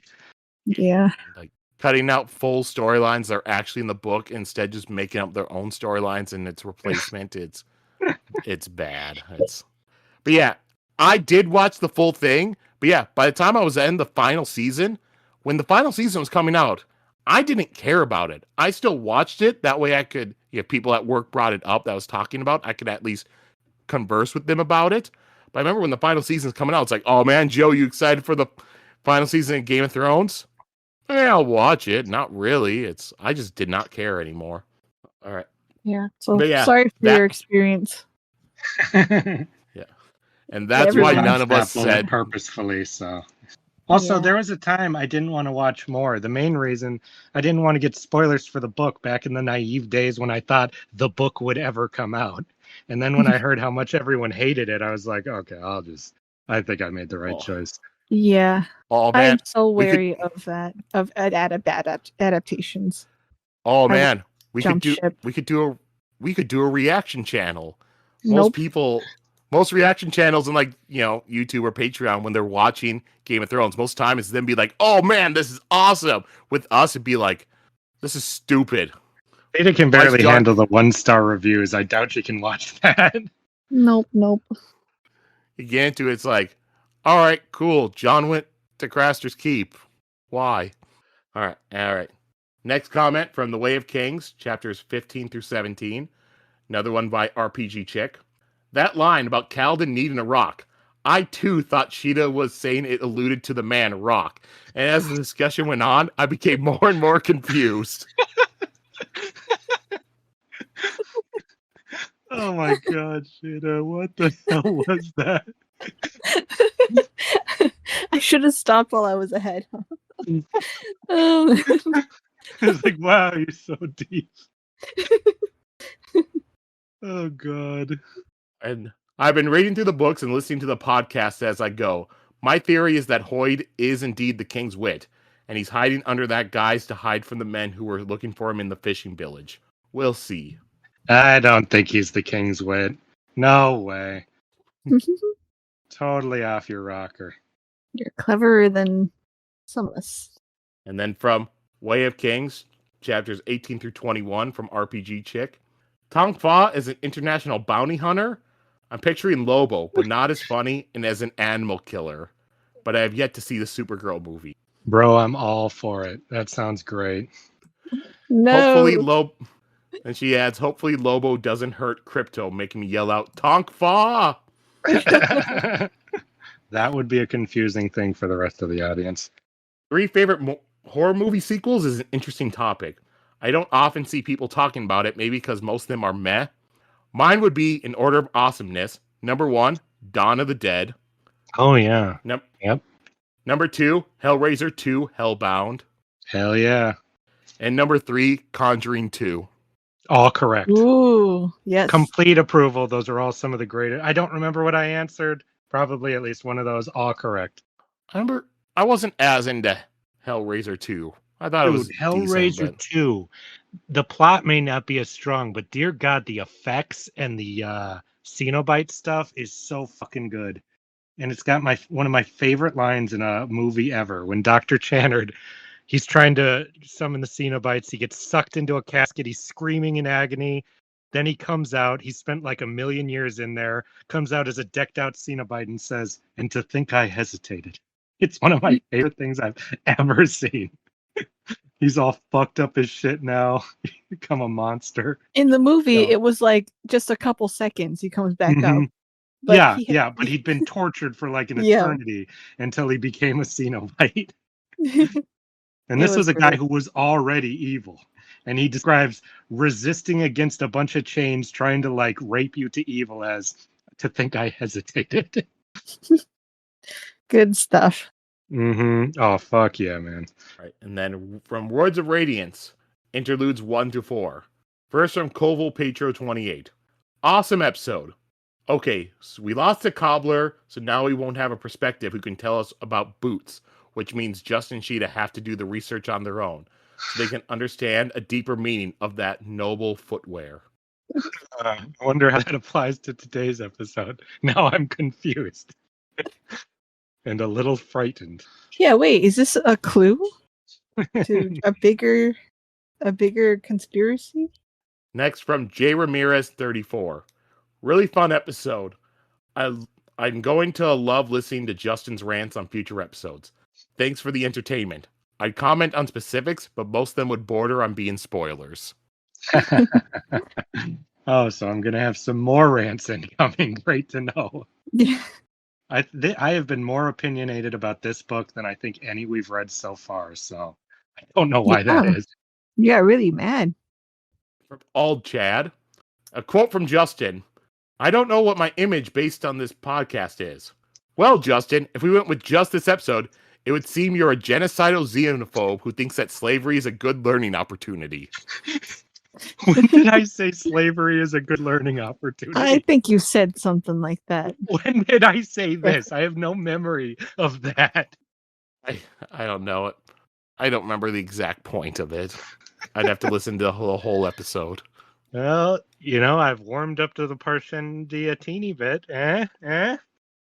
Yeah. Like cutting out full storylines that are actually in the book, instead just making up their own storylines and its replacement. It's bad. But yeah, I did watch the full thing. But yeah, by the time I was in the final season, when the final season was coming out, I didn't care about it. I still watched it. That way I could, if people at work brought it up that I was talking about, I could at least converse with them about it. But I remember when the final season's coming out, it's like, oh man, Joe, you excited for the final season of Game of Thrones? Yeah, I'll watch it. Not really. I just did not care anymore. All right. Yeah. So But yeah, sorry for your experience. Yeah. And that's why none of us said purposefully. So also, there was a time I didn't want to watch more. The main reason I didn't want to get spoilers for the book back in the naive days when I thought the book would ever come out. And then when I heard how much everyone hated it, I was like, okay, I think I made the right choice. Yeah. Oh man, I'm so wary of that, of adaptations. Oh man, we could do a reaction channel. Most reaction channels in YouTube or Patreon, when they're watching Game of Thrones, most time is them be like, "Oh man, this is awesome." With us, it'd be like, "This is stupid." Ada can barely handle the 1-star reviews. I doubt she can watch that. Nope. You get into it, it's like, all right, cool. Jon went to Craster's Keep. Why? All right. Next comment from The Way of Kings, chapters 15 through 17. Another one by RPG Chick. That line about Kaladin needing a rock. I too thought Sheta was saying it alluded to the man Rock. And as the discussion went on, I became more and more confused. Oh my god, Sheta, what the hell was that? I should have stopped while I was ahead. It's like, wow, you're so deep. Oh god. And I've been reading through the books and listening to the podcast as I go. My theory is that Hoyd is indeed the king's wit, and he's hiding under that guise to hide from the men who were looking for him in the fishing village. We'll see. I don't think he's the king's wit. No way. Totally off your rocker. You're cleverer than some of us. And then from Way of Kings, chapters 18 through 21 from RPG Chick. Tong Fa is an international bounty hunter. I'm picturing Lobo, but not as funny and as an animal killer. But I have yet to see the Supergirl movie. Bro, I'm all for it. That sounds great. No. And she adds, hopefully Lobo doesn't hurt Crypto, making me yell out, Tonk Fa! That would be a confusing thing for the rest of the audience. 3 favorite horror movie sequels is an interesting topic. I don't often see people talking about it, maybe because most of them are meh. Mine would be, in order of awesomeness, number 1, Dawn of the Dead. Oh, yeah. Yep. Number 2, Hellraiser 2, Hellbound. Hell yeah. And number 3, Conjuring 2. All correct. Ooh, yes. Complete approval. Those are all some of the greatest. I don't remember what I answered. Probably at least one of those. All correct. I wasn't as into Hellraiser 2. I thought it was Hellraiser 2. The plot may not be as strong, but dear God, the effects and the Cenobite stuff is so fucking good. And it's got one of my favorite lines in a movie ever. When Dr. Channard, he's trying to summon the Cenobites. He gets sucked into a casket. He's screaming in agony. Then he comes out. He spent like 1,000,000 years in there. Comes out as a decked out Cenobite and says, "And to think I hesitated." It's one of my favorite things I've ever seen. He's all fucked up as shit now. Become a monster. In the movie, it was like just a couple seconds. He comes back up. But but he'd been tortured for like an eternity until he became a Cenobite. And this was a guy who was already evil. And he describes resisting against a bunch of chains, trying to like rape you to evil as to think I hesitated. Good stuff. Oh, fuck yeah, man. Right. And then from Words of Radiance, interludes 1 to 4. First from Koval Petro 28. Awesome episode. Okay, so we lost the cobbler, so now we won't have a perspective who can tell us about boots, which means Justin and Sheta have to do the research on their own. so they can understand a deeper meaning of that noble footwear. I wonder how that applies to today's episode. Now I'm confused and a little frightened. Yeah, wait, is this a clue to a bigger conspiracy? Next from J. Ramirez 34. Really fun episode. I'm going to love listening to Justin's rants on future episodes. Thanks for the entertainment. I'd comment on specifics, but most of them would border on being spoilers. Oh, so I'm going to have some more rants incoming. Great to know. Yeah. I have been more opinionated about this book than I think any we've read so far, so I don't know why that is. You got really mad. From Ald Chad, a quote from Justin. I don't know what my image based on this podcast is. Well, Justin, if we went with just this episode, it would seem you're a genocidal xenophobe who thinks that slavery is a good learning opportunity. When did I say slavery is a good learning opportunity? I think you said something like that. When did I say this? I have no memory of that. I don't know it. I don't remember the exact point of it. I'd have to listen to the whole episode. Well, I've warmed up to the Parshendi a teeny bit. All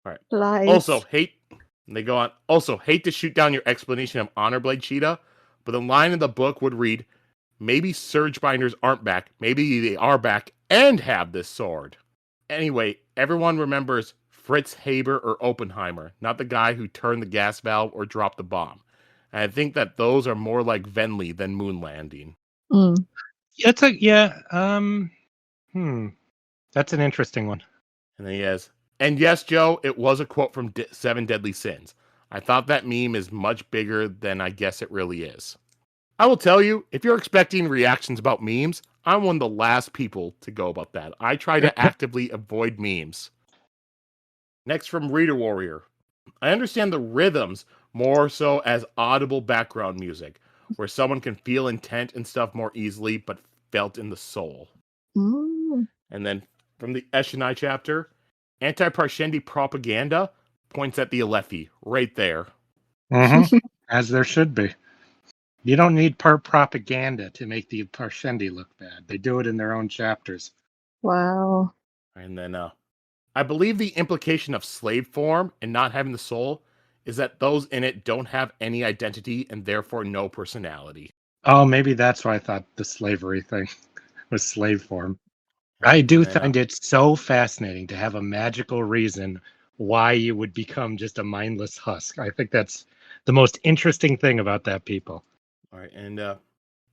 right. Lies. Also, they go on. Also, hate to shoot down your explanation of Honor Blade Sheta, but the line in the book would read, maybe Surge Binders aren't back. Maybe they are back and have this sword. Anyway, everyone remembers Fritz Haber or Oppenheimer, not the guy who turned the gas valve or dropped the bomb. And I think that those are more like Venli than moon landing. That's an interesting one. And then he has, and yes, Joe, it was a quote from Seven Deadly Sins. I thought that meme is much bigger than I guess it really is. I will tell you, if you're expecting reactions about memes, I'm one of the last people to go about that. I try to actively avoid memes. Next from Reader Warrior. I understand the rhythms more so as audible background music, where someone can feel intent and stuff more easily, but felt in the soul. And then from the Eshonai chapter, anti-Parshendi propaganda points at the Alethi, right there. Mm-hmm. As there should be. You don't need propaganda to make the Parshendi look bad. They do it in their own chapters. Wow. And then, I believe the implication of slave form and not having the soul is that those in it don't have any identity and therefore no personality. Oh, maybe that's why I thought the slavery thing was slave form. I do find it so fascinating to have a magical reason why you would become just a mindless husk. I think that's the most interesting thing about that people. All right, and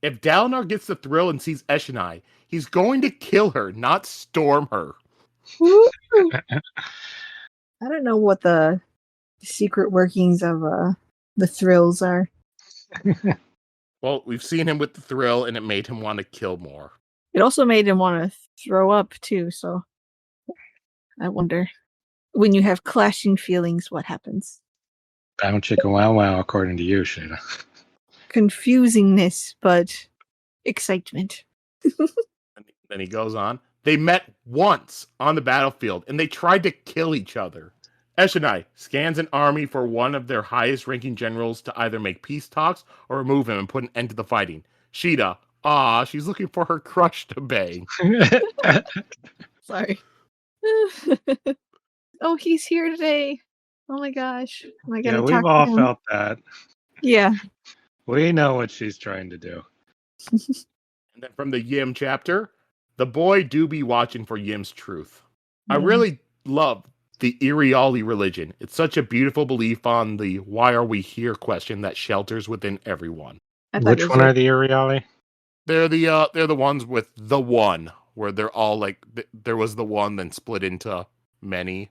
if Dalinar gets the thrill and sees Eshonai, he's going to kill her, not storm her. I don't know what the secret workings of the thrills are. Well, we've seen him with the thrill, and it made him want to kill more. It also made him want to throw up, too, so I wonder, when you have clashing feelings, what happens? Bow chicka wow wow, according to you, Sheta. Confusingness, but excitement. Then he goes on. They met once on the battlefield, and they tried to kill each other. Eshonai scans an army for one of their highest-ranking generals to either make peace talks or remove him and put an end to the fighting. Sheta, she's looking for her crush to bang. Sorry. Oh, he's here today. Oh my gosh. Am I gonna talk we've to all him? felt that. Yeah. We know what she's trying to do. And then from the Yim chapter, the boy do be watching for Yim's truth. Yeah. I really love the Iriali religion. It's such a beautiful belief on the why are we here question that shelters within everyone. Which one are the Iriali? They're the ones with the one, where they're all like, there was the one, then split into many.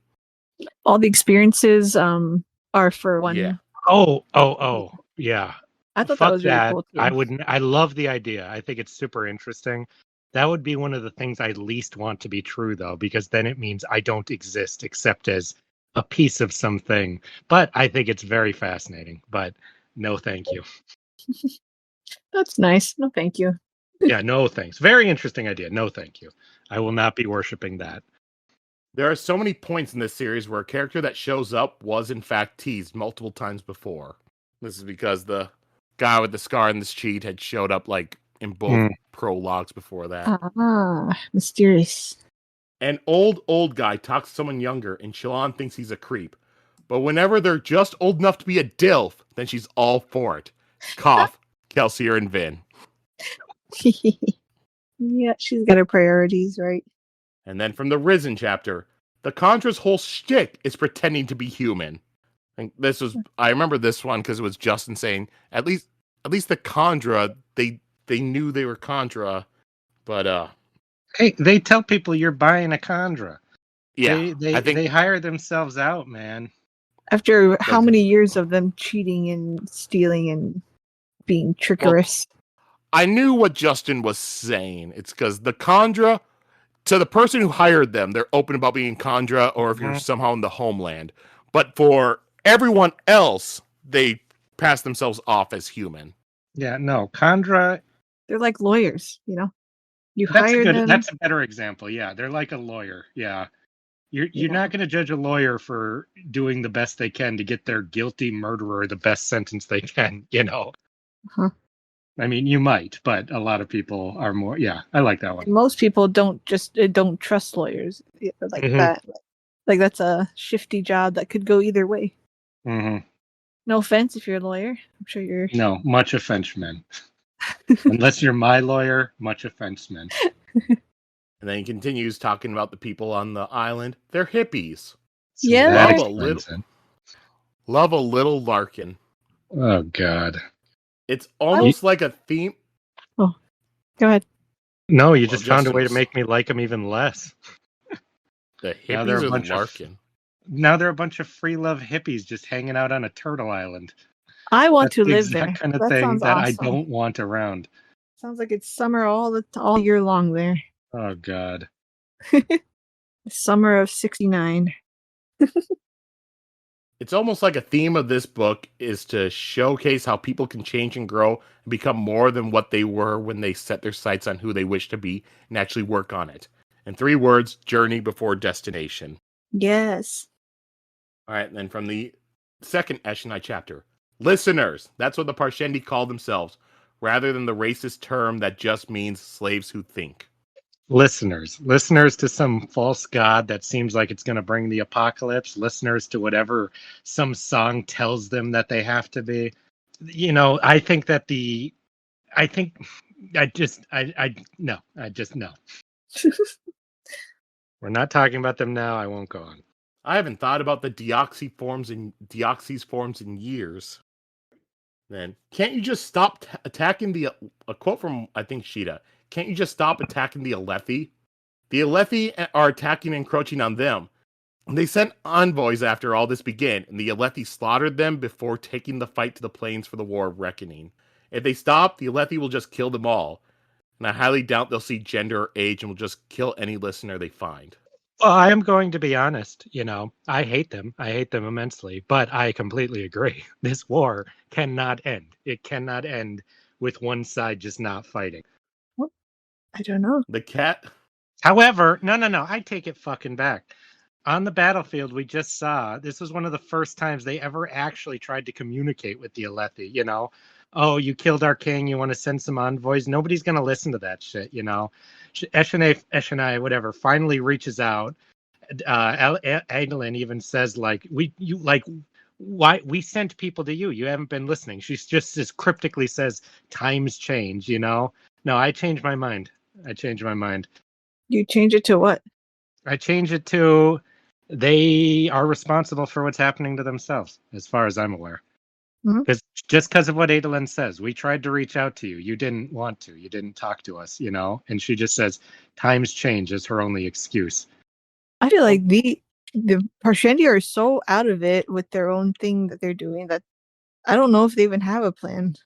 All the experiences are for one. Yeah. Oh, yeah. I thought that was really cool too. I love the idea. I think it's super interesting. That would be one of the things I least want to be true, though, because then it means I don't exist except as a piece of something. But I think it's very fascinating. But no, thank you. That's nice. No, thank you. Yeah, no thanks. Very interesting idea. No, thank you. I will not be worshiping that. There are so many points in this series where a character that shows up was in fact teased multiple times before. This is because the guy with the scar and the cheat had showed up like in both prologues before that. Mysterious. An old guy talks to someone younger, and Shallan thinks he's a creep. But whenever they're just old enough to be a DILF, then she's all for it. Cough, Kelsier and Vin. Yeah, she's got her priorities, right? And then from the Risen chapter, the Condra's whole shtick is pretending to be human. And I remember this one because it was Justin saying, at least the Condra, they knew they were Condra, but hey, they tell people you're buying a Condra. Yeah, they hire themselves out, man. After how many years of them cheating and stealing and being trickerous? Well, I knew what Justin was saying. It's because the Condra, to the person who hired them, they're open about being Condra, or if you're somehow in the homeland. But for everyone else, they pass themselves off as human. Yeah, no, Condra. They're like lawyers, you know. You hire them. That's a better example. Yeah, they're like a lawyer. Yeah. You're not going to judge a lawyer for doing the best they can to get their guilty murderer the best sentence they can, you know. Uh-huh. I mean, you might, but a lot of people are more. Yeah, I like that one. Most people don't trust lawyers like that. Like that's a shifty job that could go either way. Mm-hmm. No offense if you're a lawyer. I'm sure you're. No, much offense, man. Unless you're my lawyer, much offense, man. And then he continues talking about the people on the island. They're hippies. Yeah. Love a little Larkin. Oh, God. It's almost like a theme. Oh, go ahead. No, you just found a way to make me like him even less. The hippies are the Larkin. Now they're a bunch of free love hippies just hanging out on a turtle island. I want to live there. That kind of thing that awesome. I don't want around. Sounds like it's summer all year long there. Oh, God. The summer of 69. It's almost like a theme of this book is to showcase how people can change and grow and become more than what they were when they set their sights on who they wish to be and actually work on it. In 3 words, journey before destination. Yes. All right, and then from the second Eshonai chapter. Listeners, that's what the Parshendi call themselves, rather than the racist term that just means slaves who think. Listeners to some false god that seems like it's going to bring the apocalypse, listeners to whatever some song tells them that they have to be. You know, I just no. We're not talking about them now. I won't go on. I haven't thought about the deoxys forms in years. Then, can't you just stop attacking a quote from, I think, Sheta. Can't you just stop attacking the Alethi? The Alethi are attacking and encroaching on them. They sent envoys after all this began, and the Alethi slaughtered them before taking the fight to the plains for the War of Reckoning. If they stop, the Alethi will just kill them all. And I highly doubt they'll see gender or age and will just kill any listener they find. Well, I am going to be honest, you know, I hate them immensely, but I completely agree. This war cannot end. It cannot end with one side just not fighting. What? I don't know. The cat. However, no, I take it fucking back. On the battlefield, we just saw, this was one of the first times they ever actually tried to communicate with the Alethi, you know? Oh, you killed our king, you want to send some envoys? Nobody's going to listen to that shit, you know? Eshonai, whatever, finally reaches out. Adolin even says, why we sent people to you? You haven't been listening. She's just as cryptically says, times change, you know? No, I changed my mind. You change it to what? I change it to they are responsible for what's happening to themselves, as far as I'm aware. Because just because of what Adolin says, we tried to reach out to you. You didn't want to. You didn't talk to us, you know? And she just says, times change is her only excuse. I feel like the Parshendi are so out of it with their own thing that they're doing that I don't know if they even have a plan.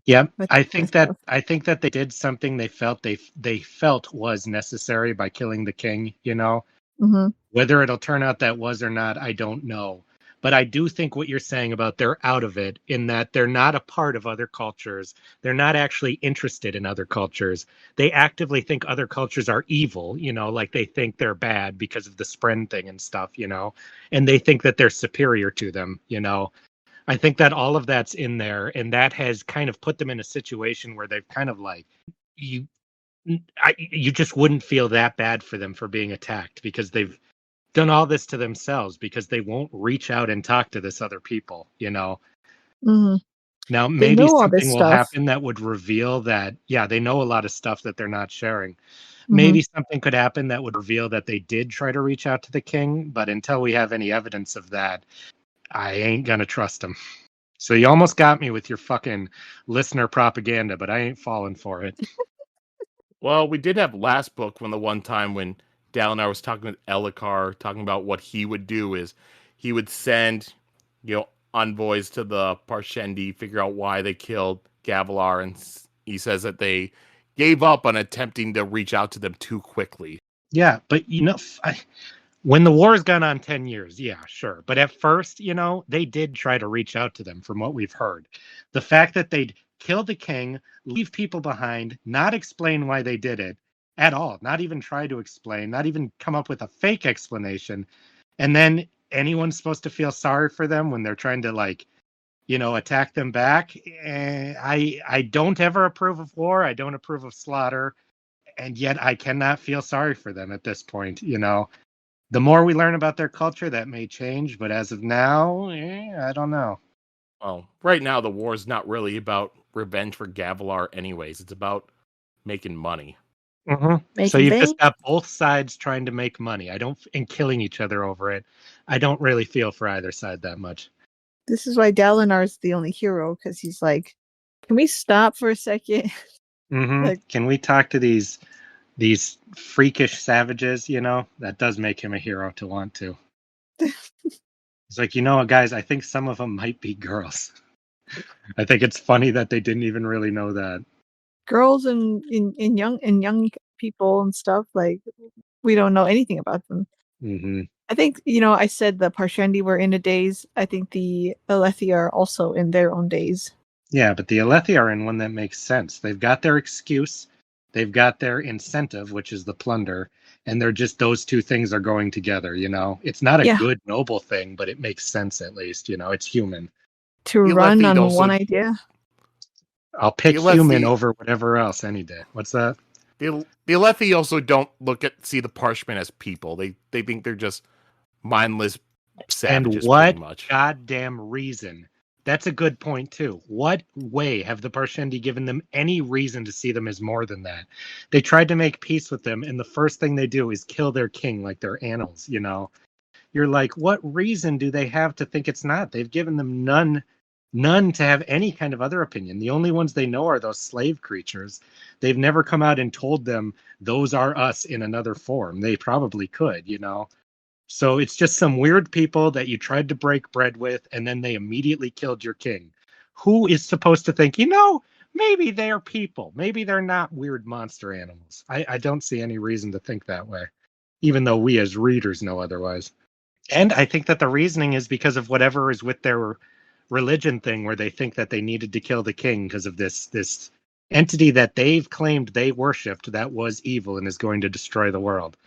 Yeah, I think that they did something they felt was necessary by killing the king, you know? Mm-hmm. Whether it'll turn out that was or not, I don't know. But I do think what you're saying about they're out of it, in that they're not a part of other cultures. They're not actually interested in other cultures. They actively think other cultures are evil, you know, like they think they're bad because of the Spren thing and stuff, you know, and they think that they're superior to them, you know. I think that all of that's in there, and that has kind of put them in a situation where they've kind of like you you just wouldn't feel that bad for them for being attacked because they've done all this to themselves because they won't reach out and talk to this other people, you know. Mhm. Now They maybe know all this something will stuff. happen that would reveal that they know a lot of stuff that they're not sharing. Mhm. Maybe something could happen that would reveal that they did try to reach out to the king, but until we have any evidence of that, I ain't gonna trust him. So you almost got me with your fucking listener propaganda, but I ain't falling for it. Well, we did have last book when the one time when Dalinar was talking with Elhokar, talking about what he would do is he would send, envoys to the Parshendi, figure out why they killed Gavilar, and he says that they gave up on attempting to reach out to them too quickly. Yeah, but when the war's gone on 10 years, yeah, sure. But at first, they did try to reach out to them from what we've heard. The fact that they'd kill the king, leave people behind, not explain why they did it at all, not even try to explain, not even come up with a fake explanation. And then anyone's supposed to feel sorry for them when they're trying to attack them back. I don't ever approve of war. I don't approve of slaughter. And yet I cannot feel sorry for them at this point, The more we learn about their culture, that may change, but as of now, I don't know. Well, right now the war is not really about revenge for Gavilar anyways. It's about making money. Mm-hmm. So you've just got both sides trying to make money. And killing each other over it. I don't really feel for either side that much. This is why Dalinar's the only hero, because he's like, can we stop for a second? Mm-hmm. Can we talk to these freakish savages? That does make him a hero to want to. It's like, guys, I think some of them might be girls. I think it's funny that they didn't even really know that. Girls and young people and stuff, like, we don't know anything about them. Mm-hmm. I think, I said the Parshendi were in a daze. I think the Alethi are also in their own daze. Yeah, but the Alethi are in one that makes sense. They've got their excuse. They've got their incentive, which is the plunder. And they're just, those two things are going together, It's not a good, noble thing, but it makes sense at least, It's human. To run on one idea? I'll pick human over whatever else any day. What's that? The Alethi also don't see the Parshmen as people. They think they're just mindless savages. And what pretty much. Goddamn reason? That's a good point too. What way have the Parshendi given them any reason to see them as more than that? They tried to make peace with them, and the first thing they do is kill their king like they're animals. You're like, what reason do they have to think it's not? They've given them none to have any kind of other opinion. The only ones they know are those slave creatures. They've never come out and told them those are us in another form. They probably could, So it's just some weird people that you tried to break bread with, and then they immediately killed your king. Who is supposed to think, maybe they're people. Maybe they're not weird monster animals. I don't see any reason to think that way, even though we as readers know otherwise. And I think that the reasoning is because of whatever is with their religion thing, where they think that they needed to kill the king because of this entity that they've claimed they worshipped that was evil and is going to destroy the world.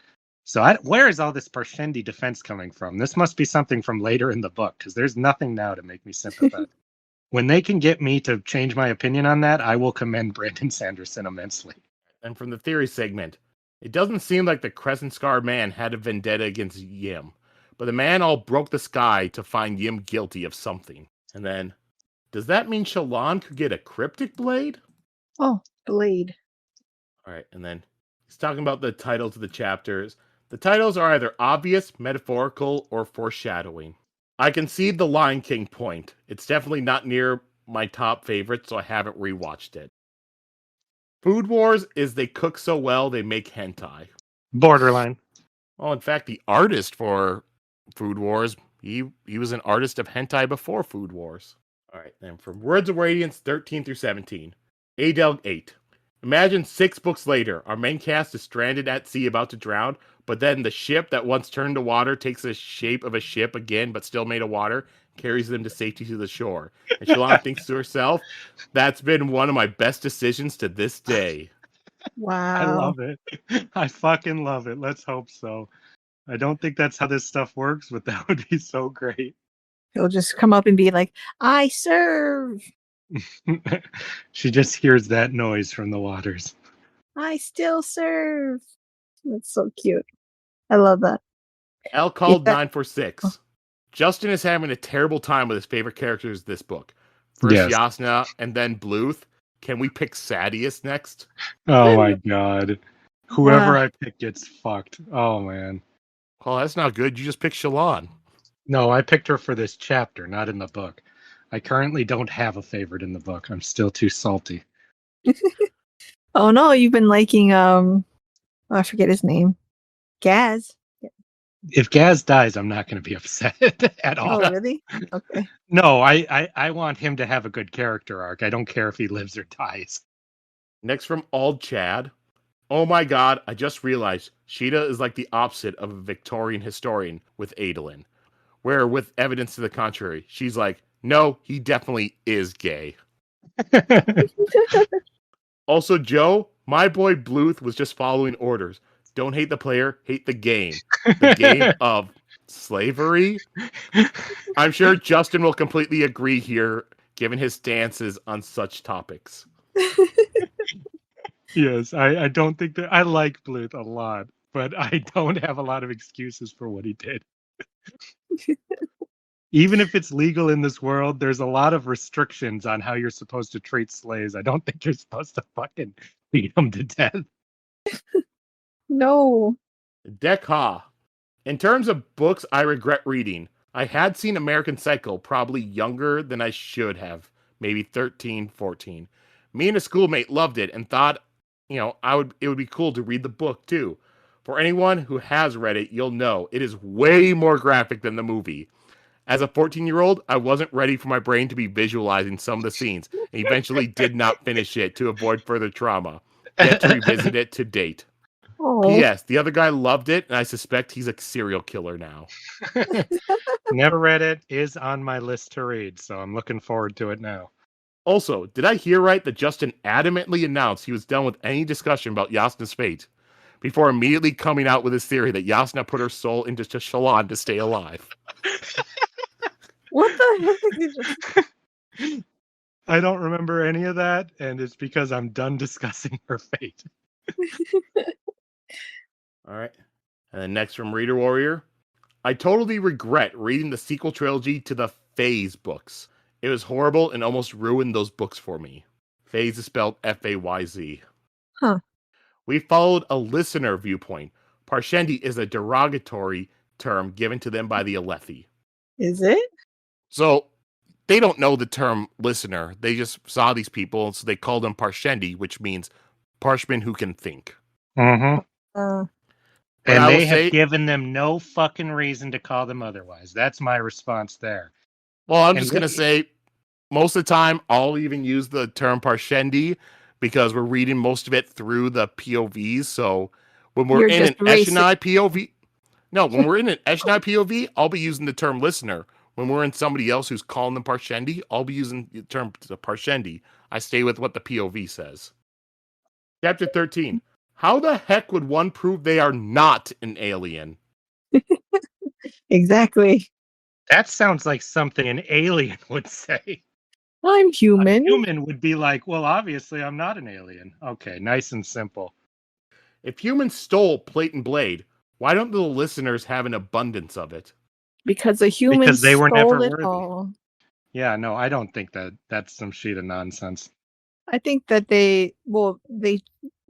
So where is all this Parshendi defense coming from? This must be something from later in the book, because there's nothing now to make me sympathetic. When they can get me to change my opinion on that, I will commend Brandon Sanderson immensely. And from the theory segment, it doesn't seem like the Crescent Scar man had a vendetta against Yim, but the man all broke the sky to find Yim guilty of something. And then, does that mean Shallan could get a cryptic blade? Oh, blade. All right, and then he's talking about the titles of the chapters. The titles are either obvious, metaphorical, or foreshadowing. I concede the Lion King point. It's definitely not near my top favorite, so I haven't rewatched it. Food Wars is they cook so well they make hentai. Borderline. Well, in fact, the artist for Food Wars, he was an artist of hentai before Food Wars. All right, then from Words of Radiance 13 through 17. Adelg 8. Imagine 6 books later, our main cast is stranded at sea about to drown, but then the ship that once turned to water takes the shape of a ship again, but still made of water, carries them to safety to the shore. And Shallan thinks to herself, that's been one of my best decisions to this day. Wow. I love it. I fucking love it. Let's hope so. I don't think that's how this stuff works, but that would be so great. He'll just come up and be like, "I serve. She just hears that noise from the waters. I still serve." That's so cute. I love that. L If called that- 946. Justin is having a terrible time with his favorite characters this book. First Yes. Yasna and then Bluth. Can we pick Sadius next? Oh my god. Whoever I pick gets fucked. Oh man. Well, that's not good. You just picked Shallan. No, I picked her for this chapter, not in the book. I currently don't have a favorite in the book. I'm still too salty. Oh no, you've been liking I forget his name. Gaz. If Gaz dies, I'm not going to be upset at all. Oh really? Okay. No, I want him to have a good character arc. I don't care if he lives or dies. Next from Ald Chad. Oh my god, I just realized Sheta is like the opposite of a Victorian historian with Adolin. Where, with evidence to the contrary, she's like, no, he definitely is gay. Also, Joe, my boy Bluth was just following orders. Don't hate the player, hate the game. The game of slavery. I'm sure Justin will completely agree here, given his stances on such topics. Yes, I don't think that I like Bluth a lot, but I don't have a lot of excuses for what he did. Even if it's legal in this world, there's a lot of restrictions on how you're supposed to treat slaves. I don't think you're supposed to fucking beat them to death. No. Dekha. In terms of books I regret reading, I had seen American Psycho probably younger than I should have. Maybe 13, 14. Me and a schoolmate loved it and thought, it would be cool to read the book too. For anyone who has read it, you'll know it is way more graphic than the movie. As a 14-year-old, I wasn't ready for my brain to be visualizing some of the scenes, and eventually did not finish it to avoid further trauma. Yet to revisit it to date. Oh. P.S. The other guy loved it, and I suspect he's a serial killer now. Never read it, is on my list to read, so I'm looking forward to it now. Also, did I hear right that Justin adamantly announced he was done with any discussion about Yasna's fate, before immediately coming out with his theory that Yasna put her soul into Shallan to stay alive? What the heck? I don't remember any of that, and it's because I'm done discussing her fate. All right. And then next from Reader Warrior. I totally regret reading the sequel trilogy to the Phase books. It was horrible and almost ruined those books for me. Phase is spelled F-A-Y-Z. Huh. We followed a listener viewpoint. Parshendi is a derogatory term given to them by the Alethi. Is it? So they don't know the term listener. They just saw these people, so they called them Parshendi, which means parshmen who can think. Mm-hmm. Uh, But And I will they have say- given them no fucking reason to call them otherwise. That's my response there. Well, I'm And just going to what- say, most of the time, I'll even use the term Parshendi because we're reading most of it through the POVs. So when we're You're in an just racist. Eshonai POV, when we're in an Eshonai POV, I'll be using the term listener. When we're in somebody else who's calling them Parshendi, I'll be using the term Parshendi. I stay with what the POV says. Chapter 13. How the heck would one prove they are not an alien? exactly. That sounds like something an alien would say. I'm A human. human would be like, well, obviously I'm not an alien. Okay, nice and simple. If humans stole Plate and Blade, why don't the listeners have an abundance of it? Because the humans Because they were stole never it worthy. all. Yeah, no, I don't think that's some shit of nonsense. I think that they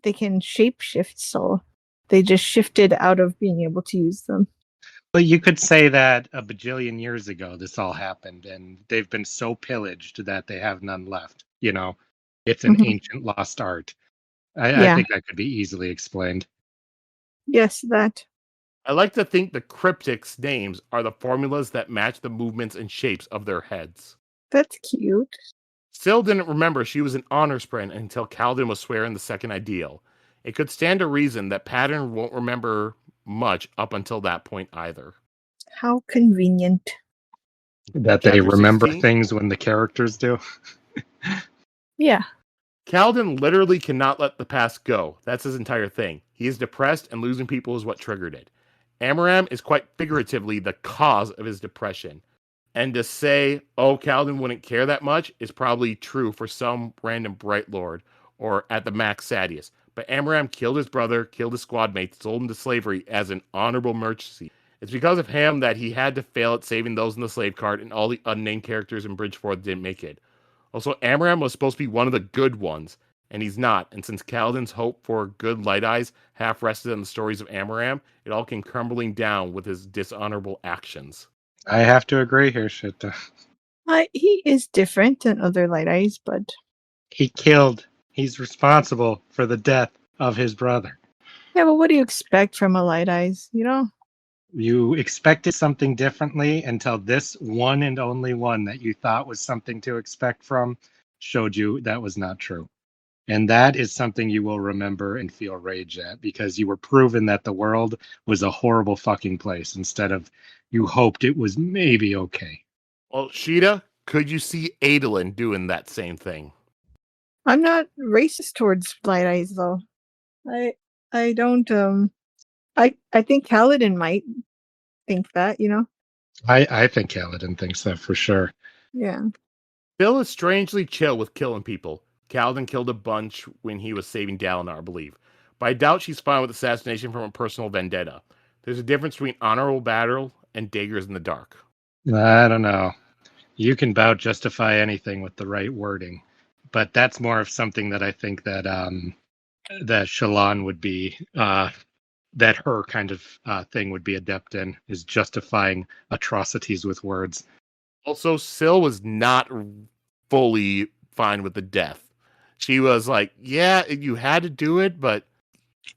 can shapeshift, so they just shifted out of being able to use them. But you could say that a bajillion years ago this all happened, and they've been so pillaged that they have none left. You know, it's an Mhm. ancient lost art. I Yeah. think that could be easily explained. Yes, that. I like to think the cryptics' names are the formulas that match the movements and shapes of their heads. That's cute. Still didn't remember she was an honor sprint until Kaladin was swearing the second ideal. It could stand to reason that Pattern won't remember much up until that point either. How convenient. That they Chapter remember 16? things when the characters do. Yeah. Kaladin literally cannot let the past go. That's his entire thing. He is depressed, and losing people is what triggered it. Amaram is quite figuratively the cause of his depression. And to say, oh, Kaladin wouldn't care that much is probably true for some random Bright Lord or at the max Sadius. But Amaram killed his brother, killed his squad mates, sold him to slavery as an honorable mercy. It's because of him that he had to fail at saving those in the slave cart, and all the unnamed characters in Bridge 4 didn't make it. Also, Amaram was supposed to be one of the good ones, and he's not. And since Kaladin's hope for good Light Eyes half rested on the stories of Amaram, it all came crumbling down with his dishonorable actions. I have to agree here, Sheta. He is different than other Light Eyes, but He's responsible for the death of his brother. yeah, but what do you expect from a Light Eyes? You know? You expected something differently until this one and only one that you thought was something to expect from showed you that was not true. And that is something you will remember and feel rage at, because you were proven that the world was a horrible fucking place instead of you hoped it was maybe okay. Well, Sheta, could you see Adolin doing that same thing? I'm not racist towards Light Eyes though. I don't I think Kaladin might think that, you know? I think Kaladin thinks that for sure. Yeah. Bill is strangely chill with killing people. Kaladin killed a bunch when he was saving Dalinar, I believe. But I doubt she's fine with assassination from a personal vendetta. There's a difference between honorable battle and daggers in the dark. I don't know. You can about justify anything with the right wording, but that's more of something that I think that that Shallan would be that her kind of thing would be adept in, is justifying atrocities with words. Also, Syl was not fully fine with the death. She was like, yeah, you had to do it, but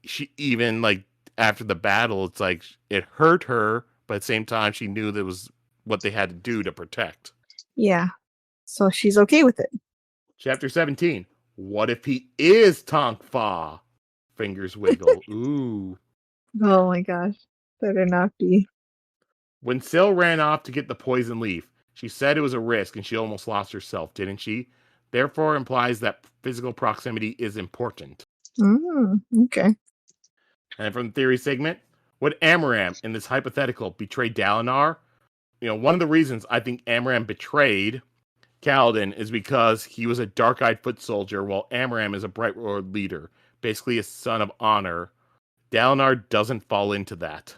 she even, like, after the battle, it's like it hurt her, but at the same time, she knew that was what they had to do to protect. Yeah. So she's okay with it. Chapter 17. What if he is Tonk Fa? Fingers wiggle. Ooh. Oh my gosh. Better not be. When Syl ran off to get the poison leaf, she said it was a risk and she almost lost herself, didn't she? Therefore implies that physical proximity is important. Okay. And from the theory segment, would Amaram in this hypothetical betray Dalinar? One of the reasons I think Amaram betrayed Kaladin is because he was a dark-eyed foot soldier, while Amaram is a Bright Lord leader, basically a son of honor. Dalinar doesn't fall into that.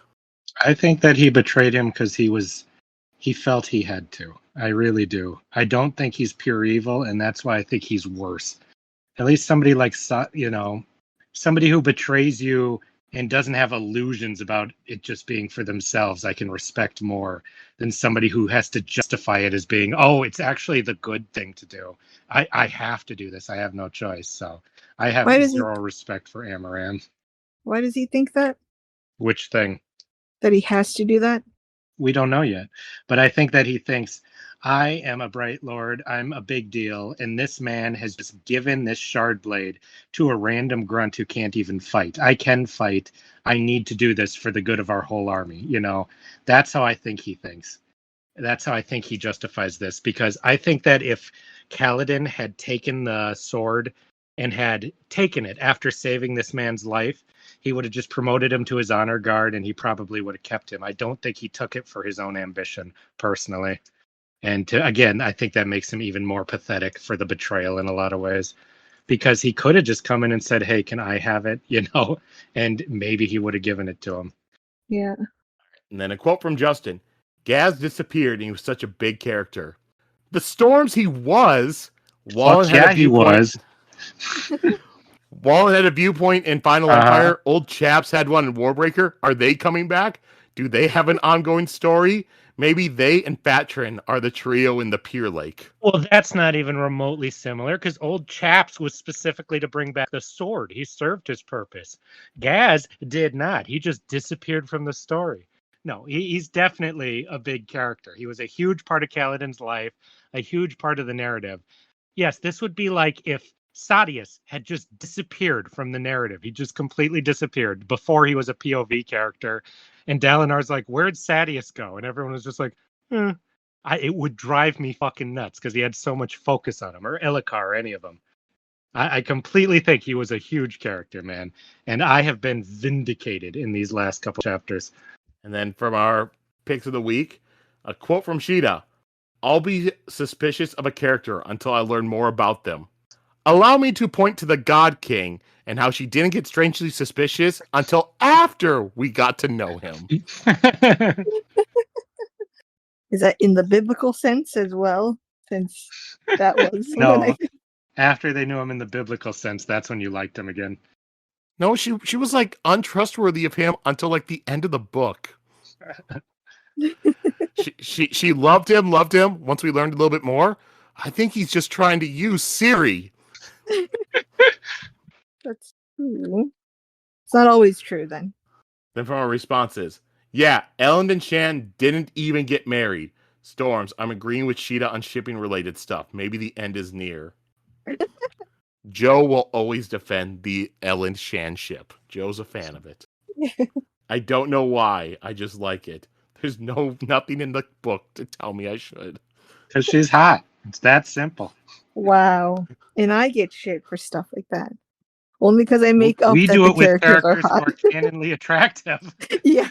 I think that he betrayed him because he felt he had to. I really do. I don't think he's pure evil, and that's why I think he's worse. At least somebody like, somebody who betrays you and doesn't have illusions about it just being for themselves, I can respect more than somebody who has to justify it as being, oh, it's actually the good thing to do. I have to do this. I have no choice. So I have zero respect for Amaram. Why does he think that? Which thing? That he has to do that? We don't know yet. But I think that he thinks, I am a Bright Lord, I'm a big deal, and this man has just given this shard blade to a random grunt who can't even fight. I can fight. I need to do this for the good of our whole army. That's how I think he thinks. That's how I think he justifies this, because I think that if Kaladin had taken the sword and had taken it after saving this man's life, he would have just promoted him to his honor guard, and he probably would have kept him. I don't think he took it for his own ambition, personally. And again, I think that makes him even more pathetic for the betrayal in a lot of ways, because he could have just come in and said, hey, can I have it? And maybe he would have given it to him. Yeah. And then a quote from Justin. Gaz disappeared and he was such a big character. The storms he was. Wallen had a viewpoint. Wallen had a viewpoint in Final Empire. Old Chaps had one in Warbreaker. Are they coming back? Do they have an ongoing story? Maybe they and Fatrin are the trio in the Pier Lake. Well, that's not even remotely similar, because Old Chaps was specifically to bring back the sword. He served his purpose. Gaz did not. He just disappeared from the story. No, he's definitely a big character. He was a huge part of Kaladin's life, a huge part of the narrative. Yes, this would be like if Sadius had just disappeared from the narrative. He just completely disappeared before he was a POV character. And Dalinar's like, where'd Sadius go? And everyone was just like, it would drive me fucking nuts because he had so much focus on him, or Elhokar, or any of them. I completely think he was a huge character, man. And I have been vindicated in these last couple chapters. And then from our picks of the week, a quote from Sheta. I'll be suspicious of a character until I learn more about them. Allow me to point to the God King and how she didn't get strangely suspicious until after we got to know him. Is that in the biblical sense as well? Since that was when No, after they knew him in the biblical sense, that's when you liked him again. No, she was like untrustworthy of him until like the end of the book. she loved him. Once we learned a little bit more, I think he's just trying to use Siri. That's true. It's not always true then. Then from our responses, yeah, Ellen and Shan didn't even get married. Storms, I'm agreeing with Sheta on shipping related stuff. Maybe the end is near. Joe will always defend the Ellen Shan ship. Joe's a fan of it. I don't know why. I just like it. There's nothing in the book to tell me I should. Because she's hot. It's that simple. Wow. And I get shit for stuff like that. Only because I make up We that do the it with characters are characters who hot. are canonly attractive. Yeah.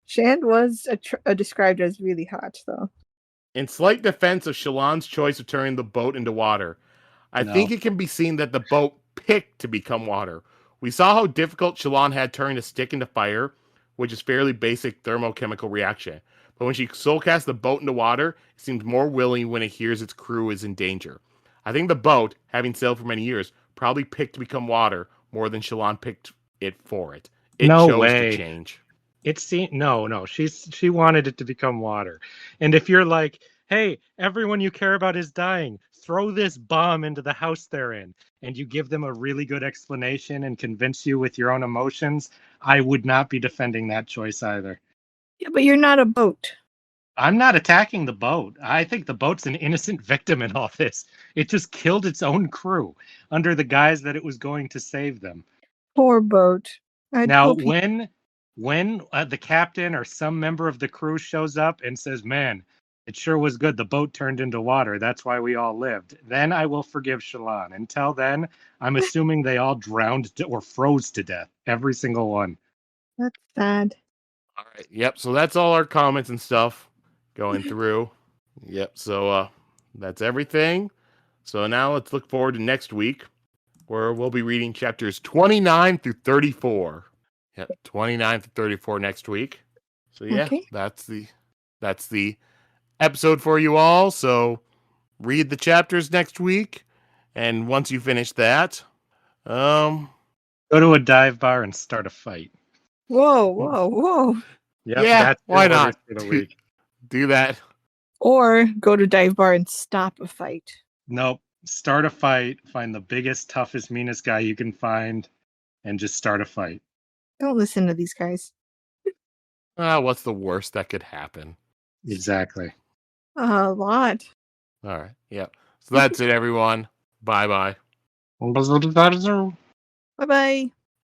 Shand was described as really hot, though. In slight defense of Shallan's choice of turning the boat into water, I think it can be seen that the boat picked to become water. We saw how difficult Shallan had turning a stick into fire, which is fairly basic thermochemical reaction. But when she soulcast the boat into water, it seems more willing when it hears its crew is in danger. I think the boat, having sailed for many years, probably picked to become water more than Shallan picked it for it. It No chose way. to change. No. She wanted it to become water. And if you're like, hey, everyone you care about is dying, throw this bomb into the house they're in, and you give them a really good explanation and convince you with your own emotions, I would not be defending that choice either. Yeah, but you're not a boat. I'm not attacking the boat. I think the boat's an innocent victim in all this. It just killed its own crew under the guise that it was going to save them. Poor boat. Now, when the captain or some member of the crew shows up and says, man, it sure was good the boat turned into water, that's why we all lived, then I will forgive Shallan. Until then, I'm assuming they all drowned or froze to death, every single one. That's sad. All right. Yep. So that's all our comments and stuff going through. Yep. So that's everything. So now let's look forward to next week, where we'll be reading chapters 29 through 34. Yep, 29 through 34 next week. So yeah, Okay. that's the episode for you all. So read the chapters next week, and once you finish that, go to a dive bar and start a fight. Whoa. Yep, yeah, that's why your not? orders for the week. Do that. Or go to dive bar and stop a fight. Nope. Start a fight, find the biggest, toughest, meanest guy you can find, and just start a fight. Don't listen to these guys. What's the worst that could happen? Exactly. A lot. All right. Yep. So that's it, everyone. Bye-bye. Bye-bye.